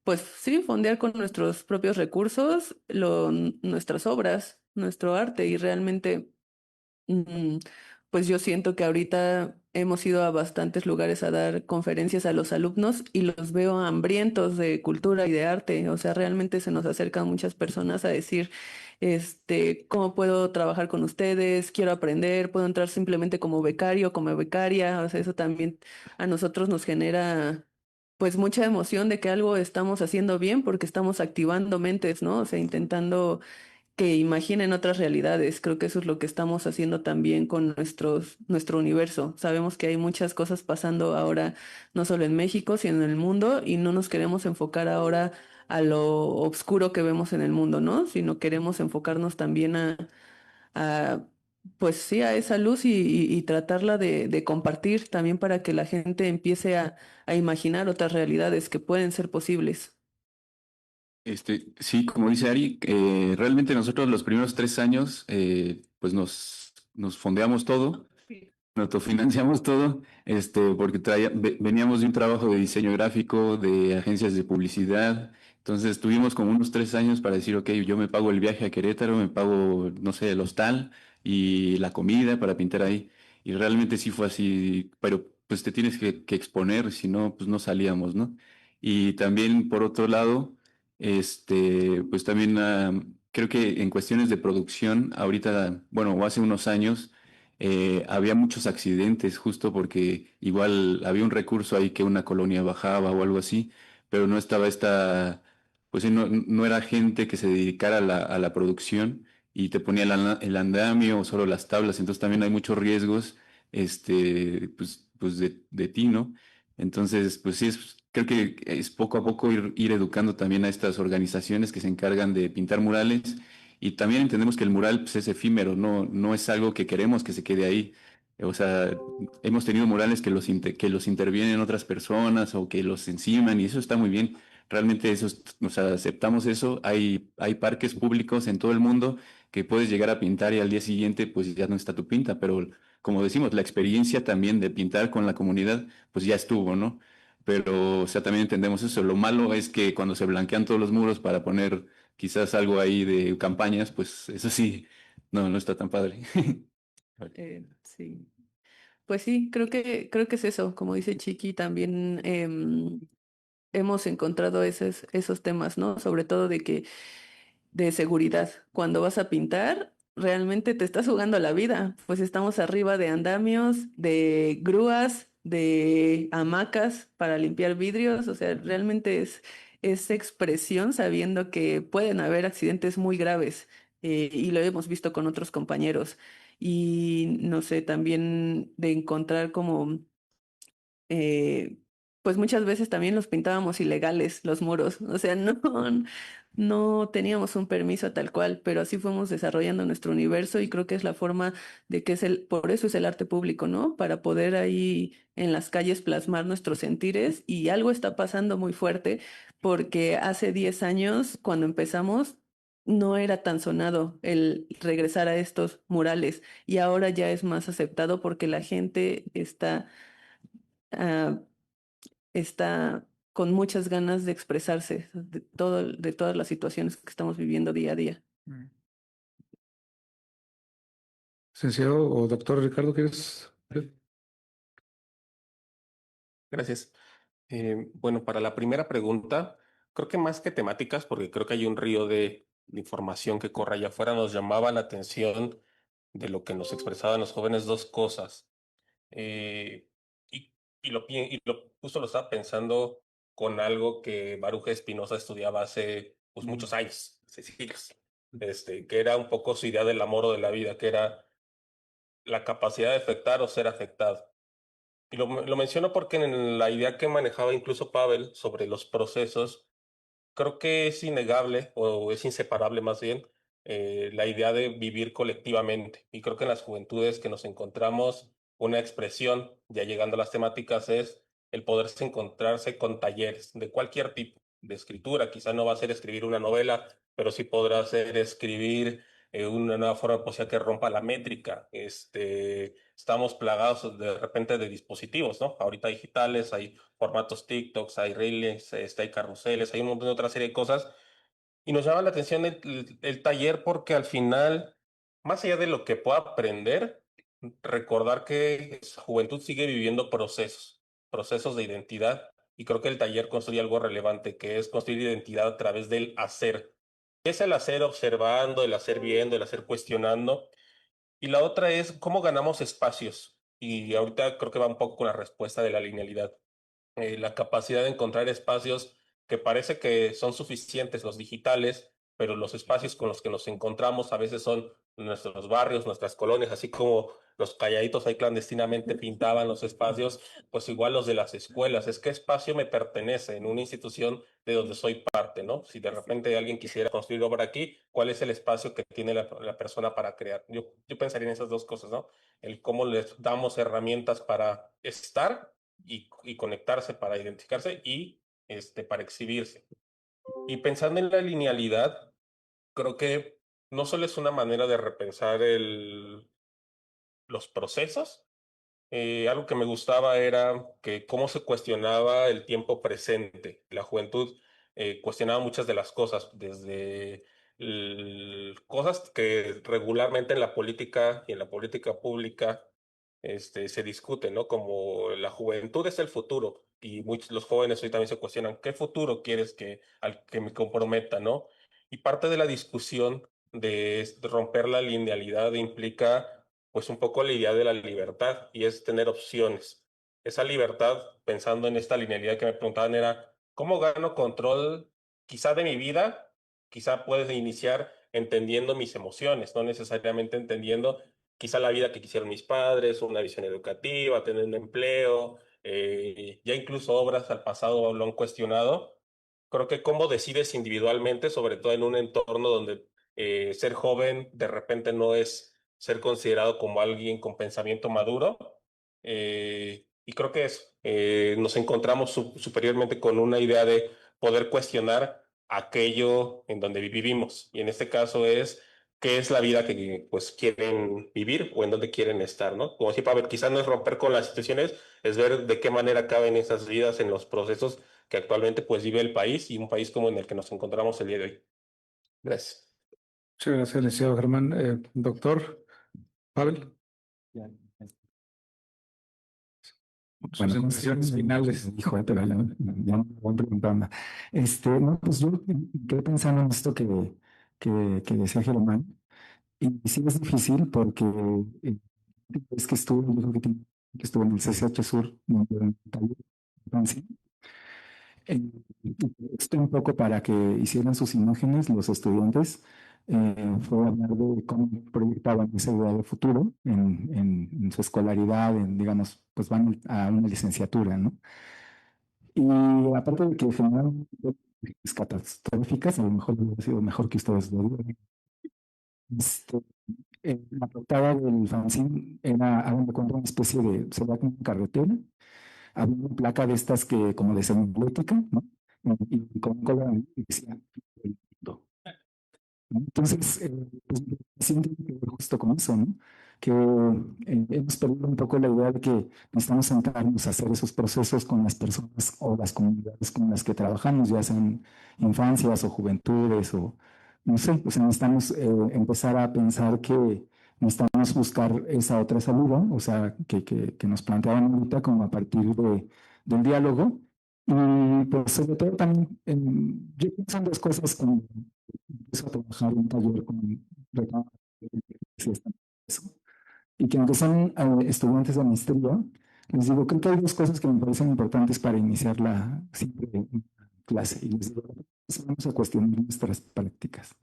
pues sí, fondear con nuestros propios recursos nuestras obras, nuestro arte y realmente, mm, pues yo siento que ahorita hemos ido a bastantes lugares a dar conferencias a los alumnos y los veo hambrientos de cultura y de arte. O sea, realmente se nos acercan muchas personas a decir, ¿cómo puedo trabajar con ustedes? Quiero aprender, puedo entrar simplemente como becario, como becaria. O sea, eso también a nosotros nos genera pues mucha emoción de que algo estamos haciendo bien porque estamos activando mentes, ¿no? O sea, intentando que imaginen otras realidades. Creo que eso es lo que estamos haciendo también con nuestro universo. Sabemos que hay muchas cosas pasando ahora, no solo en México, sino en el mundo, y no nos queremos enfocar ahora a lo oscuro que vemos en el mundo, ¿no? Sino queremos enfocarnos también a pues sí, a esa luz y tratarla de compartir también para que la gente empiece a imaginar otras realidades que pueden ser posibles. Sí, como dice Ari, realmente nosotros los primeros 3 años, pues nos fondeamos todo, nos autofinanciamos todo, porque veníamos de un trabajo de diseño gráfico, de agencias de publicidad. Entonces tuvimos como unos 3 años para decir, ok, yo me pago el viaje a Querétaro, me pago, no sé, el hostal y la comida para pintar ahí. Y realmente sí fue así, pero pues te tienes que exponer, si no, pues no salíamos, ¿no? Y también por otro lado, pues también creo que en cuestiones de producción, ahorita, bueno, o hace unos años, había muchos accidentes justo porque igual había un recurso ahí que una colonia bajaba o algo así, pero no estaba pues sí, no era gente que se dedicara a la producción y te ponía el andamio o solo las tablas, entonces también hay muchos riesgos, pues de ti, ¿no? Entonces, pues sí, creo que es poco a poco ir educando también a estas organizaciones que se encargan de pintar murales y también entendemos que el mural pues, es efímero, no es algo que queremos que se quede ahí. O sea, hemos tenido murales que los intervienen otras personas o que los enciman y eso está muy bien. Realmente o sea, aceptamos eso. Hay parques públicos en todo el mundo que puedes llegar a pintar y al día siguiente pues ya no está tu pinta, pero como decimos, la experiencia también de pintar con la comunidad pues ya estuvo, ¿no? Pero, o sea, también entendemos eso. Lo malo es que cuando se blanquean todos los muros para poner quizás algo ahí de campañas, pues eso sí, no está tan padre. Sí. Pues sí, creo que es eso, como dice Chiqui, también hemos encontrado esos temas, ¿no? Sobre todo de seguridad. Cuando vas a pintar, realmente te estás jugando la vida, pues estamos arriba de andamios, de grúas, de hamacas para limpiar vidrios, o sea, realmente es expresión sabiendo que pueden haber accidentes muy graves, y lo hemos visto con otros compañeros. Y no sé, también de encontrar como eh, pues muchas veces también los pintábamos ilegales, los muros. O sea, no teníamos un permiso tal cual, pero así fuimos desarrollando nuestro universo y creo que es la forma de que por eso es el arte público, ¿no? Para poder ahí en las calles plasmar nuestros sentires y algo está pasando muy fuerte porque hace 10 años, cuando empezamos, no era tan sonado el regresar a estos murales y ahora ya es más aceptado porque la gente ah, está con muchas ganas de expresarse de todas las situaciones que estamos viviendo día a día. Licenciado o doctor Ricardo, ¿quieres? Gracias. Bueno, para la primera pregunta, creo que más que temáticas, porque creo que hay un río de información que corre allá afuera, nos llamaba la atención de lo que nos expresaban los jóvenes dos cosas. Eh, y, y justo lo estaba pensando con algo que Baruch Espinosa estudiaba hace pues, muchos años, hace siglos, que era un poco su idea del amor o de la vida, que era la capacidad de afectar o ser afectado. Y lo menciono porque en la idea que manejaba incluso Pavel sobre los procesos, creo que es innegable o es inseparable más bien la idea de vivir colectivamente. Y creo que en las juventudes que nos encontramos una expresión, ya llegando a las temáticas, es el poderse encontrarse con talleres de cualquier tipo, de escritura. Quizá no va a ser escribir una novela, pero sí podrá ser escribir una nueva forma de poesía que rompa la métrica. Estamos plagados de repente de dispositivos, ¿no? Ahorita digitales, hay formatos TikToks, hay reels, hay carruseles, hay un montón de otra serie de cosas. Y nos llama la atención el taller porque al final, más allá de lo que pueda aprender, recordar que esa juventud sigue viviendo procesos de identidad. Y creo que el taller construye algo relevante, que es construir identidad a través del hacer. Es el hacer observando, el hacer viendo, el hacer cuestionando. Y la otra es cómo ganamos espacios. Y ahorita creo que va un poco con la respuesta de la linealidad. la capacidad de encontrar espacios que parece que son suficientes, los digitales, pero los espacios con los que nos encontramos a veces son nuestros barrios, nuestras colonias, así como los calladitos ahí clandestinamente pintaban los espacios, pues igual los de las escuelas. Es qué espacio me pertenece en una institución de donde soy parte, ¿no? Si de repente alguien quisiera construir obra aquí, ¿cuál es el espacio que tiene la persona para crear? Yo pensaría en esas dos cosas, ¿no? El cómo les damos herramientas para estar y conectarse, para identificarse y para exhibirse. Y pensando en la linealidad, creo que no solo es una manera de repensar los procesos, algo que me gustaba era que cómo se cuestionaba el tiempo presente. La juventud cuestionaba muchas de las cosas, desde cosas que regularmente en la política y en la política pública se discute, ¿no? Como la juventud es el futuro y muchos los jóvenes hoy también se cuestionan, ¿qué futuro quieres al que me comprometa, ¿no? Y parte de la discusión de romper la linealidad implica pues un poco la idea de la libertad y es tener opciones. Esa libertad, pensando en esta linealidad que me preguntaban, era ¿cómo gano control quizá de mi vida? Quizá puedes iniciar entendiendo mis emociones, no necesariamente entendiendo quizá la vida que quisieron mis padres, una visión educativa, tener un empleo, ya incluso obras al pasado lo han cuestionado. Creo que cómo decides individualmente, sobre todo en un entorno donde ser joven de repente no es ser considerado como alguien con pensamiento maduro. Y creo que nos encontramos superiormente con una idea de poder cuestionar aquello en donde vivimos. Y en este caso es qué es la vida que pues quieren vivir o en dónde quieren estar, ¿no? Como decía Pavel, quizás no es romper con las instituciones, es ver de qué manera caben esas vidas en los procesos que actualmente pues vive el país y un país como en el que nos encontramos el día de hoy. Gracias. Muchas gracias, licenciado Germán. Doctor Pavel. Sus impresiones finales. Hijo, pero ya me voy preguntando. No, pues yo quedé pensando en esto que decía Germán. Y sí es difícil porque es que estuve, yo creo que estuve en el CCH Sur, donde en Francia. Esto un poco para que hicieran sus imágenes los estudiantes, fue hablar de cómo proyectaban esa idea de futuro en su escolaridad, digamos, pues van a una licenciatura, ¿no? Y aparte de que generaron catastróficas, a lo mejor hubiera sido mejor que ustedes lo digan. La portada del fanzine era, hagan de cuenta, una especie de, se va como una carretera, había una placa de estas que, como de señalética, ¿no? Y con un color que decía el mundo. Entonces, pues, siento que justo con eso, ¿no? Que hemos perdido un poco la idea de que necesitamos sentarnos a hacer esos procesos con las personas o las comunidades con las que trabajamos, ya sean infancias o juventudes o no sé, pues necesitamos empezar a pensar que necesitamos buscar esa otra salida, o sea, que nos planteaban ahorita como a partir del diálogo. Y pues sobre todo también, yo pienso en dos cosas cuando empiezo a trabajar en un taller con y que aunque son estudiantes de maestría, les digo, creo que hay dos cosas que me parecen importantes para iniciar siempre una clase. Y les digo, vamos a cuestionar nuestras prácticas.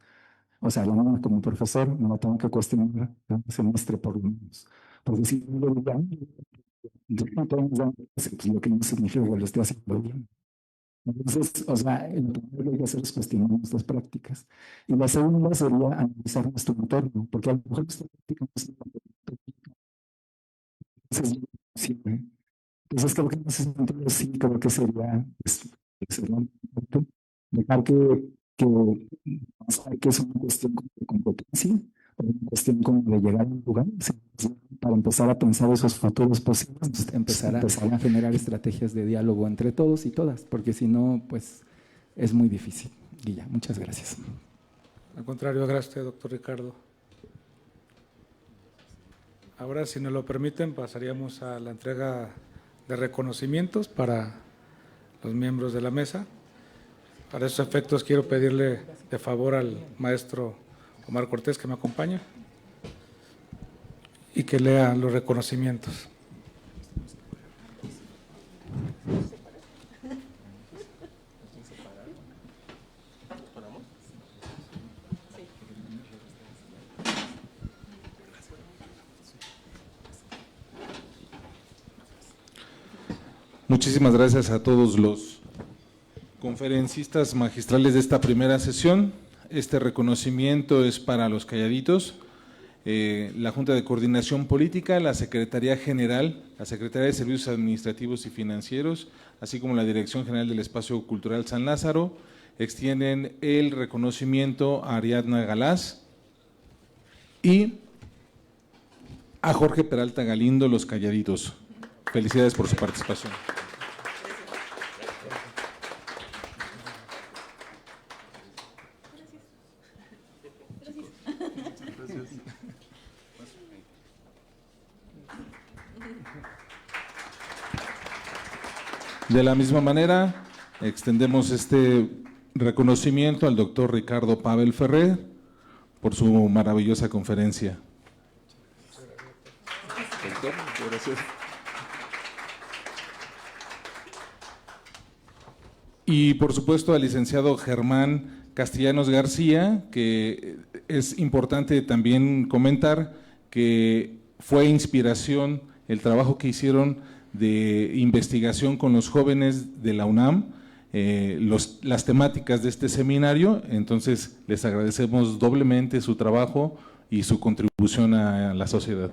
O sea, yo como profesor no tengo que cuestionar un semestre por lo menos. Porque si no lo digan, pues lo que no significa que lo esté haciendo bien. Entonces, o sea, el primero que hay que hacer es cuestionar nuestras prácticas. Y la segunda sería analizar nuestro entorno, porque a lo mejor nuestra práctica no es entonces creo que en ese sentido sí creo que sería excelente dejar que es una cuestión de competencia, o una cuestión como de llegar a un lugar, para empezar a pensar esos futuros posibles, empezar a generar estrategias de diálogo entre todos y todas, porque si no, pues es muy difícil. Y ya, muchas gracias. Al contrario, gracias, doctor Ricardo. Ahora, si nos lo permiten, pasaríamos a la entrega de reconocimientos para los miembros de la mesa. Para esos efectos quiero pedirle de favor al maestro Omar Cortés que me acompañe y que lea los reconocimientos. Muchísimas gracias a todos los conferencistas magistrales de esta primera sesión. Este reconocimiento es para los calladitos, la Junta de Coordinación Política, la Secretaría General, la Secretaría de Servicios Administrativos y Financieros, así como la Dirección General del Espacio Cultural San Lázaro, extienden el reconocimiento a Ariadna Galás y a Jorge Peralta Galindo, los calladitos. Felicidades por su participación. De la misma manera, extendemos este reconocimiento al doctor Ricardo Pavel Ferrer por su maravillosa conferencia. Y por supuesto al licenciado Germán Castellanos García, que es importante también comentar que fue inspiración el trabajo que hicieron de investigación con los jóvenes de la UNAM, las temáticas de este seminario. Entonces les agradecemos doblemente su trabajo y su contribución a la sociedad.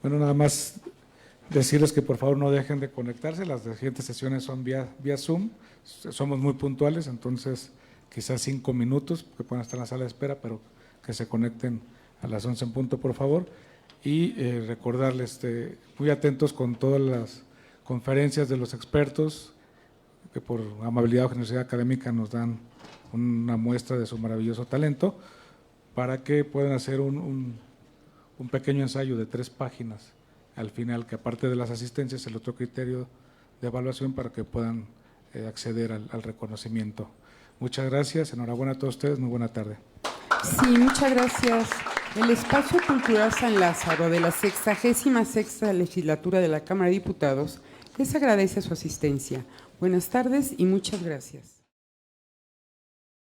Bueno, nada más decirles que por favor no dejen de conectarse, las siguientes sesiones son vía Zoom, somos muy puntuales, entonces quizás 5 minutos, que puedan estar en la sala de espera, pero que se conecten a las 11 en punto, por favor, y recordarles, muy atentos con todas las conferencias de los expertos, que por amabilidad o generosidad académica nos dan una muestra de su maravilloso talento, para que puedan hacer un pequeño ensayo de 3 páginas al final, que aparte de las asistencias, el otro criterio de evaluación para que puedan acceder al reconocimiento. Muchas gracias, enhorabuena a todos ustedes, muy buena tarde. Sí, muchas gracias. El Espacio Cultural San Lázaro de la 66ª Legislatura de la Cámara de Diputados les agradece su asistencia. Buenas tardes y muchas gracias.